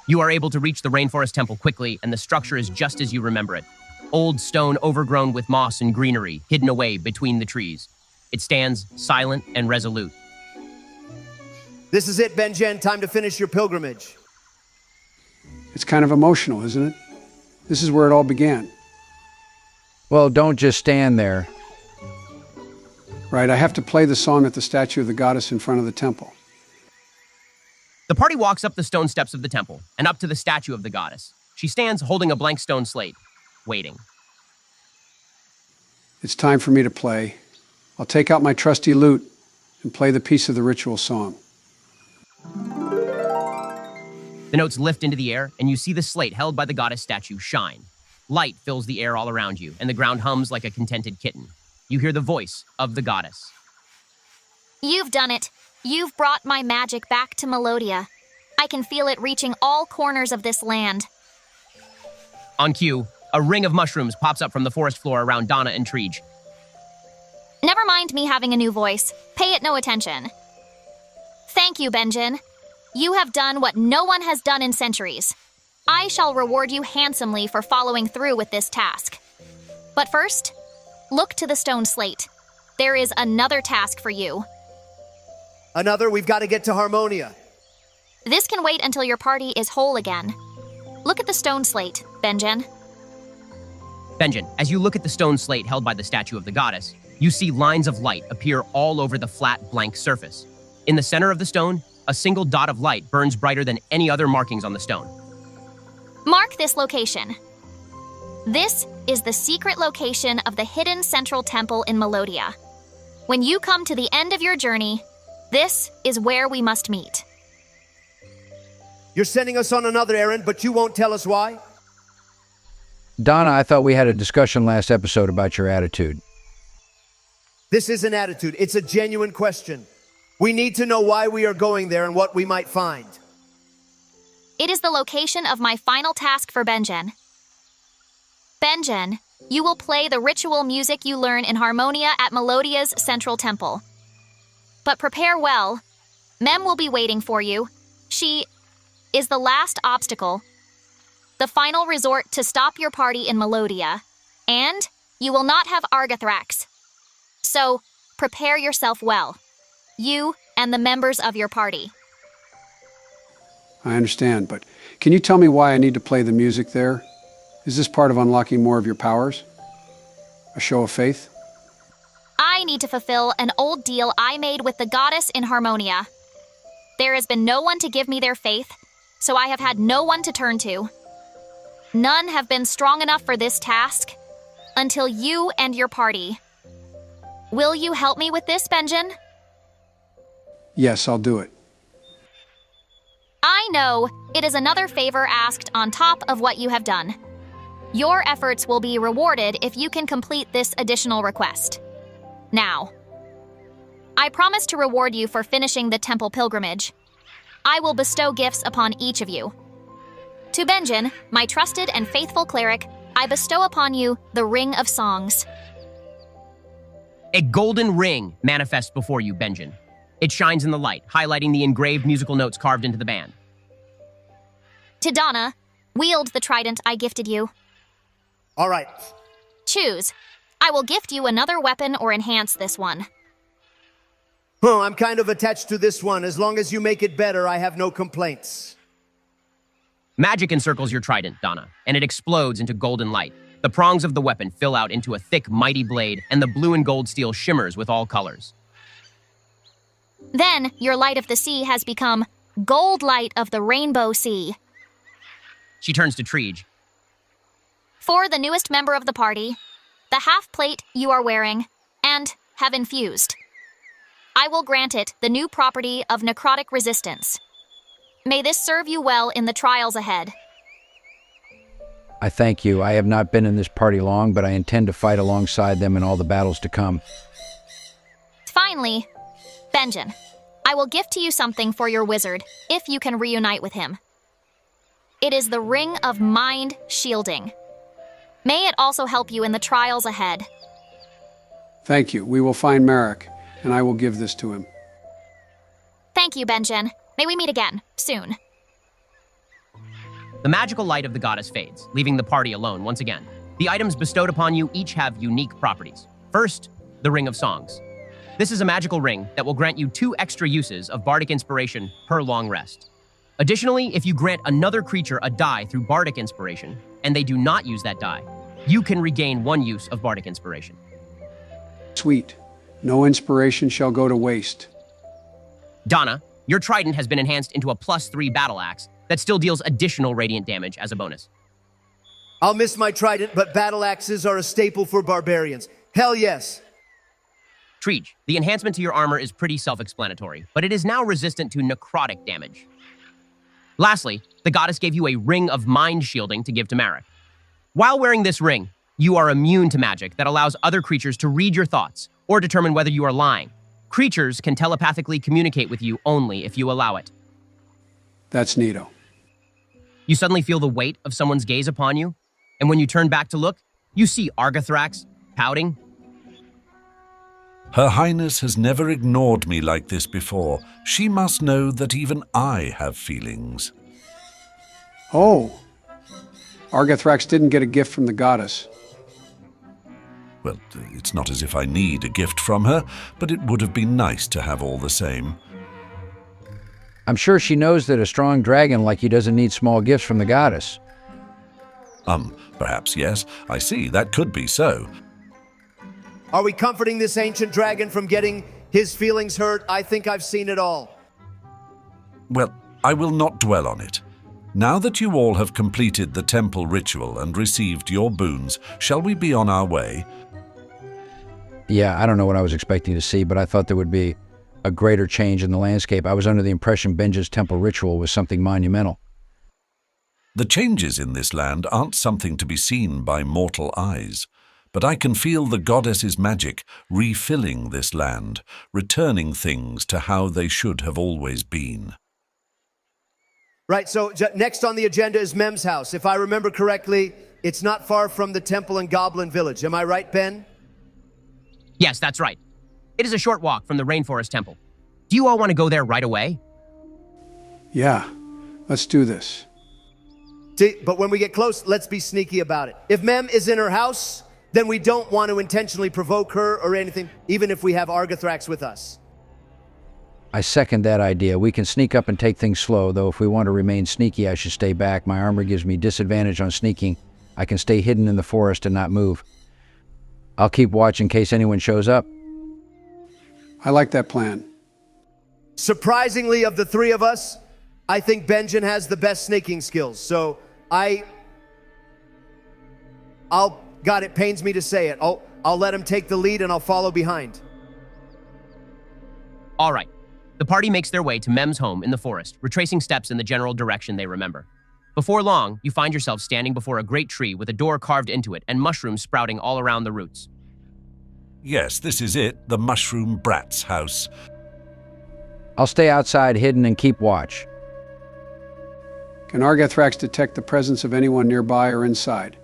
You are able to reach the Rainforest Temple quickly, and the structure is just as you remember it. Old stone overgrown with moss and greenery, hidden away between the trees. It stands silent and resolute. This is it, Benjen. Time to finish your pilgrimage. It's kind of emotional, isn't it? This is where it all began. Well, don't just stand there. Right, I have to play the song at the statue of the goddess in front of the temple. The party walks up the stone steps of the temple and up to the statue of the goddess. She stands holding a blank stone slate, waiting. It's time for me to play. I'll take out my trusty lute and play the piece of the ritual song. The notes lift into the air, and you see the slate held by the goddess statue shine. Light fills the air all around you, and the ground hums like a contented kitten. You hear the voice of the goddess. You've done it. You've brought my magic back to Melodia. I can feel it reaching all corners of this land. On cue, a ring of mushrooms pops up from the forest floor around Donna and Treege. Never mind me having a new voice. Pay it no attention. Thank you, Benjen. You have done what no one has done in centuries. I shall reward you handsomely for following through with this task. But first, look to the stone slate. There is another task for you. Another, we've got to get to Harmonia. This can wait until your party is whole again. Look at the stone slate, Benjen. Benjen, as you look at the stone slate held by the statue of the goddess, you see lines of light appear all over the flat, blank surface. In the center of the stone, a single dot of light burns brighter than any other markings on the stone. Mark this location. This is the secret location of the hidden central temple in Melodia. When you come to the end of your journey, this is where we must meet. You're sending us on another errand, but you won't tell us why? Donna, I thought we had a discussion last episode about your attitude. This is an attitude. It's a genuine question. We need to know why we are going there and what we might find. It is the location of my final task for Benjen. Benjen, you will play the ritual music you learn in Harmonia at Melodia's central temple. But prepare well. Mem will be waiting for you. She is the last obstacle, the final resort to stop your party in Melodia, and you will not have Argathrax. So, prepare yourself well. You and the members of your party. I understand, but can you tell me why I need to play the music there? Is this part of unlocking more of your powers? A show of faith? I need to fulfill an old deal I made with the goddess in Harmonia. There has been no one to give me their faith, so I have had no one to turn to. None have been strong enough for this task until you and your party. Will you help me with this, Benjen? Yes, I'll do it. I know it is another favor asked on top of what you have done. Your efforts will be rewarded if you can complete this additional request. Now, I promise to reward you for finishing the temple pilgrimage. I will bestow gifts upon each of you. To Benjen, my trusted and faithful cleric, I bestow upon you the Ring of Songs. A golden ring manifests before you, Benjen. It shines in the light, highlighting the engraved musical notes carved into the band. To Donna, wield the trident I gifted you. All right. Choose. I will gift you another weapon or enhance this one. Oh, I'm kind of attached to this one. As long as you make it better, I have no complaints. Magic encircles your trident, Donna, and it explodes into golden light. The prongs of the weapon fill out into a thick, mighty blade, and the blue and gold steel shimmers with all colors. Then, your light of the sea has become gold light of the rainbow sea. She turns to Treege. For the newest member of the party, the half plate you are wearing, and have infused, I will grant it the new property of necrotic resistance. May this serve you well in the trials ahead. I thank you. I have not been in this party long, but I intend to fight alongside them in all the battles to come. Finally, Benjen, I will gift to you something for your wizard, if you can reunite with him. It is the Ring of Mind Shielding. May it also help you in the trials ahead. Thank you. We will find Merrick, and I will give this to him. Thank you, Benjen. May we meet again, soon. The magical light of the goddess fades, leaving the party alone once again. The items bestowed upon you each have unique properties. First, the Ring of Songs. This is a magical ring that will grant you 2 extra uses of bardic inspiration per long rest. Additionally, if you grant another creature a die through bardic inspiration, and they do not use that die, you can regain 1 use of bardic inspiration. Sweet. No inspiration shall go to waste. Donna, your trident has been enhanced into a +3 battle axe that still deals additional radiant damage as a bonus. I'll miss my trident, but battle axes are a staple for barbarians. Hell yes. Treege, the enhancement to your armor is pretty self-explanatory, but it is now resistant to necrotic damage. Lastly, the goddess gave you a Ring of Mind Shielding to give to Merrick. While wearing this ring, you are immune to magic that allows other creatures to read your thoughts or determine whether you are lying. Creatures can telepathically communicate with you only if you allow it. That's neato. You suddenly feel the weight of someone's gaze upon you, and when you turn back to look, you see Argathrax pouting. Her Highness has never ignored me like this before. She must know that even I have feelings. Oh. Argathrax didn't get a gift from the goddess. Well, it's not as if I need a gift from her, but it would have been nice to have all the same. I'm sure she knows that a strong dragon like you doesn't need small gifts from the goddess. Perhaps yes. I see, that could be so. Are we comforting this ancient dragon from getting his feelings hurt? I think I've seen it all. Well, I will not dwell on it. Now that you all have completed the temple ritual and received your boons, shall we be on our way? Yeah, I don't know what I was expecting to see, but I thought there would be a greater change in the landscape. I was under the impression Benja's temple ritual was something monumental. The changes in this land aren't something to be seen by mortal eyes, but I can feel the goddess's magic refilling this land, returning things to how they should have always been. Right, so next on the agenda is Mem's house. If I remember correctly, it's not far from the temple and goblin village. Am I right, Ben? Yes, that's right. It is a short walk from the Rainforest Temple. Do you all want to go there right away? Yeah, let's do this. See, but when we get close, let's be sneaky about it. If Mem is in her house, then we don't want to intentionally provoke her or anything, even if we have Argothrax with us. I second that idea. We can sneak up and take things slow, though if we want to remain sneaky, I should stay back. My armor gives me disadvantage on sneaking. I can stay hidden in the forest and not move. I'll keep watch in case anyone shows up. I like that plan. Surprisingly, of the three of us, I think Benjen has the best sneaking skills. So God, it pains me to say it. I'll let him take the lead and I'll follow behind. All right. The party makes their way to Mem's home in the forest, retracing steps in the general direction they remember. Before long, you find yourself standing before a great tree with a door carved into it and mushrooms sprouting all around the roots. Yes, this is it, the Mushroom Brat's house. I'll stay outside hidden and keep watch. Can Argothrax detect the presence of anyone nearby or inside?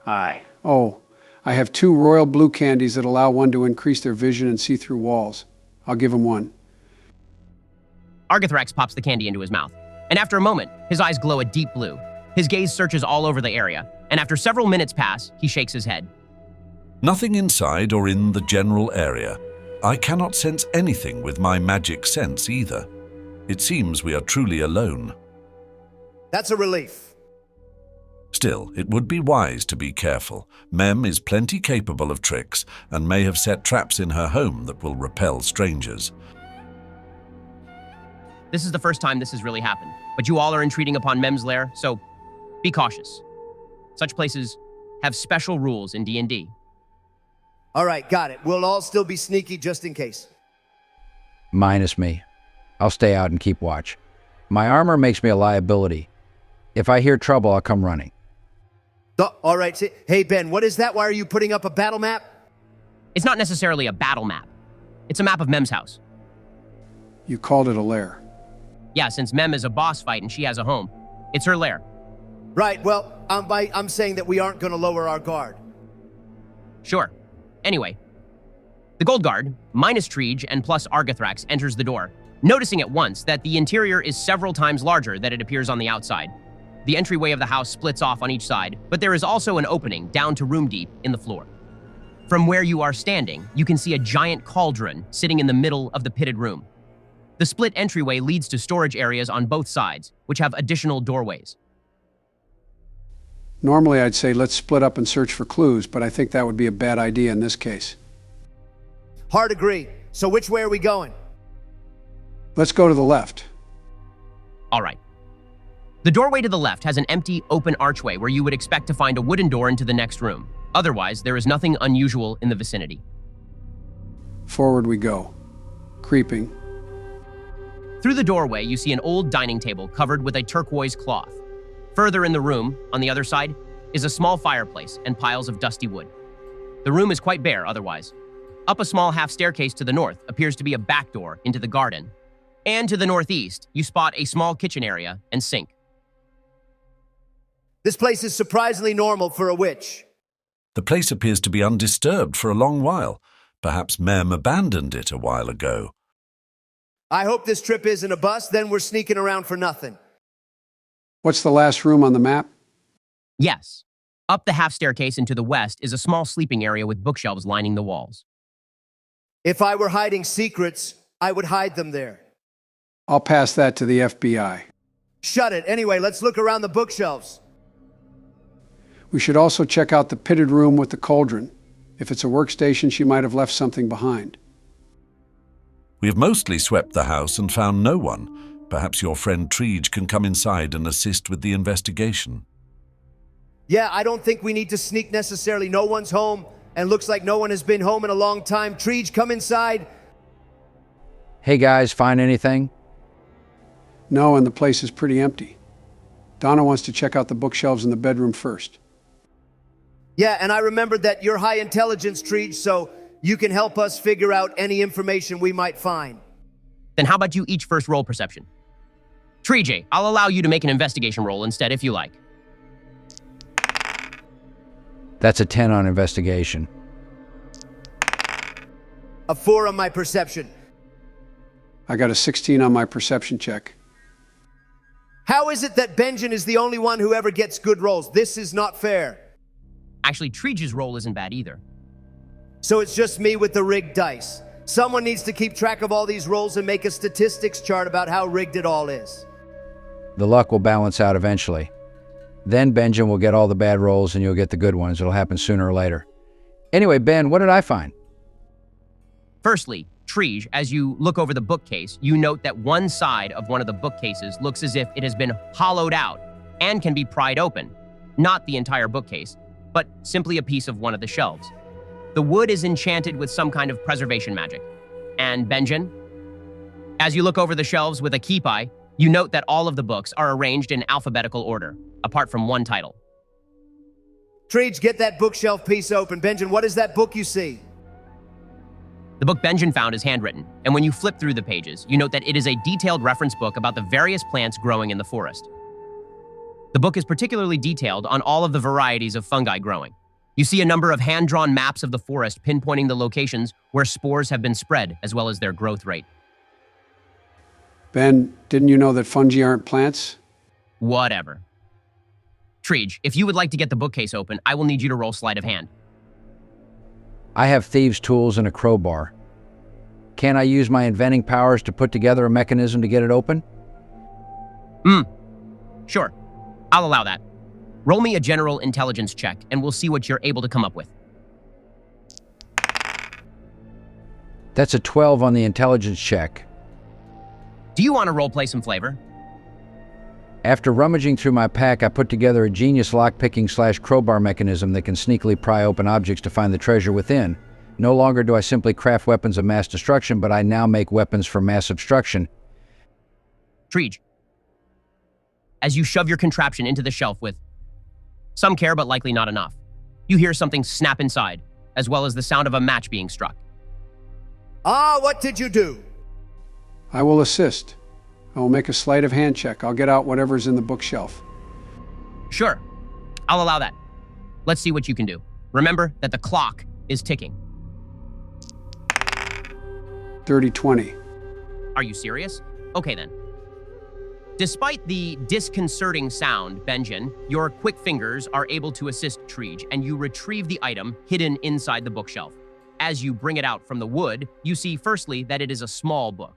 Aye. Oh, I have 2 royal blue candies that allow one to increase their vision and see through walls. I'll give him one. Argothrax pops the candy into his mouth, and after a moment, his eyes glow a deep blue. His gaze searches all over the area, and after several minutes pass, he shakes his head. Nothing inside or in the general area. I cannot sense anything with my magic sense either. It seems we are truly alone. That's a relief. Still, it would be wise to be careful. Mem is plenty capable of tricks and may have set traps in her home that will repel strangers. This is the first time this has really happened, but you all are intruding upon Mem's lair, so be cautious. Such places have special rules in D&D. All right, got it. We'll all still be sneaky just in case. Minus me. I'll stay out and keep watch. My armor makes me a liability. If I hear trouble, I'll come running. All right. Hey, Ben, what is that? Why are you putting up a battle map? It's not necessarily a battle map. It's a map of Mem's house. You called it a lair. Yeah, since Mem is a boss fight and she has a home, it's her lair. Right, well, I'm saying that we aren't going to lower our guard. Sure. Anyway, the Goldguard, minus Treege and plus Argothrax, enters the door, noticing at once that the interior is several times larger than it appears on the outside. The entryway of the house splits off on each side, but there is also an opening down to room deep in the floor. From where you are standing, you can see a giant cauldron sitting in the middle of the pitted room. The split entryway leads to storage areas on both sides, which have additional doorways. Normally I'd say let's split up and search for clues, but I think that would be a bad idea in this case. Hard agree. So which way are we going? Let's go to the left. All right. The doorway to the left has an empty, open archway where you would expect to find a wooden door into the next room. Otherwise, there is nothing unusual in the vicinity. Forward we go, creeping. Through the doorway, you see an old dining table covered with a turquoise cloth. Further in the room, on the other side, is a small fireplace and piles of dusty wood. The room is quite bare otherwise. Up a small half staircase to the north appears to be a back door into the garden. And to the northeast, you spot a small kitchen area and sink. This place is surprisingly normal for a witch. The place appears to be undisturbed for a long while. Perhaps Mem abandoned it a while ago. I hope this trip isn't a bust, then we're sneaking around for nothing. What's the last room on the map? Yes. Up the half staircase and to the west is a small sleeping area with bookshelves lining the walls. If I were hiding secrets, I would hide them there. I'll pass that to the FBI. Shut it. Anyway, let's look around the bookshelves. We should also check out the pitted room with the cauldron. If it's a workstation, she might have left something behind. We have mostly swept the house and found no one. Perhaps your friend Treege can come inside and assist with the investigation. Yeah, I don't think we need to sneak necessarily. No one's home, and looks like no one has been home in a long time. Treege, come inside. Hey guys, find anything? No, and the place is pretty empty. Donna wants to check out the bookshelves in the bedroom first. Yeah, and I remembered that you're high intelligence, Treege, so you can help us figure out any information we might find. Then how about you each first roll perception? Treege, I'll allow you to make an investigation roll instead if you like. That's a 10 on investigation. A 4 on my perception. I got a 16 on my perception check. How is it that Benjen is the only one who ever gets good rolls? This is not fair. Actually, Treege's roll isn't bad either. So it's just me with the rigged dice. Someone needs to keep track of all these rolls and make a statistics chart about how rigged it all is. The luck will balance out eventually. Then Benjen will get all the bad rolls and you'll get the good ones. It'll happen sooner or later. Anyway, Ben, what did I find? Firstly, Treege, as you look over the bookcase, you note that one side of one of the bookcases looks as if it has been hollowed out and can be pried open. Not the entire bookcase, but simply a piece of one of the shelves. The wood is enchanted with some kind of preservation magic. And Benjen, as you look over the shelves with a keep eye, you note that all of the books are arranged in alphabetical order, apart from one title. Treege, get that bookshelf piece open. Benjen, what is that book you see? The book Benjen found is handwritten, and when you flip through the pages, you note that it is a detailed reference book about the various plants growing in the forest. The book is particularly detailed on all of the varieties of fungi growing. You see a number of hand-drawn maps of the forest pinpointing the locations where spores have been spread, as well as their growth rate. Ben, didn't you know that fungi aren't plants? Whatever. Treege, if you would like to get the bookcase open, I will need you to roll sleight of hand. I have thieves' tools and a crowbar. Can I use my inventing powers to put together a mechanism to get it open? Sure. I'll allow that. Roll me a general intelligence check, and we'll see what you're able to come up with. That's a 12 on the intelligence check. Do you want to roleplay some flavor? After rummaging through my pack, I put together a genius lockpicking/crowbar mechanism that can sneakily pry open objects to find the treasure within. No longer do I simply craft weapons of mass destruction, but I now make weapons for mass obstruction. Treege, as you shove your contraption into the shelf with some care but likely not enough, you hear something snap inside, as well as the sound of a match being struck. What did you do? I will assist. I will make a sleight of hand check. I'll get out whatever's in the bookshelf. Sure. I'll allow that. Let's see what you can do. Remember that the clock is ticking. Dirty 20. Are you serious? Okay then. Despite the disconcerting sound, Benjen, your quick fingers are able to assist Treege, and you retrieve the item hidden inside the bookshelf. As you bring it out from the wood, you see firstly that it is a small book.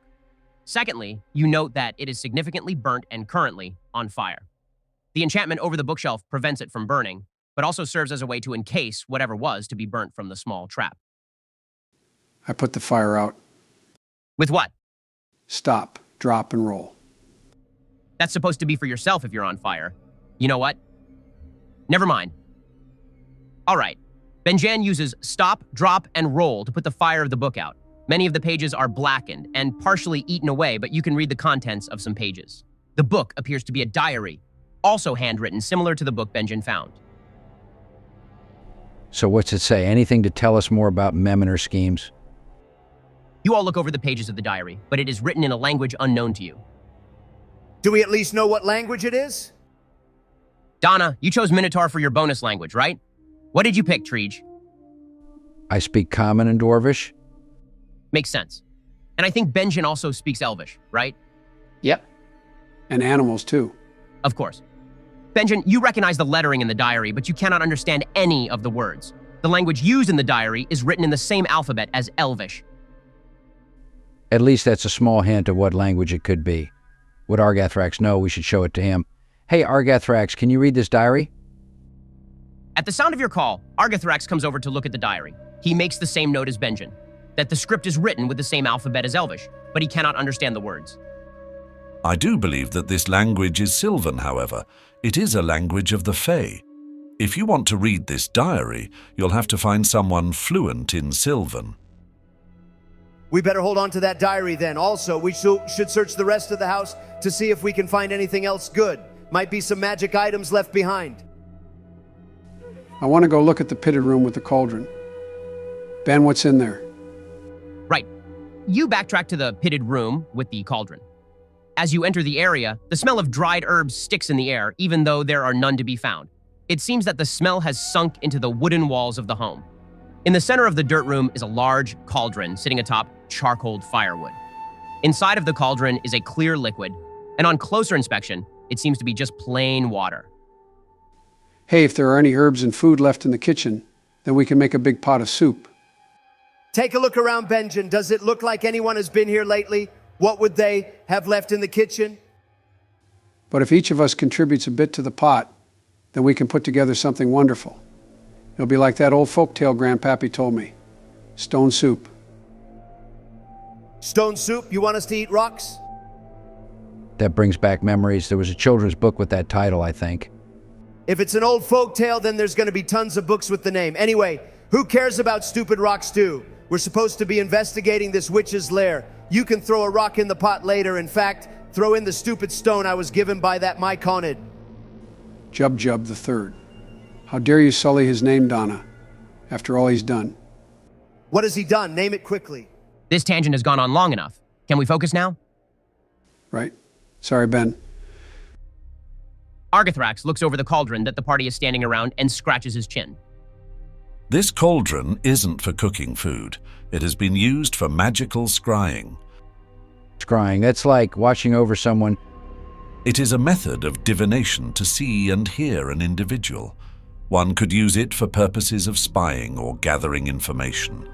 Secondly, you note that it is significantly burnt and currently on fire. The enchantment over the bookshelf prevents it from burning, but also serves as a way to encase whatever was to be burnt from the small trap. I put the fire out. With what? Stop, drop, and roll. That's supposed to be for yourself if you're on fire. You know what? Never mind. All right. Benjen uses stop, drop, and roll to put the fire of the book out. Many of the pages are blackened and partially eaten away, but you can read the contents of some pages. The book appears to be a diary, also handwritten, similar to the book Benjen found. So what's it say? Anything to tell us more about Mem and her schemes? You all look over the pages of the diary, but it is written in a language unknown to you. Do we at least know what language it is? Donna, you chose Minotaur for your bonus language, right? What did you pick, Treege? I speak Common and Dwarvish. Makes sense. And I think Benjen also speaks Elvish, right? Yep. And animals, too. Of course. Benjen, you recognize the lettering in the diary, but you cannot understand any of the words. The language used in the diary is written in the same alphabet as Elvish. At least that's a small hint of what language it could be. Would Argathrax know? We should show it to him. Hey, Argathrax, can you read this diary? At the sound of your call, Argathrax comes over to look at the diary. He makes the same note as Benjen, that the script is written with the same alphabet as Elvish, but he cannot understand the words. I do believe that this language is Sylvan, however. It is a language of the Fae. If you want to read this diary, you'll have to find someone fluent in Sylvan. We better hold on to that diary then. Also, we should search the rest of the house to see if we can find anything else good. Might be some magic items left behind. I want to go look at the pitted room with the cauldron. Ben, what's in there? Right. You backtrack to the pitted room with the cauldron. As you enter the area, the smell of dried herbs sticks in the air, even though there are none to be found. It seems that the smell has sunk into the wooden walls of the home. In the center of the dirt room is a large cauldron sitting atop charcoaled firewood. Inside of the cauldron is a clear liquid, and on closer inspection, it seems to be just plain water. Hey, if there are any herbs and food left in the kitchen, then we can make a big pot of soup. Take a look around, Benjen. Does it look like anyone has been here lately? What would they have left in the kitchen? But if each of us contributes a bit to the pot, then we can put together something wonderful. It'll be like that old folktale Grandpappy told me. Stone soup. Stone soup? You want us to eat rocks? That brings back memories. There was a children's book with that title, I think. If it's an old folktale, then there's going to be tons of books with the name. Anyway, who cares about stupid rock stew? We're supposed to be investigating this witch's lair. You can throw a rock in the pot later. In fact, throw in the stupid stone I was given by that Myconid. Jub the Third. How dare you sully his name, Donna, after all he's done? What has he done? Name it quickly. This tangent has gone on long enough. Can we focus now? Right. Sorry, Ben. Argathrax looks over the cauldron that the party is standing around and scratches his chin. This cauldron isn't for cooking food. It has been used for magical scrying. Scrying, that's like watching over someone. It is a method of divination to see and hear an individual. One could use it for purposes of spying or gathering information.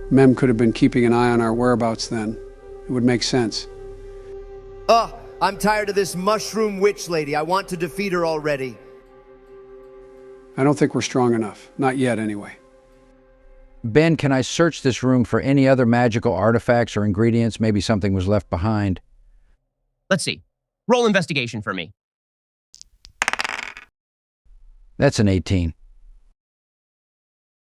Mem could have been keeping an eye on our whereabouts then. It would make sense. I'm tired of this mushroom witch lady. I want to defeat her already. I don't think we're strong enough. Not yet, anyway. Ben, can I search this room for any other magical artifacts or ingredients? Maybe something was left behind. Let's see. Roll investigation for me. That's an 18.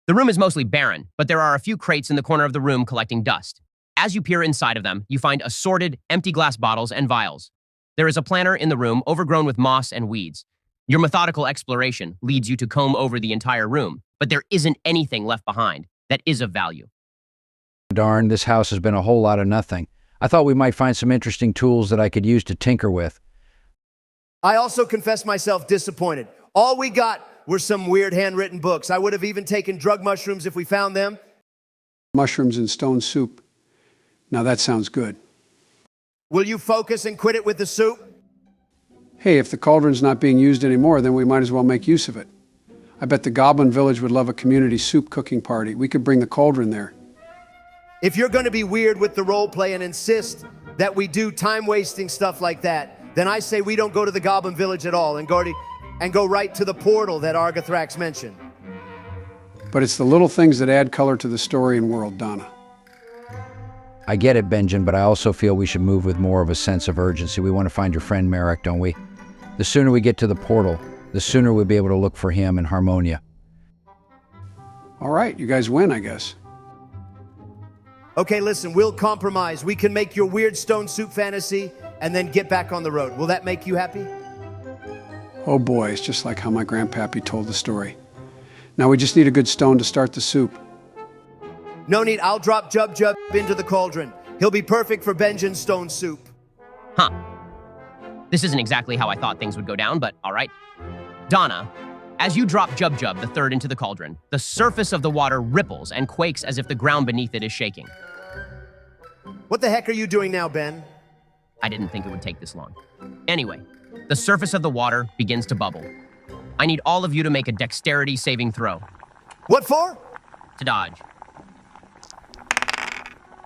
The room is mostly barren, but there are a few crates in the corner of the room collecting dust. As you peer inside of them, you find assorted, empty glass bottles and vials. There is a planter in the room overgrown with moss and weeds. Your methodical exploration leads you to comb over the entire room, but there isn't anything left behind that is of value. Darn, this house has been a whole lot of nothing. I thought we might find some interesting tools that I could use to tinker with. I also confess myself disappointed. All we got were some weird handwritten books. I would have even taken drug mushrooms if we found them. Mushrooms and stone soup. Now that sounds good. Will you focus and quit it with the soup? Hey, if the cauldron's not being used anymore, then we might as well make use of it. I bet the Goblin Village would love a community soup cooking party. We could bring the cauldron there. If you're going to be weird with the role play and insist that we do time-wasting stuff like that, then I say we don't go to the Goblin Village at all and go right to the portal that Argathrax mentioned. But it's the little things that add color to the story and world, Donna. I get it, Benjen, but I also feel we should move with more of a sense of urgency. We want to find your friend Merrick, don't we? The sooner we get to the portal, the sooner we'll be able to look for him in Harmonia. All right, you guys win, I guess. Okay, listen, we'll compromise. We can make your weird stone soup fantasy and then get back on the road. Will that make you happy? Oh boy, it's just like how my grandpappy told the story. Now we just need a good stone to start the soup. No need, I'll drop Jub into the cauldron. He'll be perfect for Benjen's stone soup. Huh. This isn't exactly how I thought things would go down, but all right. Donna, as you drop Jub the third into the cauldron, the surface of the water ripples and quakes as if the ground beneath it is shaking. What the heck are you doing now, Ben? I didn't think it would take this long. Anyway, the surface of the water begins to bubble. I need all of you to make a dexterity saving throw. What for? To dodge.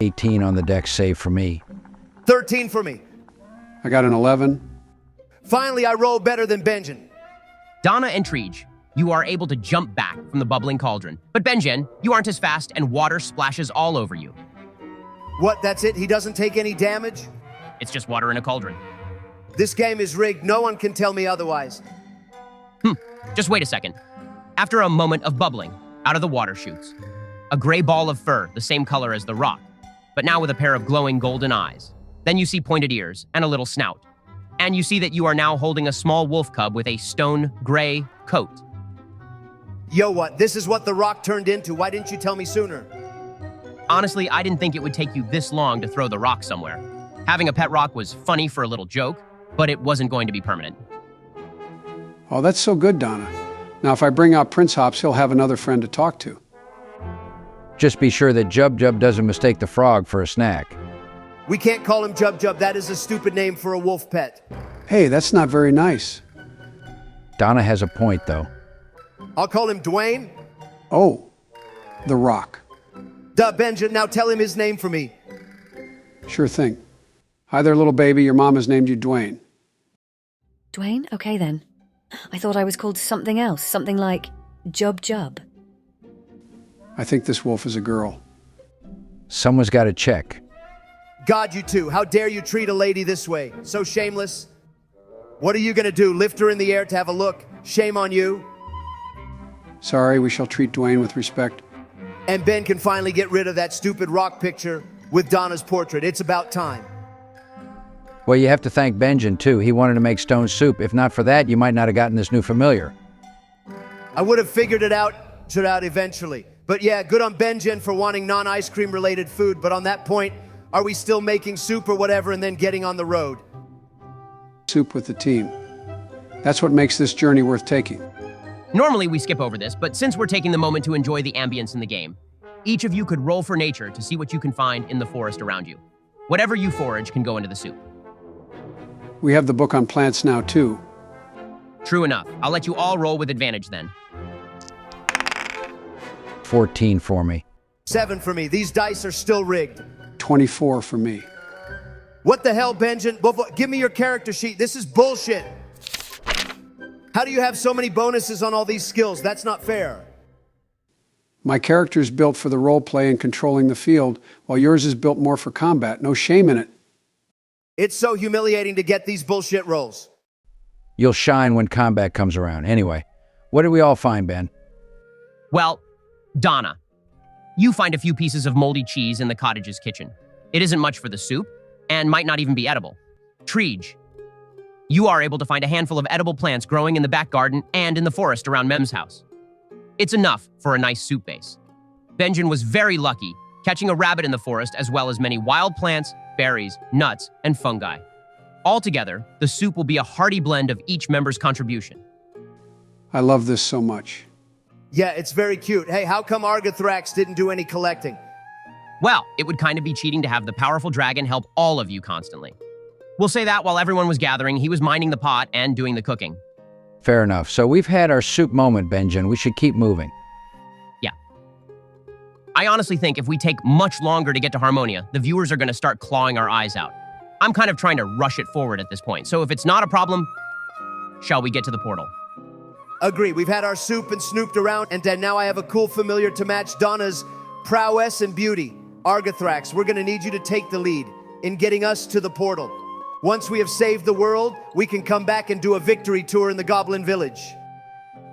18 on the dex save for me. 13 for me. I got an 11. Finally, I roll better than Benjen. Donna and Treege, you are able to jump back from the bubbling cauldron. But Benjen, you aren't as fast and water splashes all over you. What, that's it? He doesn't take any damage? It's just water in a cauldron. This game is rigged. No one can tell me otherwise. Just wait a second. After a moment of bubbling, out of the water shoots a gray ball of fur, the same color as the rock, but now with a pair of glowing golden eyes. Then you see pointed ears and a little snout. And you see that you are now holding a small wolf cub with a stone gray coat. Yo, what? This is what the rock turned into. Why didn't you tell me sooner? Honestly, I didn't think it would take you this long to throw the rock somewhere. Having a pet rock was funny for a little joke, but it wasn't going to be permanent. Oh, that's so good, Donna. Now, if I bring out Prince Hops, he'll have another friend to talk to. Just be sure that Jub Jub doesn't mistake the frog for a snack. We can't call him Jub Jub. That is a stupid name for a wolf pet. Hey, that's not very nice. Donna has a point, though. I'll call him Dwayne. Oh, the Rock. Duh, Benja, now tell him his name for me. Sure thing. Hi there, little baby. Your mom has named you Dwayne. Dwayne? Okay, then. I thought I was called something else, something like Jub Jub. I think this wolf is a girl. Someone's got to check. God, you two. How dare you treat a lady this way? So shameless. What are you going to do? Lift her in the air to have a look? Shame on you. Sorry, we shall treat Dwayne with respect. And Ben can finally get rid of that stupid rock picture with Donna's portrait. It's about time. Well, you have to thank Benjen, too. He wanted to make stone soup. If not for that, you might not have gotten this new familiar. I would have figured it out eventually. But yeah, good on Benjen for wanting non-ice cream related food. But on that point, are we still making soup or whatever and then getting on the road? Soup with the team. That's what makes this journey worth taking. Normally we skip over this, but since we're taking the moment to enjoy the ambience in the game, each of you could roll for nature to see what you can find in the forest around you. Whatever you forage can go into the soup. We have the book on plants now, too. True enough. I'll let you all roll with advantage then. 14 for me. 7 for me. These dice are still rigged. 24 for me. What the hell, Benjen? Give me your character sheet. This is bullshit. How do you have so many bonuses on all these skills? That's not fair. My character is built for the role play and controlling the field, while yours is built more for combat. No shame in it. It's so humiliating to get these bullshit rolls. You'll shine when combat comes around. Anyway, what did we all find, Ben? Well, Donna, you find a few pieces of moldy cheese in the cottage's kitchen. It isn't much for the soup, and might not even be edible. Treege, you are able to find a handful of edible plants growing in the back garden and in the forest around Mem's house. It's enough for a nice soup base. Benjen was very lucky, catching a rabbit in the forest as well as many wild plants, berries, nuts, and fungi. Altogether, the soup will be a hearty blend of each member's contribution. I love this so much. Yeah, it's very cute. Hey, how come Argothrax didn't do any collecting? Well, it would kind of be cheating to have the powerful dragon help all of you constantly. We'll say that while everyone was gathering, he was minding the pot and doing the cooking. Fair enough. So we've had our soup moment, Benjen. We should keep moving. Yeah. I honestly think if we take much longer to get to Harmonia, the viewers are going to start clawing our eyes out. I'm kind of trying to rush it forward at this point. So if it's not a problem, shall we get to the portal? Agree. We've had our soup and snooped around, and then now I have a cool familiar to match Donna's prowess and beauty. Argothrax, we're going to need you to take the lead in getting us to the portal. Once we have saved the world, we can come back and do a victory tour in the Goblin Village.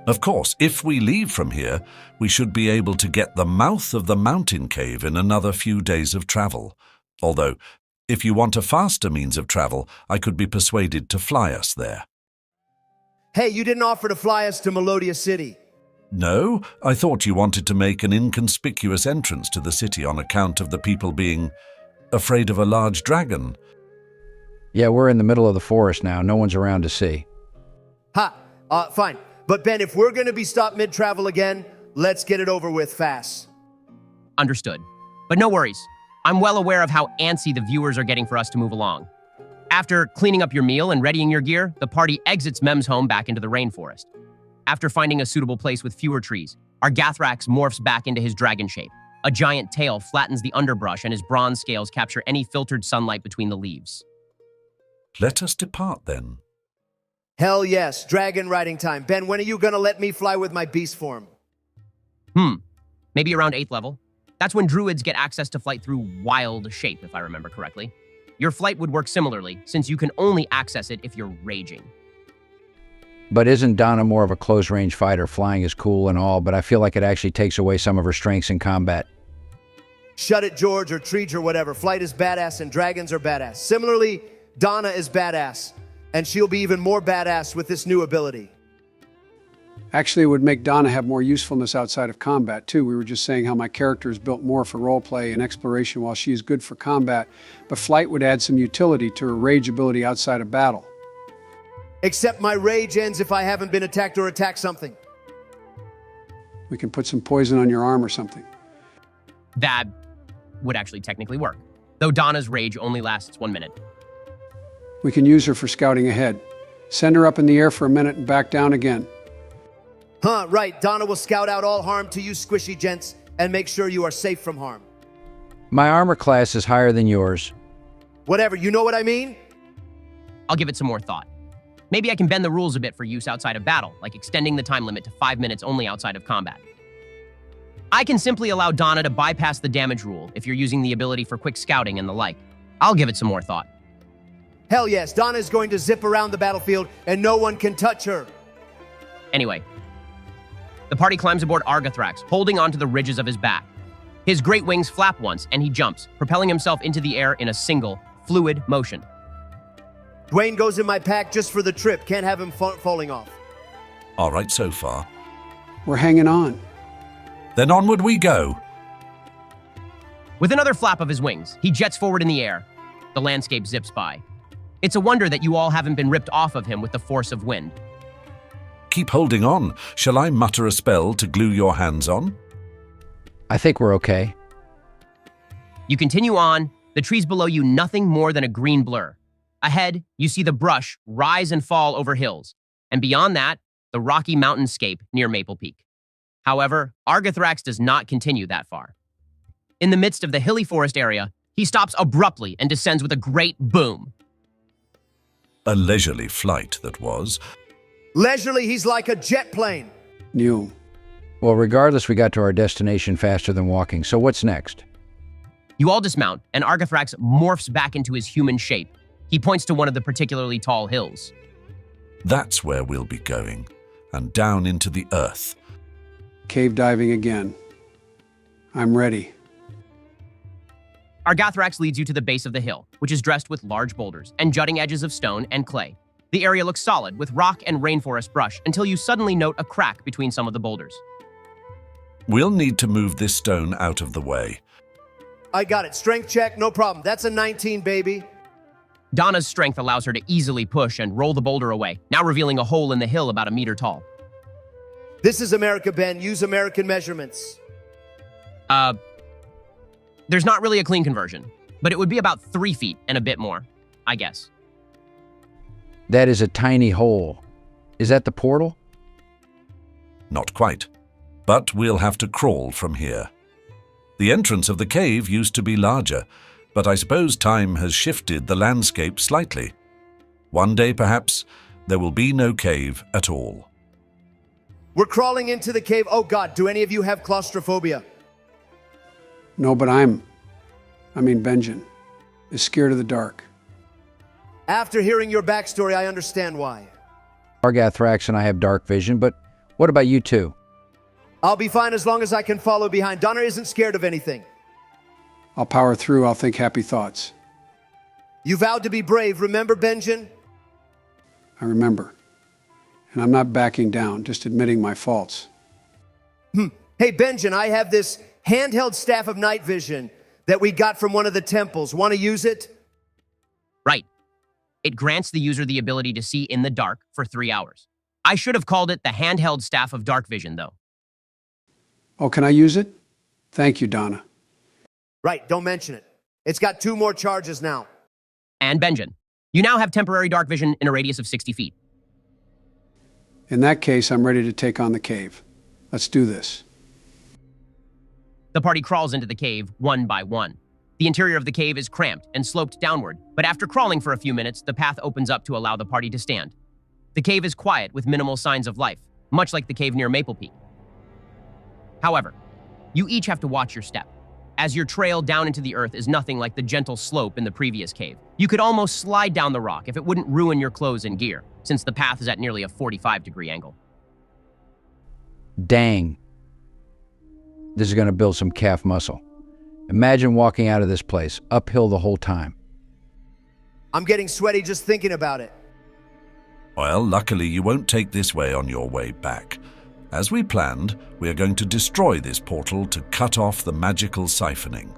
Of course, if we leave from here, we should be able to get the mouth of the mountain cave in another few days of travel. Although, if you want a faster means of travel, I could be persuaded to fly us there. Hey, you didn't offer to fly us to Melodia City. No, I thought you wanted to make an inconspicuous entrance to the city on account of the people being afraid of a large dragon. Yeah, we're in the middle of the forest now. No one's around to see. Fine. But Ben, if we're going to be stopped mid-travel again, let's get it over with fast. Understood. But no worries. I'm well aware of how antsy the viewers are getting for us to move along. After cleaning up your meal and readying your gear, the party exits Mem's home back into the rainforest. After finding a suitable place with fewer trees, Argathrax morphs back into his dragon shape. A giant tail flattens the underbrush and his bronze scales capture any filtered sunlight between the leaves. Let us depart then. Hell yes, dragon riding time. Ben, when are you gonna let me fly with my beast form? Maybe around 8th level. That's when druids get access to flight through wild shape, if I remember correctly. Your flight would work similarly, since you can only access it if you're raging. But isn't Donna more of a close-range fighter? Flying is cool and all, but I feel like it actually takes away some of her strengths in combat. Shut it, George, or Treege, or whatever. Flight is badass and dragons are badass. Similarly, Donna is badass, and she'll be even more badass with this new ability. Actually, it would make Donna have more usefulness outside of combat, too. We were just saying how my character is built more for roleplay and exploration while she is good for combat, but flight would add some utility to her rage ability outside of battle. Except my rage ends if I haven't been attacked or attack something. We can put some poison on your arm or something. That would actually technically work, though Donna's rage only lasts 1 minute. We can use her for scouting ahead. Send her up in the air for a minute and back down again. Huh, right. Donna will scout out all harm to you squishy gents and make sure you are safe from harm. My armor class is higher than yours. Whatever, you know what I mean? I'll give it some more thought. Maybe I can bend the rules a bit for use outside of battle, like extending the time limit to 5 minutes only outside of combat. I can simply allow Donna to bypass the damage rule if you're using the ability for quick scouting and the like. I'll give it some more thought. Hell yes, Donna is going to zip around the battlefield and no one can touch her. Anyway, the party climbs aboard Argathrax, holding onto the ridges of his back. His great wings flap once, and he jumps, propelling himself into the air in a single, fluid motion. Dwayne goes in my pack just for the trip. Can't have him falling off. All right so far. We're hanging on. Then onward we go. With another flap of his wings, he jets forward in the air. The landscape zips by. It's a wonder that you all haven't been ripped off of him with the force of wind. Keep holding on. Shall I mutter a spell to glue your hands on? I think we're okay. You continue on, the trees below you nothing more than a green blur. Ahead, you see the brush rise and fall over hills, and beyond that, the rocky mountainscape near Maple Peak. However, Argathrax does not continue that far. In the midst of the hilly forest area, he stops abruptly and descends with a great boom. A leisurely flight, that was. Leisurely, he's like a jet plane. New. Well, regardless, we got to our destination faster than walking, so what's next? You all dismount, and Argathrax morphs back into his human shape. He points to one of the particularly tall hills. That's where we'll be going, and down into the earth. Cave diving again. I'm ready. Argathrax leads you to the base of the hill, which is dressed with large boulders and jutting edges of stone and clay. The area looks solid, with rock and rainforest brush, until you suddenly note a crack between some of the boulders. We'll need to move this stone out of the way. I got it. Strength check, no problem. That's a 19, baby. Donna's strength allows her to easily push and roll the boulder away, now revealing a hole in the hill about a meter tall. This is America, Ben. Use American measurements. There's not really a clean conversion, but it would be about 3 feet and a bit more, I guess. That is a tiny hole. Is that the portal? Not quite, but we'll have to crawl from here. The entrance of the cave used to be larger, but I suppose time has shifted the landscape slightly. One day, perhaps, there will be no cave at all. We're crawling into the cave. Oh God, do any of you have claustrophobia? No, but Benjen is scared of the dark. After hearing your backstory, I understand why. Argathrax and I have dark vision, but what about you two? I'll be fine as long as I can follow behind. Donna isn't scared of anything. I'll power through. I'll think happy thoughts. You vowed to be brave, remember, Benjen? I remember. And I'm not backing down, just admitting my faults. Hey, Benjen, I have this handheld staff of night vision that we got from one of the temples. Want to use it? Right. It grants the user the ability to see in the dark for 3 hours. I should have called it the handheld staff of dark vision, though. Oh, can I use it? Thank you, Donna. Right, don't mention it. It's got 2 more charges now. And Benjen, You now have temporary dark vision in a radius of 60 feet. In that case, I'm ready to take on the cave. Let's do this. The party crawls into the cave one by one. The interior of the cave is cramped and sloped downward, but after crawling for a few minutes, the path opens up to allow the party to stand. The cave is quiet with minimal signs of life, much like the cave near Maple Peak. However, you each have to watch your step, as your trail down into the earth is nothing like the gentle slope in the previous cave. You could almost slide down the rock if it wouldn't ruin your clothes and gear, since the path is at nearly a 45-degree angle. Dang. This is going to build some calf muscle. Imagine walking out of this place, uphill the whole time. I'm getting sweaty just thinking about it. Well, luckily you won't take this way on your way back. As we planned, we are going to destroy this portal to cut off the magical siphoning.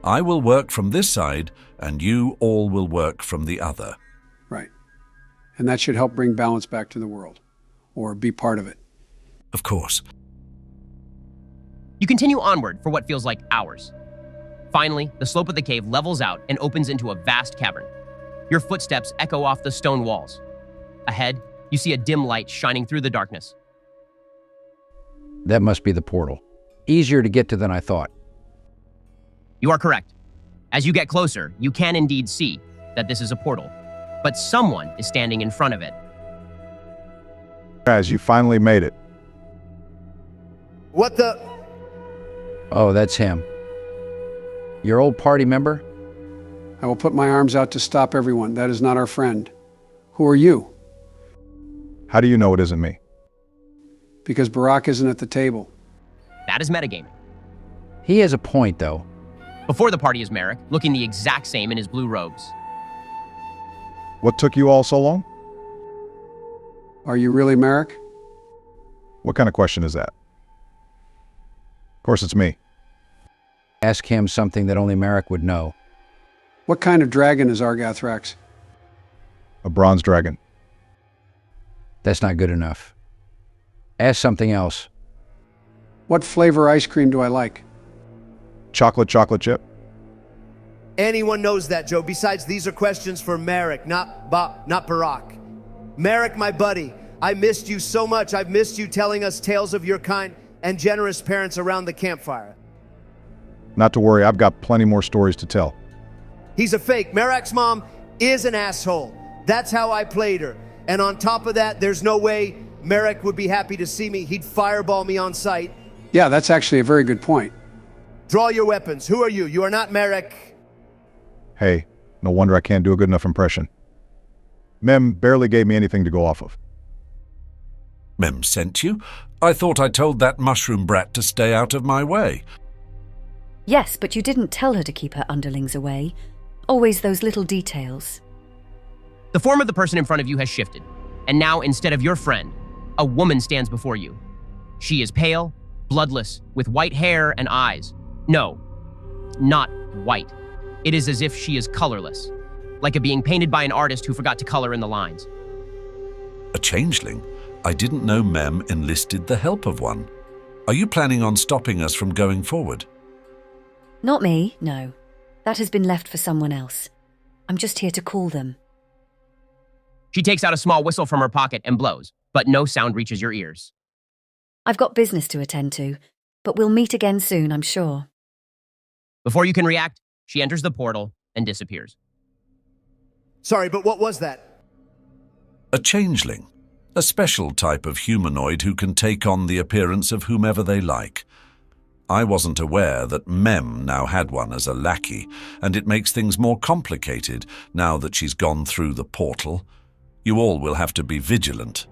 I will work from this side, and you all will work from the other. Right. And that should help bring balance back to the world, or be part of it. Of course. You continue onward for what feels like hours. Finally, the slope of the cave levels out and opens into a vast cavern. Your footsteps echo off the stone walls. Ahead, you see a dim light shining through the darkness. That must be the portal. Easier to get to than I thought. You are correct. As you get closer, you can indeed see that this is a portal, but someone is standing in front of it. Guys, you finally made it. What the? Oh, that's him. Your old party member? I will put my arms out to stop everyone. That is not our friend. Who are you? How do you know it isn't me? Because Barack isn't at the table. That is metagaming. He has a point, though. Before the party is Merrick, looking the exact same in his blue robes. What took you all so long? Are you really Merrick? What kind of question is that? Of course it's me. Ask him something that only Merrick would know. What kind of dragon is Argathrax? A bronze dragon. That's not good enough. Ask something else. What flavor ice cream do I like? Chocolate chip. Anyone knows that, Joe. Besides, these are questions for Merrick, not Barack. Merrick, my buddy, I missed you so much. I've missed you telling us tales of your kind and generous parents around the campfire. Not to worry, I've got plenty more stories to tell. He's a fake. Merrick's mom is an asshole. That's how I played her. And on top of that, there's no way Merrick would be happy to see me. He'd fireball me on sight. Yeah, that's actually a very good point. Draw your weapons. Who are you? You are not Merrick. Hey, no wonder I can't do a good enough impression. Mem barely gave me anything to go off of. Mem sent you? I thought I told that mushroom brat to stay out of my way. Yes, but you didn't tell her to keep her underlings away. Always those little details. The form of the person in front of you has shifted, and now instead of your friend, a woman stands before you. She is pale, bloodless, with white hair and eyes. No, not white. It is as if she is colorless, like a being painted by an artist who forgot to color in the lines. A changeling? I didn't know Mem enlisted the help of one. Are you planning on stopping us from going forward? Not me, no. That has been left for someone else. I'm just here to call them. She takes out a small whistle from her pocket and blows, but no sound reaches your ears. I've got business to attend to, but we'll meet again soon, I'm sure. Before you can react, she enters the portal and disappears. Sorry, but what was that? A changeling. A special type of humanoid who can take on the appearance of whomever they like. I wasn't aware that Mem now had one as a lackey, and it makes things more complicated now that she's gone through the portal. You all will have to be vigilant.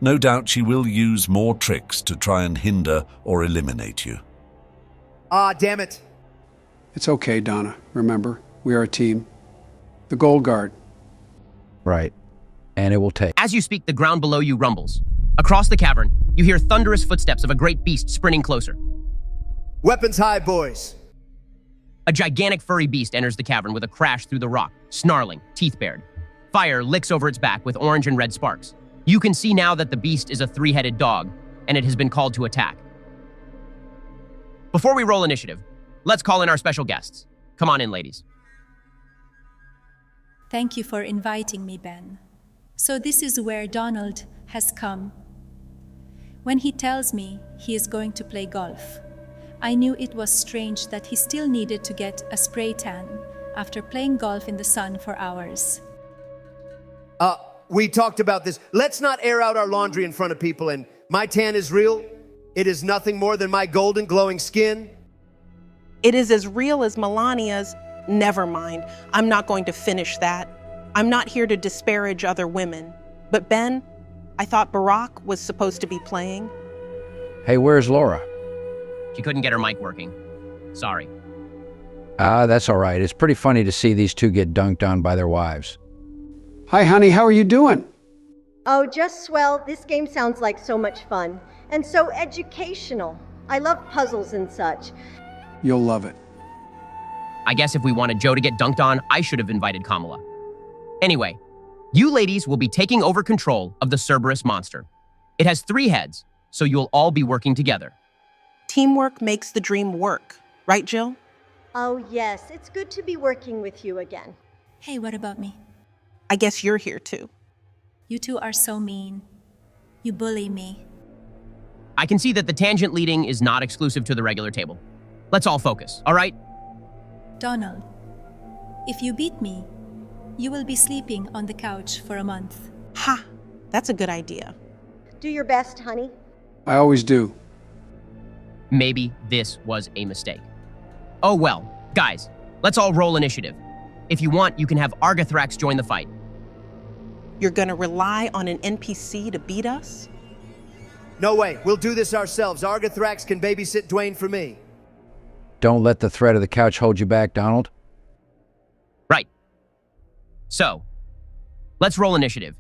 No doubt she will use more tricks to try and hinder or eliminate you. Ah, damn it. It's okay, Donna. Remember, we are a team. The Goldguard. Right. And it will take. As you speak, the ground below you rumbles. Across the cavern, you hear thunderous footsteps of a great beast sprinting closer. Weapons high, boys. A gigantic furry beast enters the cavern with a crash through the rock, snarling, teeth bared. Fire licks over its back with orange and red sparks. You can see now that the beast is a three-headed dog, and it has been called to attack. Before we roll initiative, let's call in our special guests. Come on in, ladies. Thank you for inviting me, Ben. So this is where Donald has come. When he tells me he is going to play golf, I knew it was strange that he still needed to get a spray tan after playing golf in the sun for hours. We talked about this. Let's not air out our laundry in front of people, and my tan is real. It is nothing more than my golden glowing skin. It is as real as Melania's. Never mind. I'm not going to finish that. I'm not here to disparage other women. But Ben, I thought Barack was supposed to be playing. Hey, where's Laura? She couldn't get her mic working. Sorry. That's all right. It's pretty funny to see these two get dunked on by their wives. Hi, honey. How are you doing? Oh, just swell. This game sounds like so much fun. And so educational. I love puzzles and such. You'll love it. I guess if we wanted Joe to get dunked on, I should have invited Kamala. Anyway, you ladies will be taking over control of the Cerberus monster. It has 3 heads, so you'll all be working together. Teamwork makes the dream work. Right, Jill? Oh, yes. It's good to be working with you again. Hey, what about me? I guess you're here too. You two are so mean. You bully me. I can see that the tangent leading is not exclusive to the regular table. Let's all focus, all right? Donald, if you beat me, you will be sleeping on the couch for a month. Ha! That's a good idea. Do your best, honey. I always do. Maybe this was a mistake. Oh well, guys, let's all roll initiative. If you want, you can have Argithrax join the fight. You're gonna rely on an NPC to beat us? No way. We'll do this ourselves. Argithrax can babysit Dwayne for me. Don't let the threat of the couch hold you back, Donald. Right. So, let's roll initiative.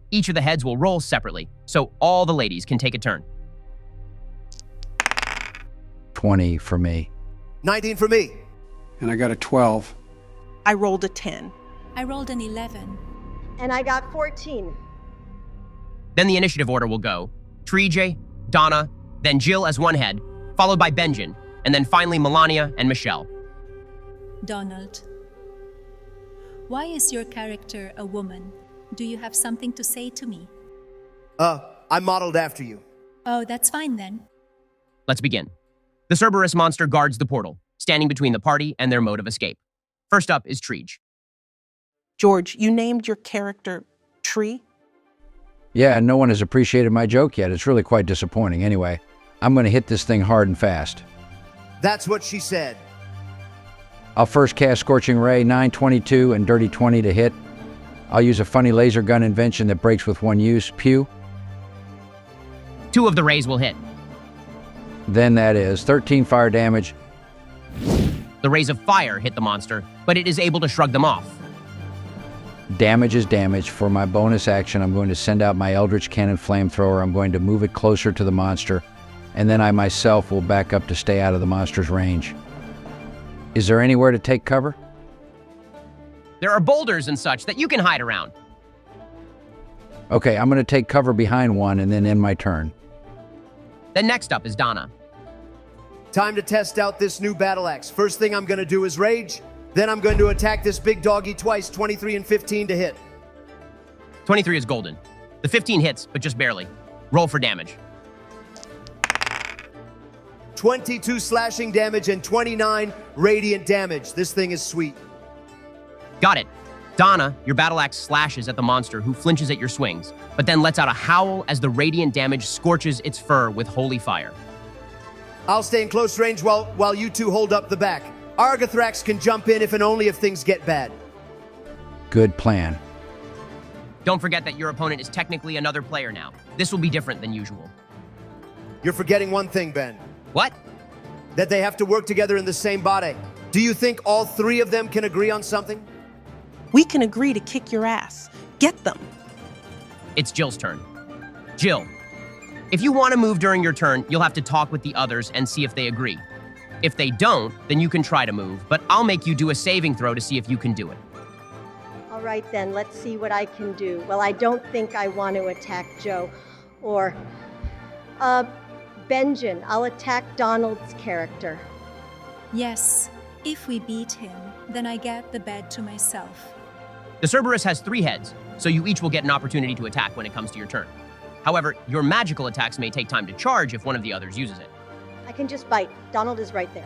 Each of the heads will roll separately, so all the ladies can take a turn. 20 for me. 19 for me. And I got a 12. I rolled a 10. I rolled an 11. And I got 14. Then the initiative order will go Trij, Donna, then Jill as one head, followed by Benjen, and then finally Melania and Michelle. Donald, why is your character a woman? Do you have something to say to me? I modeled after you. Oh, that's fine then. Let's begin. The Cerberus monster guards the portal, standing between the party and their mode of escape. First up is Trij. George, you named your character Tree? Yeah, no one has appreciated my joke yet. It's really quite disappointing. Anyway, I'm going to hit this thing hard and fast. That's what she said. I'll first cast Scorching Ray, 922 and Dirty 20 to hit. I'll use a funny laser gun invention that breaks with one use. Pew. 2 of the rays will hit. Then that is 13 fire damage. The rays of fire hit the monster, but it is able to shrug them off. Damage is damage. For my bonus action, I'm going to send out my Eldritch Cannon Flamethrower. I'm going to move it closer to the monster, and then I myself will back up to stay out of the monster's range. Is there anywhere to take cover? There are boulders and such that you can hide around. Okay, I'm going to take cover behind one and then end my turn. Then next up is Donna. Time to test out this new battle axe. First thing I'm going to do is rage. Then I'm going to attack this big doggy twice, 23 and 15 to hit. 23 is golden. The 15 hits, but just barely. Roll for damage. 22 slashing damage and 29 radiant damage. This thing is sweet. Got it. Donna, your battle axe slashes at the monster who flinches at your swings, but then lets out a howl as the radiant damage scorches its fur with holy fire. I'll stay in close range while you two hold up the back. Argithrax can jump in if and only if things get bad. Good plan. Don't forget that your opponent is technically another player now. This will be different than usual. You're forgetting one thing, Ben. What? That they have to work together in the same body. Do you think all 3 of them can agree on something? We can agree to kick your ass. Get them. It's Jill's turn. Jill, if you want to move during your turn, you'll have to talk with the others and see if they agree. If they don't, then you can try to move, but I'll make you do a saving throw to see if you can do it. All right then, let's see what I can do. Well, I don't think I want to attack Joe. Or, Benjen, I'll attack Donald's character. Yes, if we beat him, then I get the bed to myself. The Cerberus has 3 heads, so you each will get an opportunity to attack when it comes to your turn. However, your magical attacks may take time to charge if one of the others uses it. I can just bite. Donald is right there.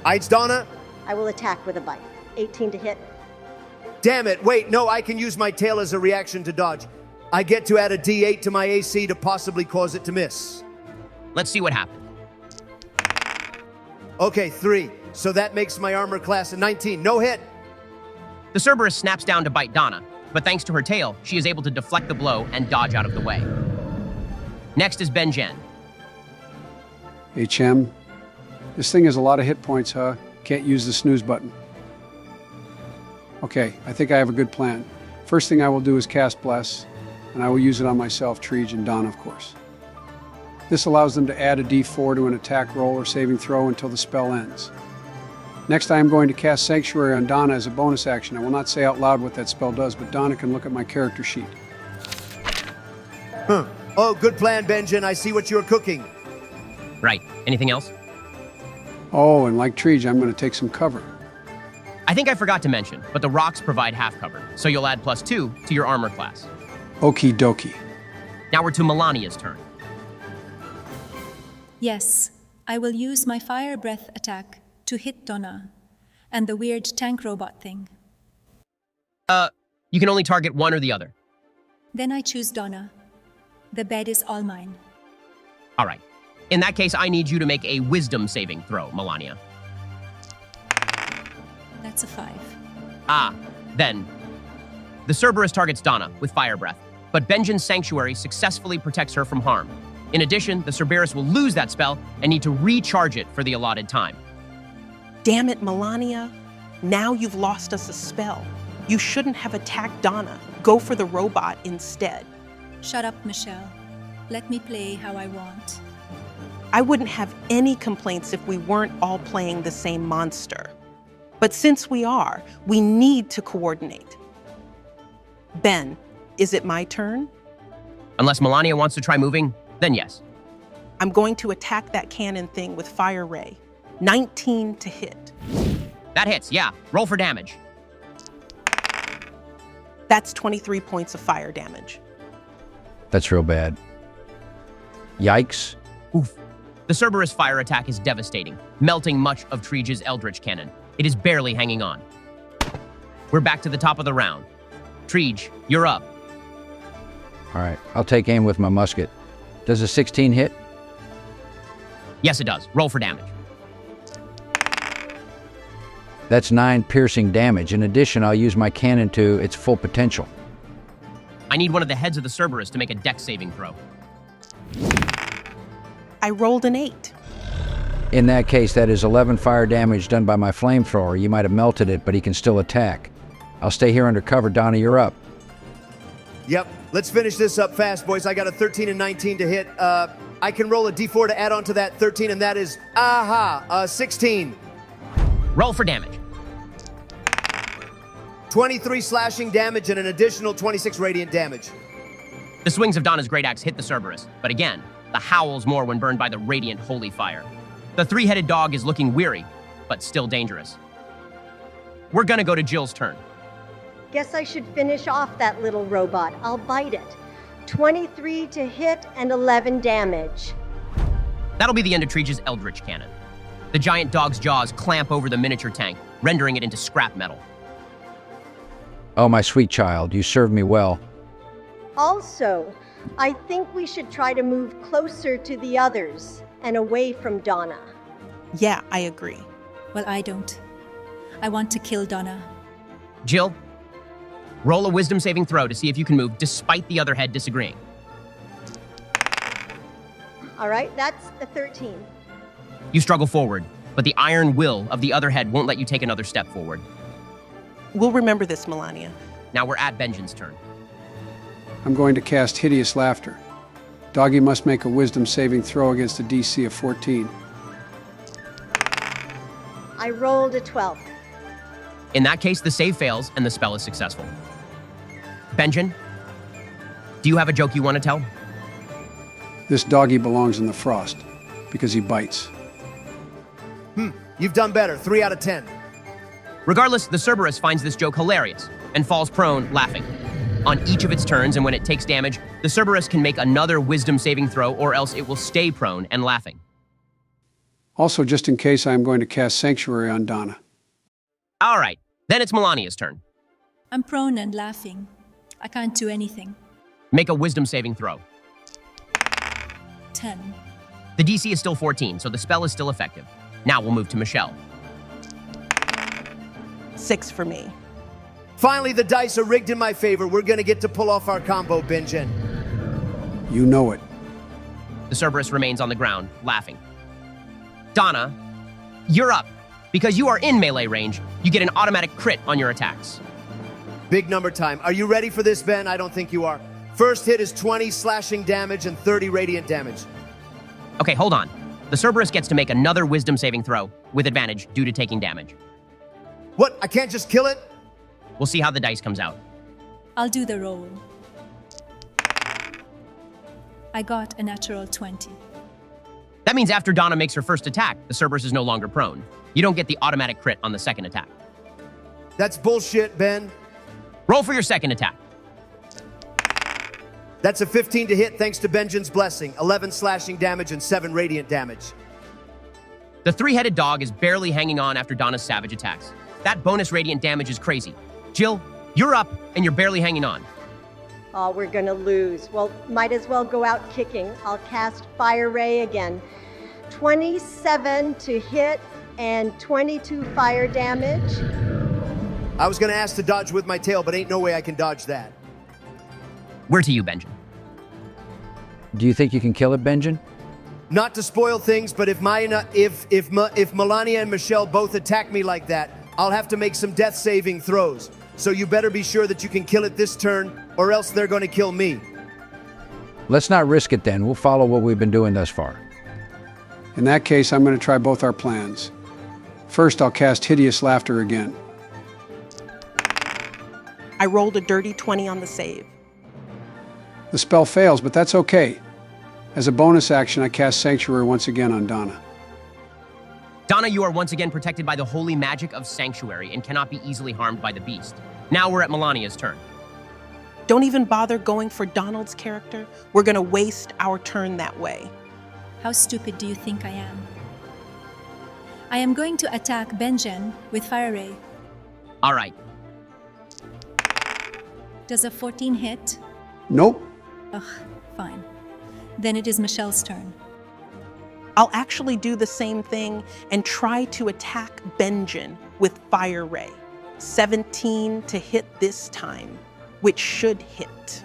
It's Donna. I will attack with a bite. 18 to hit. Damn it. Wait, no, I can use my tail as a reaction to dodge. I get to add a D8 to my AC to possibly cause it to miss. Let's see what happens. Okay, 3. So that makes my armor class a 19. No hit. The Cerberus snaps down to bite Donna, but thanks to her tail, she is able to deflect the blow and dodge out of the way. Next is Benjen. HM, this thing has a lot of hit points, huh? Can't use the snooze button. Okay, I think I have a good plan. First thing I will do is cast Bless, and I will use it on myself, Treege, and Donna, of course. This allows them to add a D4 to an attack roll or saving throw until the spell ends. Next, I am going to cast Sanctuary on Donna as a bonus action. I will not say out loud what that spell does, but Donna can look at my character sheet. Huh. Oh, good plan, Benjen. I see what you're cooking. Right. Anything else? Oh, and like Treege, I'm going to take some cover. I think I forgot to mention, but the rocks provide half cover, so you'll add +2 to your armor class. Okie dokie. Now we're to Melania's turn. Yes, I will use my fire breath attack to hit Donna and the weird tank robot thing. You can only target one or the other. Then I choose Donna. The bed is all mine. All right. In that case, I need you to make a wisdom saving throw, Melania. That's a 5. Then. The Cerberus targets Donna with fire breath, but Benjen's sanctuary successfully protects her from harm. In addition, the Cerberus will lose that spell and need to recharge it for the allotted time. Damn it, Melania. Now you've lost us a spell. You shouldn't have attacked Donna. Go for the robot instead. Shut up, Michelle. Let me play how I want. I wouldn't have any complaints if we weren't all playing the same monster. But since we are, we need to coordinate. Ben, is it my turn? Unless Melania wants to try moving, then yes. I'm going to attack that cannon thing with Fire Ray. 19 to hit. That hits, yeah. Roll for damage. That's 23 points of fire damage. That's real bad. Yikes. Oof. The Cerberus fire attack is devastating, melting much of Treege's Eldritch cannon. It is barely hanging on. We're back to the top of the round. Treege, you're up. All right, I'll take aim with my musket. Does a 16 hit? Yes, it does. Roll for damage. That's 9 piercing damage. In addition, I'll use my cannon to its full potential. I need one of the heads of the Cerberus to make a dex saving throw. I rolled an 8. In that case, that is 11 fire damage done by my flamethrower. You might have melted it, but he can still attack. I'll stay here under cover. Donna, you're up. Yep, let's finish this up fast, boys. I got a 13 and 19 to hit. I can roll a D4 to add on to that 13, and that is, 16. Roll for damage. 23 slashing damage and an additional 26 radiant damage. The swings of Donna's great axe hit the Cerberus, but again, the howls more when burned by the radiant holy fire. The 3-headed dog is looking weary, but still dangerous. We're gonna go to Jill's turn. Guess I should finish off that little robot. I'll bite it. 23 to hit and 11 damage. That'll be the end of Treege's Eldritch cannon. The giant dog's jaws clamp over the miniature tank, rendering it into scrap metal. Oh, my sweet child, you served me well. Also, I think we should try to move closer to the others and away from Donna. Yeah, I agree. Well, I don't. I want to kill Donna. Jill, roll a wisdom saving throw to see if you can move despite the other head disagreeing. All right, that's a 13. You struggle forward, but the iron will of the other head won't let you take another step forward. We'll remember this, Melania. Now we're at Benjen's turn. I'm going to cast Hideous Laughter. Doggy must make a wisdom saving throw against a DC of 14. I rolled a 12. In that case, the save fails and the spell is successful. Benjen, do you have a joke you want to tell? This doggy belongs in the frost because he bites. You've done better. 3 out of 10. Regardless, the Cerberus finds this joke hilarious and falls prone, laughing. On each of its turns, and when it takes damage, the Cerberus can make another wisdom saving throw, or else it will stay prone and laughing. Also, just in case, I'm going to cast Sanctuary on Donna. All right, then it's Melania's turn. I'm prone and laughing. I can't do anything. Make a wisdom saving throw. 10. The DC is still 14, so the spell is still effective. Now we'll move to Michelle. 6 for me. Finally, the dice are rigged in my favor. We're going to get to pull off our combo, Benjen. You know it. The Cerberus remains on the ground, laughing. Donna, you're up. Because you are in melee range, you get an automatic crit on your attacks. Big number time. Are you ready for this, Ben? I don't think you are. First hit is 20 slashing damage and 30 radiant damage. Okay, hold on. The Cerberus gets to make another wisdom saving throw, with advantage due to taking damage. What? I can't just kill it? We'll see how the dice comes out. I'll do the roll. I got a natural 20. That means after Donna makes her first attack, the Cerberus is no longer prone. You don't get the automatic crit on the second attack. That's bullshit, Ben. Roll for your second attack. That's a 15 to hit thanks to Benjen's blessing. 11 slashing damage and 7 radiant damage. The three-headed dog is barely hanging on after Donna's savage attacks. That bonus radiant damage is crazy. Jill, you're up, and you're barely hanging on. Oh, we're gonna lose. Well, might as well go out kicking. I'll cast Fire Ray again. 27 to hit and 22 fire damage. I was gonna ask to dodge with my tail, but ain't no way I can dodge that. We're to you, Benjen. Do you think you can kill it, Benjen? Not to spoil things, but if Melania and Michelle both attack me like that, I'll have to make some death saving throws. So you better be sure that you can kill it this turn, or else they're going to kill me. Let's not risk it then. We'll follow what we've been doing thus far. In that case, I'm going to try both our plans. First, I'll cast Hideous Laughter again. I rolled a dirty 20 on the save. The spell fails, but that's okay. As a bonus action, I cast Sanctuary once again on Donna. Donna, you are once again protected by the holy magic of Sanctuary and cannot be easily harmed by the beast. Now we're at Melania's turn. Don't even bother going for Donald's character. We're going to waste our turn that way. How stupid do you think I am? I am going to attack Benjen with Fire Ray. All right. Does a 14 hit? Nope. Ugh, fine. Then it is Michelle's turn. I'll actually do the same thing and try to attack Benjen with Fire Ray. 17 to hit this time, which should hit.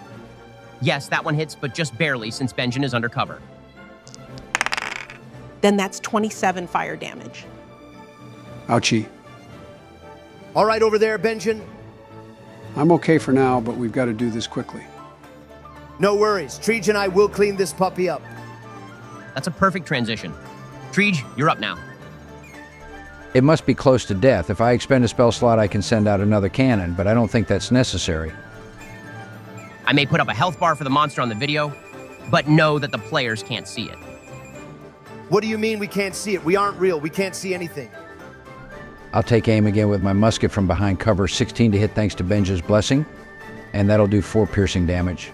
Yes, that one hits, but just barely since Benjen is under cover. Then that's 27 fire damage. Ouchie. All right over there, Benjen? I'm okay for now, but we've got to do this quickly. No worries. Treej and I will clean this puppy up. That's a perfect transition. Treej, you're up now. It must be close to death. If I expend a spell slot, I can send out another cannon, but I don't think that's necessary. I may put up a health bar for the monster on the video, but know that the players can't see it. What do you mean we can't see it? We aren't real. We can't see anything. I'll take aim again with my musket from behind cover. 16 to hit thanks to Benjen's blessing, and that'll do 4 piercing damage.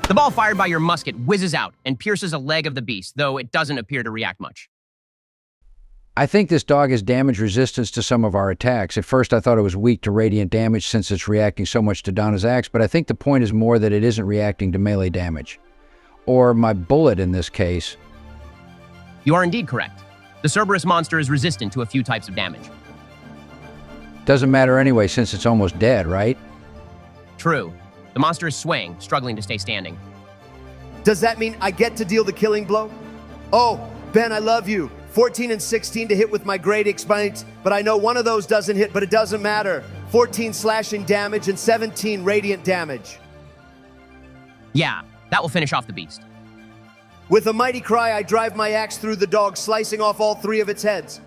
The ball fired by your musket whizzes out and pierces a leg of the beast, though it doesn't appear to react much. I think this dog has damage resistance to some of our attacks. At first I thought it was weak to radiant damage since it's reacting so much to Donna's axe, but I think the point is more that it isn't reacting to melee damage. Or my bullet in this case. You are indeed correct. The Cerberus monster is resistant to a few types of damage. Doesn't matter anyway since it's almost dead, right? True. The monster is swaying, struggling to stay standing. Does that mean I get to deal the killing blow? Oh, Ben, I love you. 14 and 16 to hit with my great exploit, but I know one of those doesn't hit, but it doesn't matter. 14 slashing damage and 17 radiant damage. Yeah, that will finish off the beast. With a mighty cry, I drive my axe through the dog, slicing off all 3 of its heads.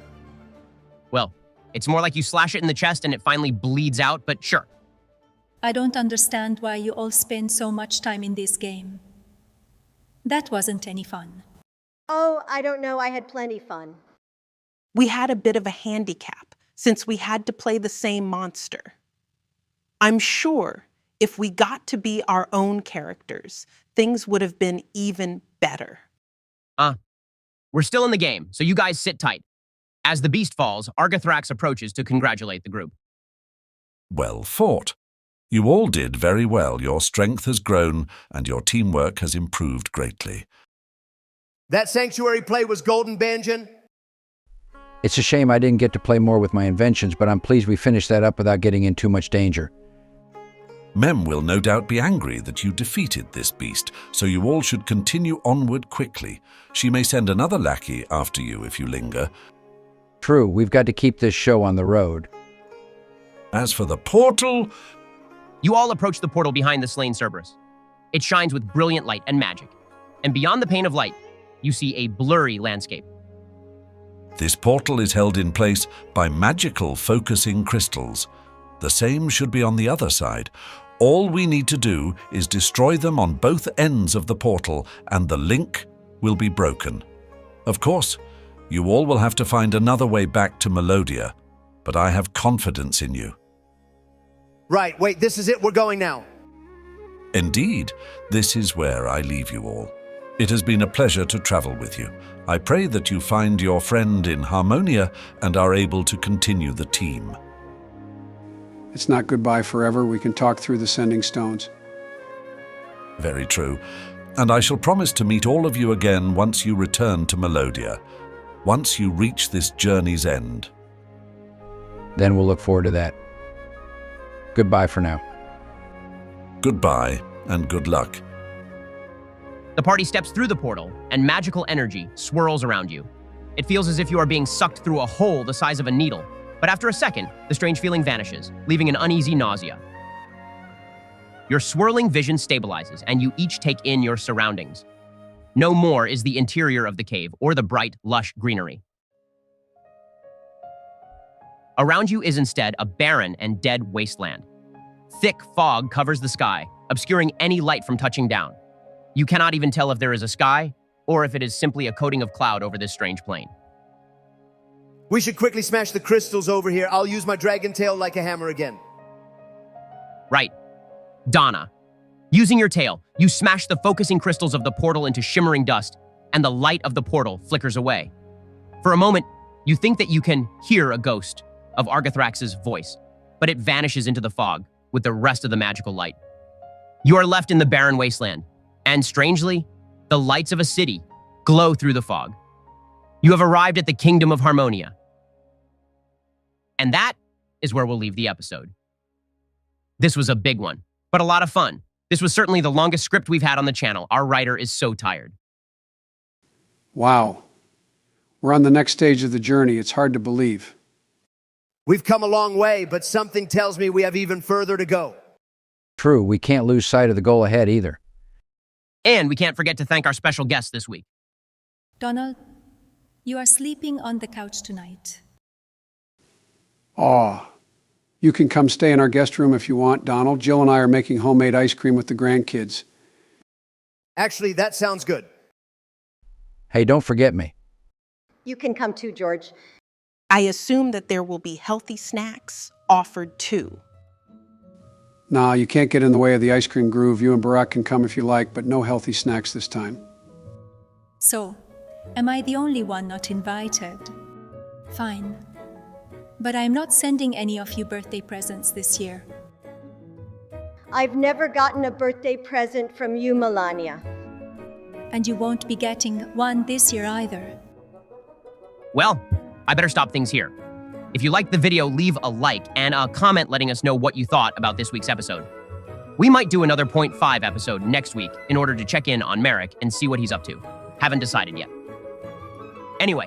Well, it's more like you slash it in the chest and it finally bleeds out, but sure. I don't understand why you all spend so much time in this game. That wasn't any fun. Oh, I don't know. I had plenty fun. We had a bit of a handicap since we had to play the same monster. I'm sure if we got to be our own characters, things would have been even better. We're still in the game, so you guys sit tight. As the beast falls, Argothrax approaches to congratulate the group. Well fought. You all did very well. Your strength has grown and your teamwork has improved greatly. That sanctuary play was golden, Banjan. It's a shame I didn't get to play more with my inventions, but I'm pleased we finished that up without getting in too much danger. Mem will no doubt be angry that you defeated this beast, so you all should continue onward quickly. She may send another lackey after you if you linger. True, we've got to keep this show on the road. As for the portal... You all approach the portal behind the slain Cerberus. It shines with brilliant light and magic, and beyond the pane of light, you see a blurry landscape. This portal is held in place by magical focusing crystals. The same should be on the other side. All we need to do is destroy them on both ends of the portal, and the link will be broken. Of course, you all will have to find another way back to Melodia, but I have confidence in you. Right, wait, this is it, we're going now. Indeed, this is where I leave you all. It has been a pleasure to travel with you. I pray that you find your friend in Harmonia and are able to continue the team. It's not goodbye forever. We can talk through the sending stones. Very true. And I shall promise to meet all of you again once you return to Melodia. Once you reach this journey's end. Then we'll look forward to that. Goodbye for now. Goodbye, and good luck. The party steps through the portal, and magical energy swirls around you. It feels as if you are being sucked through a hole the size of a needle, but after a second, the strange feeling vanishes, leaving an uneasy nausea. Your swirling vision stabilizes, and you each take in your surroundings. No more is the interior of the cave or the bright, lush greenery. Around you is instead a barren and dead wasteland. Thick fog covers the sky, obscuring any light from touching down. You cannot even tell if there is a sky or if it is simply a coating of cloud over this strange plain. We should quickly smash the crystals over here. I'll use my dragon tail like a hammer again. Right. Donna. Using your tail, you smash the focusing crystals of the portal into shimmering dust, and the light of the portal flickers away. For a moment, you think that you can hear a ghost of Argothrax's voice, but it vanishes into the fog with the rest of the magical light. You are left in the barren wasteland, and strangely, the lights of a city glow through the fog. You have arrived at the Kingdom of Harmonia. And that is where we'll leave the episode. This was a big one, but a lot of fun. This was certainly the longest script we've had on the channel. Our writer is so tired. Wow. We're on the next stage of the journey. It's hard to believe. We've come a long way, but something tells me we have even further to go. True, we can't lose sight of the goal ahead either. And we can't forget to thank our special guests this week. Donald, you are sleeping on the couch tonight. Aw. You can come stay in our guest room if you want, Donald. Jill and I are making homemade ice cream with the grandkids. Actually, that sounds good. Hey, don't forget me. You can come too, George. I assume that there will be healthy snacks offered too. Nah, you can't get in the way of the ice cream groove. You and Barack can come if you like, but no healthy snacks this time. So, am I the only one not invited? Fine. But I'm not sending any of you birthday presents this year. I've never gotten a birthday present from you, Melania. And you won't be getting one this year either. Well, I better stop things here. If you liked the video, leave a like and a comment letting us know what you thought about this week's episode. We might do another 0.5 episode next week in order to check in on Merrick and see what he's up to. Haven't decided yet. Anyway,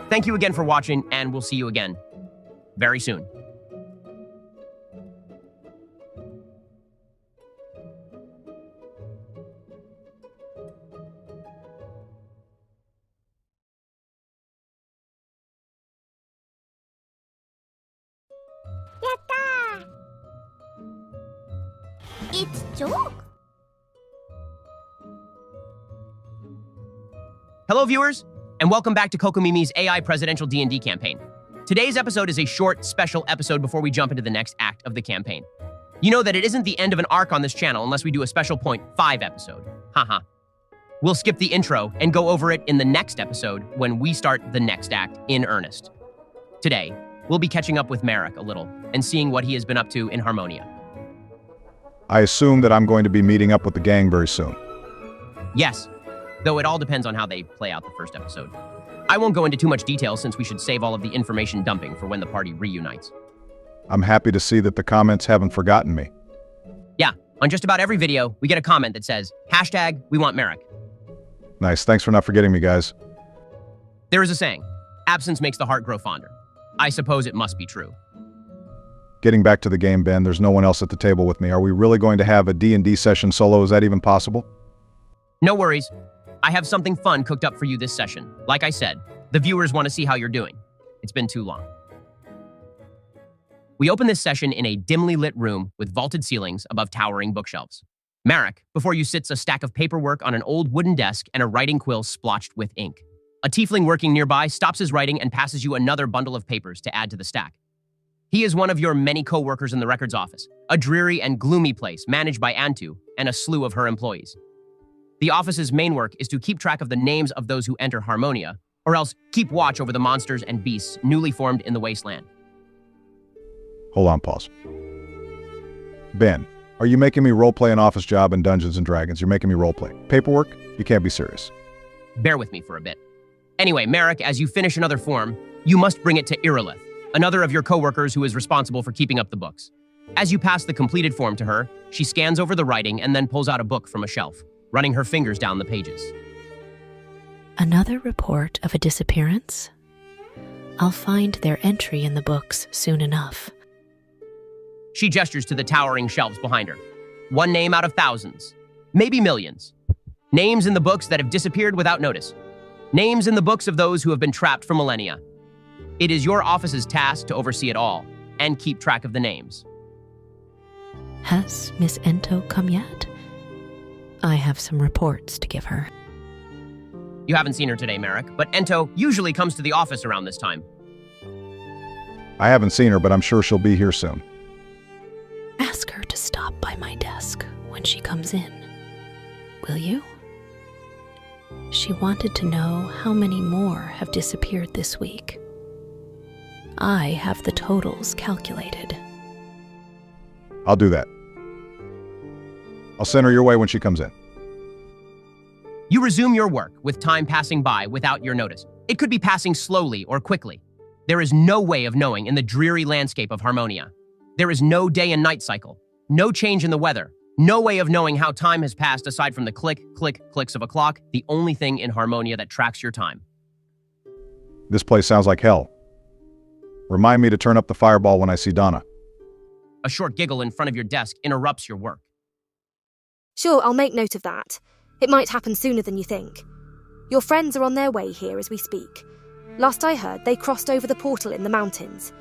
thank you again for watching, and we'll see you again very soon. Yatta! It's joke. Hello, viewers, and welcome back to Kokomimi's AI Presidential D&D campaign. Today's episode is a short, special episode before we jump into the next act of the campaign. You know that it isn't the end of an arc on this channel unless we do a special point 5 episode. Haha. We'll skip the intro and go over it in the next episode when we start the next act in earnest. Today, we'll be catching up with Merrick a little and seeing what he has been up to in Harmonia. I assume that I'm going to be meeting up with the gang very soon. Yes, though it all depends on how they play out the first episode. I won't go into too much detail since we should save all of the information dumping for when the party reunites. I'm happy to see that the comments haven't forgotten me. Yeah, on just about every video, we get a comment that says, #We want Merrick. Nice, thanks for not forgetting me, guys. There is a saying, absence makes the heart grow fonder. I suppose it must be true. Getting back to the game, Ben, there's no one else at the table with me. Are we really going to have a D&D session solo? Is that even possible? No worries. I have something fun cooked up for you this session. Like I said, the viewers want to see how you're doing. It's been too long. We open this session in a dimly lit room with vaulted ceilings above towering bookshelves. Merrick, before you sits a stack of paperwork on an old wooden desk and a writing quill splotched with ink. A tiefling working nearby stops his writing and passes you another bundle of papers to add to the stack. He is one of your many co-workers in the records office, a dreary and gloomy place managed by Antu and a slew of her employees. The office's main work is to keep track of the names of those who enter Harmonia, or else keep watch over the monsters and beasts newly formed in the wasteland. Hold on, pause. Ben, are you making me roleplay an office job in Dungeons & Dragons? You're making me roleplay. Paperwork? You can't be serious. Bear with me for a bit. Anyway, Merrick, as you finish another form, you must bring it to Irilith, another of your co-workers who is responsible for keeping up the books. As you pass the completed form to her, she scans over the writing and then pulls out a book from a shelf, running her fingers down the pages. Another report of a disappearance? I'll find their entry in the books soon enough. She gestures to the towering shelves behind her. One name out of thousands, maybe millions. Names in the books that have disappeared without notice. Names in the books of those who have been trapped for millennia. It is your office's task to oversee it all and keep track of the names. Has Miss Ento come yet? I have some reports to give her. You haven't seen her today, Merrick, but Ento usually comes to the office around this time. I haven't seen her, but I'm sure she'll be here soon. Ask her to stop by my desk when she comes in. Will you? She wanted to know how many more have disappeared this week. I have the totals calculated. I'll do that. I'll send her your way when she comes in. You resume your work, with time passing by without your notice. It could be passing slowly or quickly. There is no way of knowing in the dreary landscape of Harmonia. There is no day and night cycle, no change in the weather, no way of knowing how time has passed aside from the click, click, clicks of a clock, the only thing in Harmonia that tracks your time. This place sounds like hell. Remind me to turn up the fireball when I see Donna. A short giggle in front of your desk interrupts your work. Sure, I'll make note of that. It might happen sooner than you think. Your friends are on their way here as we speak. Last I heard, they crossed over the portal in the mountains.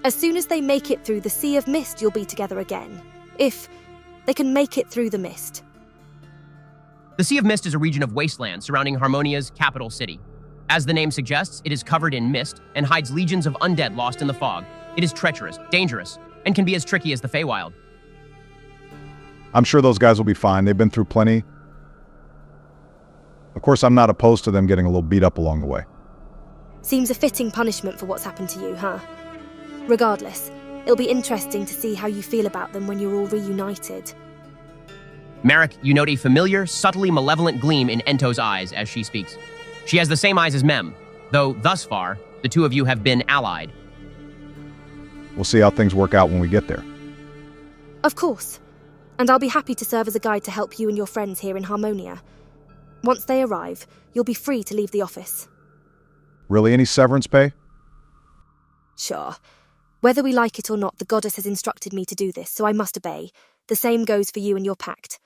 As soon as they make it through the Sea of Mist, you'll be together again. If they can make it through the mist. The Sea of Mist is a region of wasteland surrounding Harmonia's capital city. As the name suggests, it is covered in mist and hides legions of undead lost in the fog. It is treacherous, dangerous, and can be as tricky as the Feywild. I'm sure those guys will be fine. They've been through plenty. Of course, I'm not opposed to them getting a little beat up along the way. Seems a fitting punishment for what's happened to you, huh? Regardless, it'll be interesting to see how you feel about them when you're all reunited. Merrick, you note a familiar, subtly malevolent gleam in Ento's eyes as she speaks. She has the same eyes as Mem, though thus far, the two of you have been allied. We'll see how things work out when we get there. Of course. And I'll be happy to serve as a guide to help you and your friends here in Harmonia. Once they arrive, you'll be free to leave the office. Really, any severance pay? Sure. Whether we like it or not, the goddess has instructed me to do this, so I must obey. The same goes for you and your pact.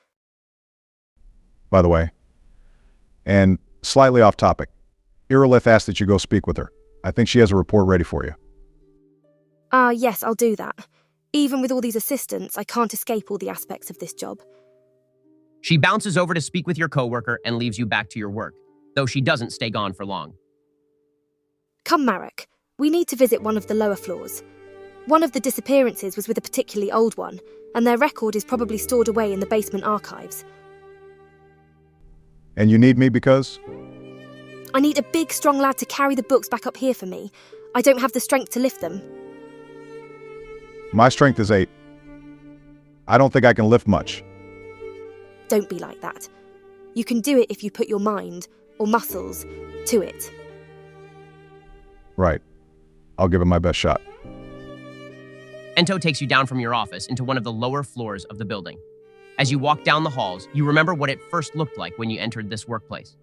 By the way, and slightly off topic, Irilith asked that you go speak with her. I think she has a report ready for you. Yes, I'll do that. Even with all these assistants, I can't escape all the aspects of this job. She bounces over to speak with your coworker and leaves you back to your work, though she doesn't stay gone for long. Come, Merrick. We need to visit one of the lower floors. One of the disappearances was with a particularly old one. and their record is probably stored away in the basement archives. And you need me because? I need a big, strong lad to carry the books back up here for me. I don't have the strength to lift them. My strength is 8. I don't think I can lift much. Don't be like that. You can do it if you put your mind, or muscles, to it. Right. I'll give it my best shot. Ento takes you down from your office into one of the lower floors of the building. As you walk down the halls, you remember what it first looked like when you entered this workplace.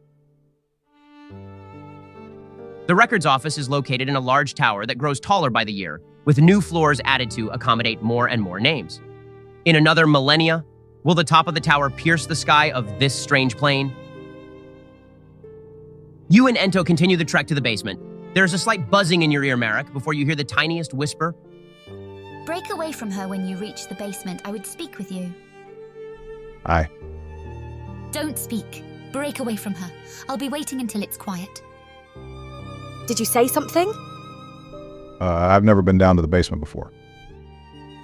The records office is located in a large tower that grows taller by the year, with new floors added to accommodate more and more names. In another millennia, will the top of the tower pierce the sky of this strange plane? You and Ento continue the trek to the basement. There's a slight buzzing in your ear, Merrick, before you hear the tiniest whisper. Break away from her when you reach the basement. I would speak with you. Aye. Don't speak. Break away from her. I'll be waiting until it's quiet. Did you say something? I've never been down to the basement before.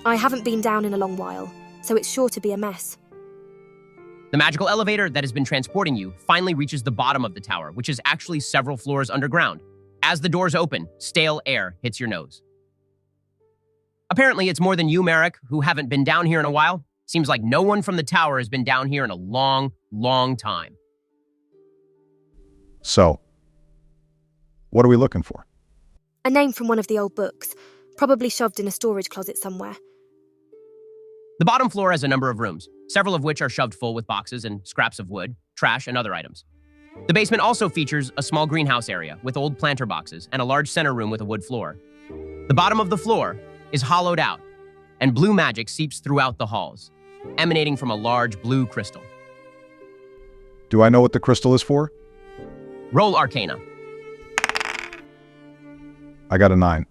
I haven't been down in a long while, so it's sure to be a mess. The magical elevator that has been transporting you finally reaches the bottom of the tower, which is actually several floors underground. As the doors open, stale air hits your nose. Apparently, it's more than you, Merrick, who haven't been down here in a while. Seems like no one from the tower has been down here in a long, long time. So, what are we looking for? A name from one of the old books, probably shoved in a storage closet somewhere. The bottom floor has a number of rooms, several of which are shoved full with boxes and scraps of wood, trash, and other items. The basement also features a small greenhouse area with old planter boxes and a large center room with a wood floor. The bottom of the floor is hollowed out, and blue magic seeps throughout the halls, emanating from a large blue crystal. Do I know what the crystal is for? Roll Arcana. I got a 9.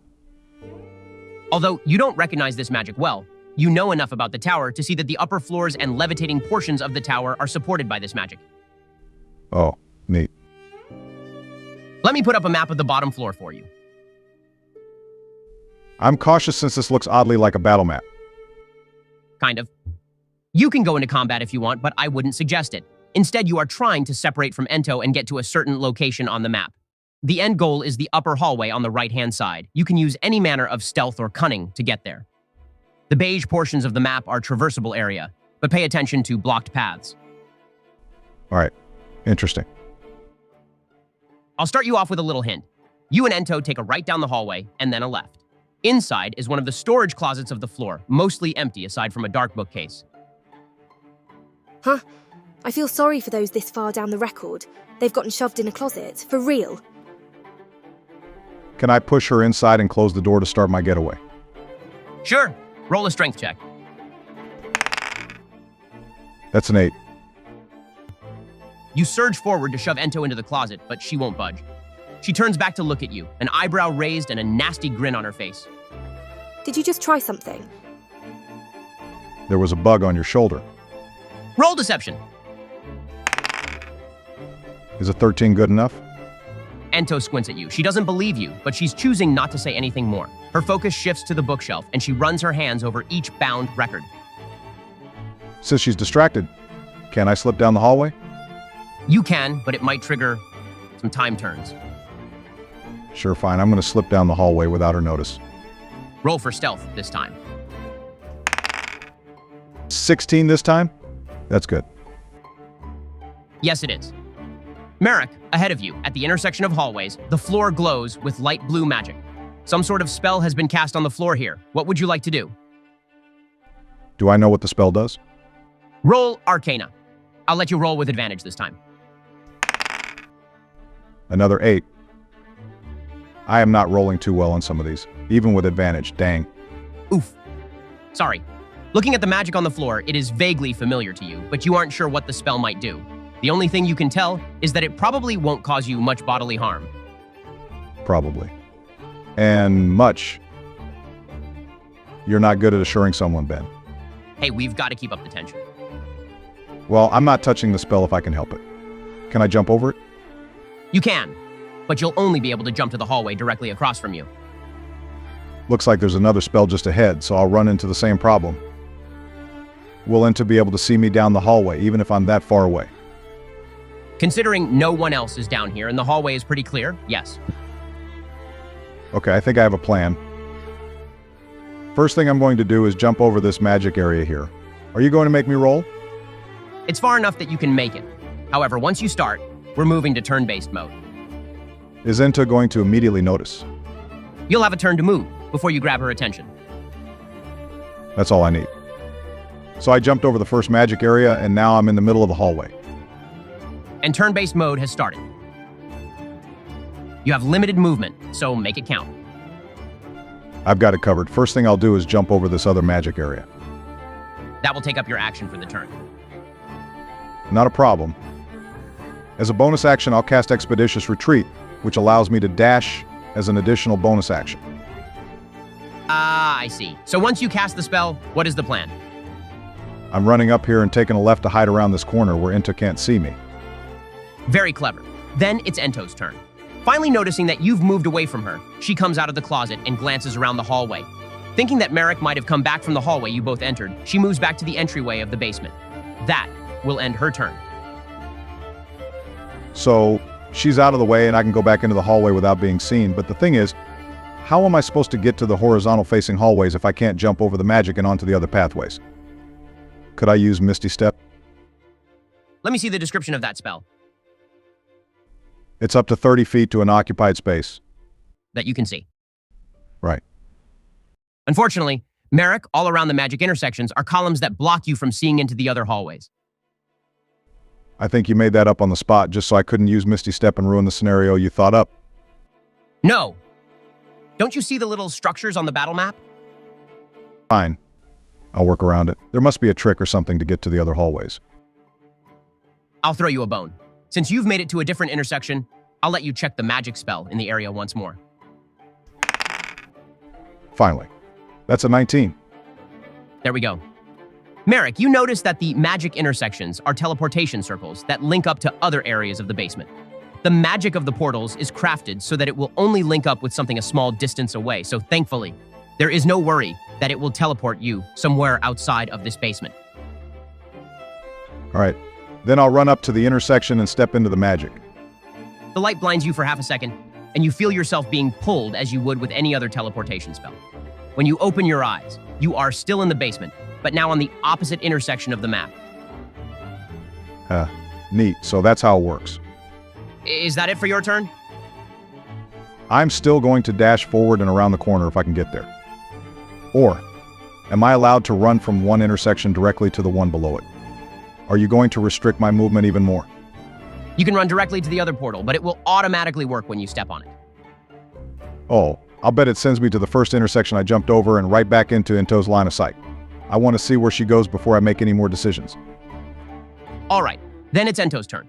Although you don't recognize this magic well, you know enough about the tower to see that the upper floors and levitating portions of the tower are supported by this magic. Oh, neat. Let me put up a map of the bottom floor for you. I'm cautious since this looks oddly like a battle map. Kind of. You can go into combat if you want, but I wouldn't suggest it. Instead, you are trying to separate from Ento and get to a certain location on the map. The end goal is the upper hallway on the right-hand side. You can use any manner of stealth or cunning to get there. The beige portions of the map are traversable area, but pay attention to blocked paths. All right. Interesting. I'll start you off with a little hint. You and Ento take a right down the hallway and then a left. Inside is one of the storage closets of the floor, mostly empty aside from a dark bookcase. Huh? I feel sorry for those this far down the record. They've gotten shoved in a closet, for real. Can I push her inside and close the door to start my getaway? Sure. Roll a strength check. That's an 8. You surge forward to shove Ento into the closet, but she won't budge. She turns back to look at you, an eyebrow raised and a nasty grin on her face. Did you just try something? There was a bug on your shoulder. Roll deception. Is a 13 good enough? Ento squints at you. She doesn't believe you, but she's choosing not to say anything more. Her focus shifts to the bookshelf, and she runs her hands over each bound record. Since she's distracted, can I slip down the hallway? You can, but it might trigger some time turns. Sure, fine. I'm going to slip down the hallway without her notice. Roll for stealth this time. 16 this time? That's good. Yes, it is. Merrick, ahead of you, at the intersection of hallways, the floor glows with light blue magic. Some sort of spell has been cast on the floor here. What would you like to do? Do I know what the spell does? Roll Arcana. I'll let you roll with advantage this time. Another 8. I am not rolling too well on some of these, even with advantage, dang. Oof. Sorry. Looking at the magic on the floor, it is vaguely familiar to you, but you aren't sure what the spell might do. The only thing you can tell is that it probably won't cause you much bodily harm. Probably. And much. You're not good at assuring someone, Ben. Hey, we've got to keep up the tension. Well, I'm not touching the spell if I can help it. Can I jump over it? You can, but you'll only be able to jump to the hallway directly across from you. Looks like there's another spell just ahead, so I'll run into the same problem. will Ento be able to see me down the hallway, even if I'm that far away? Considering no one else is down here and the hallway is pretty clear, yes. Okay, I think I have a plan. First thing I'm going to do is jump over this magic area here. Are you going to make me roll? It's far enough that you can make it. However, once you start, we're moving to turn-based mode. Is Ento going to immediately notice? You'll have a turn to move before you grab her attention. That's all I need. So I jumped over the first magic area, and now I'm in the middle of the hallway. And turn-based mode has started. You have limited movement, so make it count. I've got it covered. First thing I'll do is jump over this other magic area. That will take up your action for the turn. Not a problem. As a bonus action, I'll cast Expeditious Retreat, which allows me to dash as an additional bonus action. Ah, I see. So once you cast the spell, what is the plan? I'm running up here and taking a left to hide around this corner where Ento can't see me. Very clever. Then it's Ento's turn. Finally noticing that you've moved away from her, she comes out of the closet and glances around the hallway. Thinking that Merrick might have come back from the hallway you both entered, she moves back to the entryway of the basement. That will end her turn. So she's out of the way and I can go back into the hallway without being seen, but the thing is, how am I supposed to get to the horizontal-facing hallways if I can't jump over the magic and onto the other pathways? Could I use Misty Step? Let me see the description of that spell. It's up to 30 feet to an occupied space. That you can see. Right. Unfortunately, Merrick, all around the magic intersections are columns that block you from seeing into the other hallways. I think you made that up on the spot just so I couldn't use Misty Step and ruin the scenario you thought up. No. Don't you see the little structures on the battle map? Fine. I'll work around it. There must be a trick or something to get to the other hallways. I'll throw you a bone. Since you've made it to a different intersection, I'll let you check the magic spell in the area once more. Finally. That's a 19. There we go. Merrick, you notice that the magic intersections are teleportation circles that link up to other areas of the basement. The magic of the portals is crafted so that it will only link up with something a small distance away, so thankfully, there is no worry that it will teleport you somewhere outside of this basement. All right. Then I'll run up to the intersection and step into the magic. The light blinds you for half a second, and you feel yourself being pulled as you would with any other teleportation spell. When you open your eyes, you are still in the basement, but now on the opposite intersection of the map. Neat. So that's how it works. Is that it for your turn? I'm still going to dash forward and around the corner if I can get there. Or, am I allowed to run from one intersection directly to the one below it? Are you going to restrict my movement even more? You can run directly to the other portal, but it will automatically work when you step on it. Oh, I'll bet it sends me to the first intersection I jumped over and right back into Ento's line of sight. I want to see where she goes before I make any more decisions. All right, then it's Ento's turn.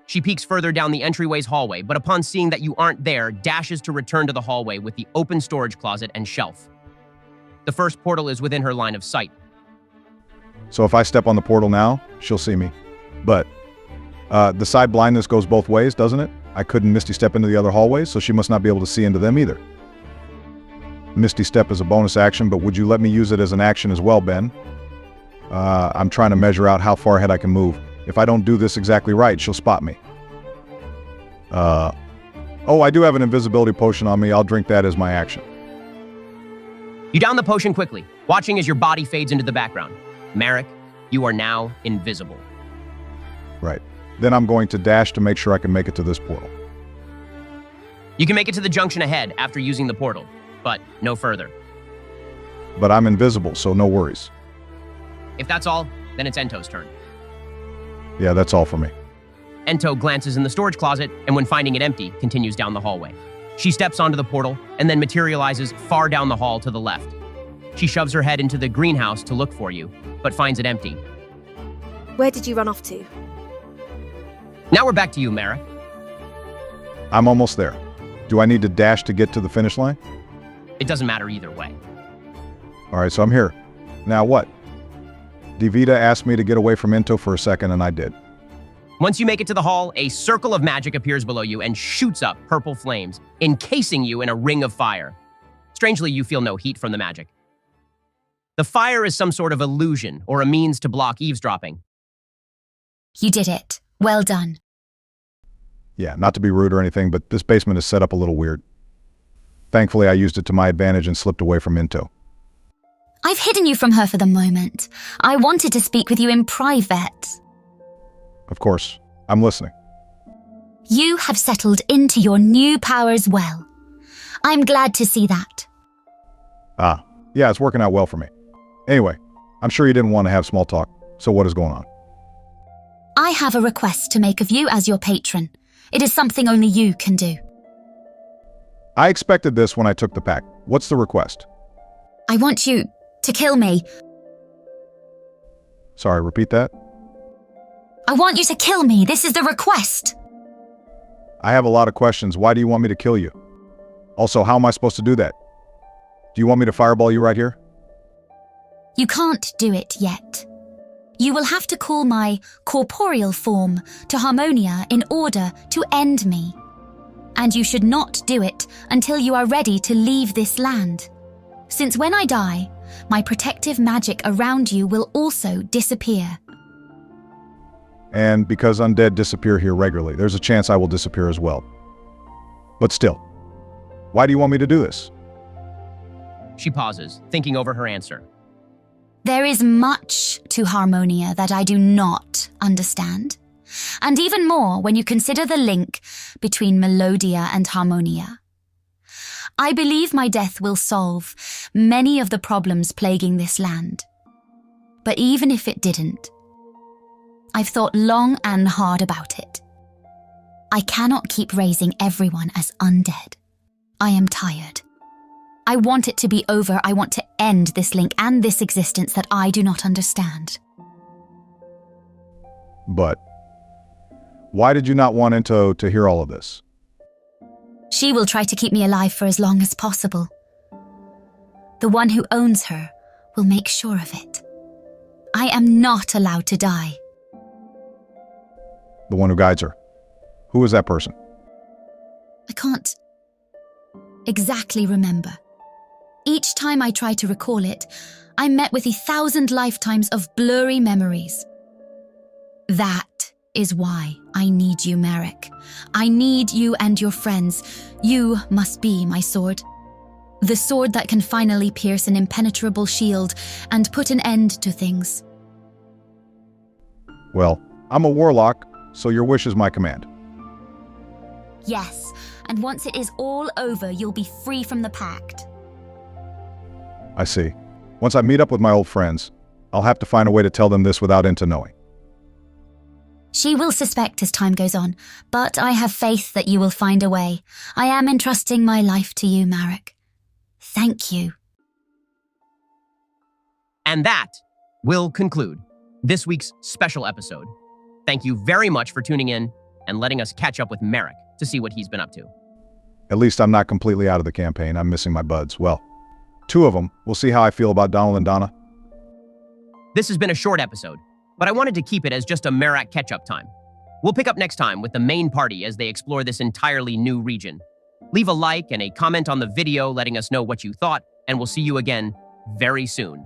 She peeks further down the entryway's hallway, but upon seeing that you aren't there, dashes to return to the hallway with the open storage closet and shelf. The first portal is within her line of sight. So if I step on the portal now, she'll see me. But the side blindness goes both ways, doesn't it? I couldn't Misty Step into the other hallways, so she must not be able to see into them either. Misty Step is a bonus action, but would you let me use it as an action as well, Ben? I'm trying to measure out how far ahead I can move. If I don't do this exactly right, she'll spot me. Oh, I do have an invisibility potion on me. I'll drink that as my action. You down the potion quickly, watching as your body fades into the background. Merrick, you are now invisible. Right. Then I'm going to dash to make sure I can make it to this portal. You can make it to the junction ahead after using the portal, but no further. But I'm invisible, so no worries. If that's all, then it's Ento's turn. Yeah, that's all for me. Ento glances in the storage closet, and when finding it empty, continues down the hallway. She steps onto the portal, and then materializes far down the hall to the left. She shoves her head into the greenhouse to look for you, but finds it empty. Where did you run off to? Now we're back to you, Merrick. I'm almost there. Do I need to dash to get to the finish line? It doesn't matter either way. All right, so I'm here. Now what? Divita asked me to get away from Ento for a second, and I did. Once you make it to the hall, a circle of magic appears below you and shoots up purple flames, encasing you in a ring of fire. Strangely, you feel no heat from the magic. The fire is some sort of illusion or a means to block eavesdropping. You did it. Well done. Yeah, not to be rude or anything, but this basement is set up a little weird. Thankfully, I used it to my advantage and slipped away from Minto. I've hidden you from her for the moment. I wanted to speak with you in private. Of course, I'm listening. You have settled into your new powers well. I'm glad to see that. Yeah, it's working out well for me. Anyway, I'm sure you didn't want to have small talk, so what is going on? I have a request to make of you as your patron. It is something only you can do. I expected this when I took the pact. What's the request? I want you to kill me. Sorry, repeat that? I want you to kill me. This is the request. I have a lot of questions. Why do you want me to kill you? Also, how am I supposed to do that? Do you want me to fireball you right here? You can't do it yet. You will have to call my corporeal form to Harmonia in order to end me. And you should not do it until you are ready to leave this land. Since when I die, my protective magic around you will also disappear. And because undead disappear here regularly, there's a chance I will disappear as well. But still, why do you want me to do this? She pauses, thinking over her answer. There is much to Harmonia that I do not understand. And even more when you consider the link between Melodia and Harmonia. I believe my death will solve many of the problems plaguing this land. But even if it didn't, I've thought long and hard about it. I cannot keep raising everyone as undead. I am tired. I want it to be over. I want to end this link and this existence that I do not understand. But why did you not want Into to hear all of this? She will try to keep me alive for as long as possible. The one who owns her will make sure of it. I am not allowed to die. The one who guides her. Who is that person? I can't exactly remember. Each time I try to recall it, I'm met with 1,000 lifetimes of blurry memories. That is why I need you, Merrick. I need you and your friends. You must be my sword. The sword that can finally pierce an impenetrable shield and put an end to things. Well, I'm a warlock, so your wish is my command. Yes, and once it is all over, you'll be free from the pact. I see. Once I meet up with my old friends, I'll have to find a way to tell them this without Into knowing. She will suspect as time goes on, but I have faith that you will find a way. I am entrusting my life to you, Merrick. Thank you. And that will conclude this week's special episode. Thank you very much for tuning in and letting us catch up with Merrick to see what he's been up to. At least I'm not completely out of the campaign. I'm missing my buds. Well, 2 of them. We'll see how I feel about Donald and Donna. This has been a short episode, but I wanted to keep it as just a Merrick catch-up time. We'll pick up next time with the main party as they explore this entirely new region. Leave a like and a comment on the video letting us know what you thought, and we'll see you again very soon.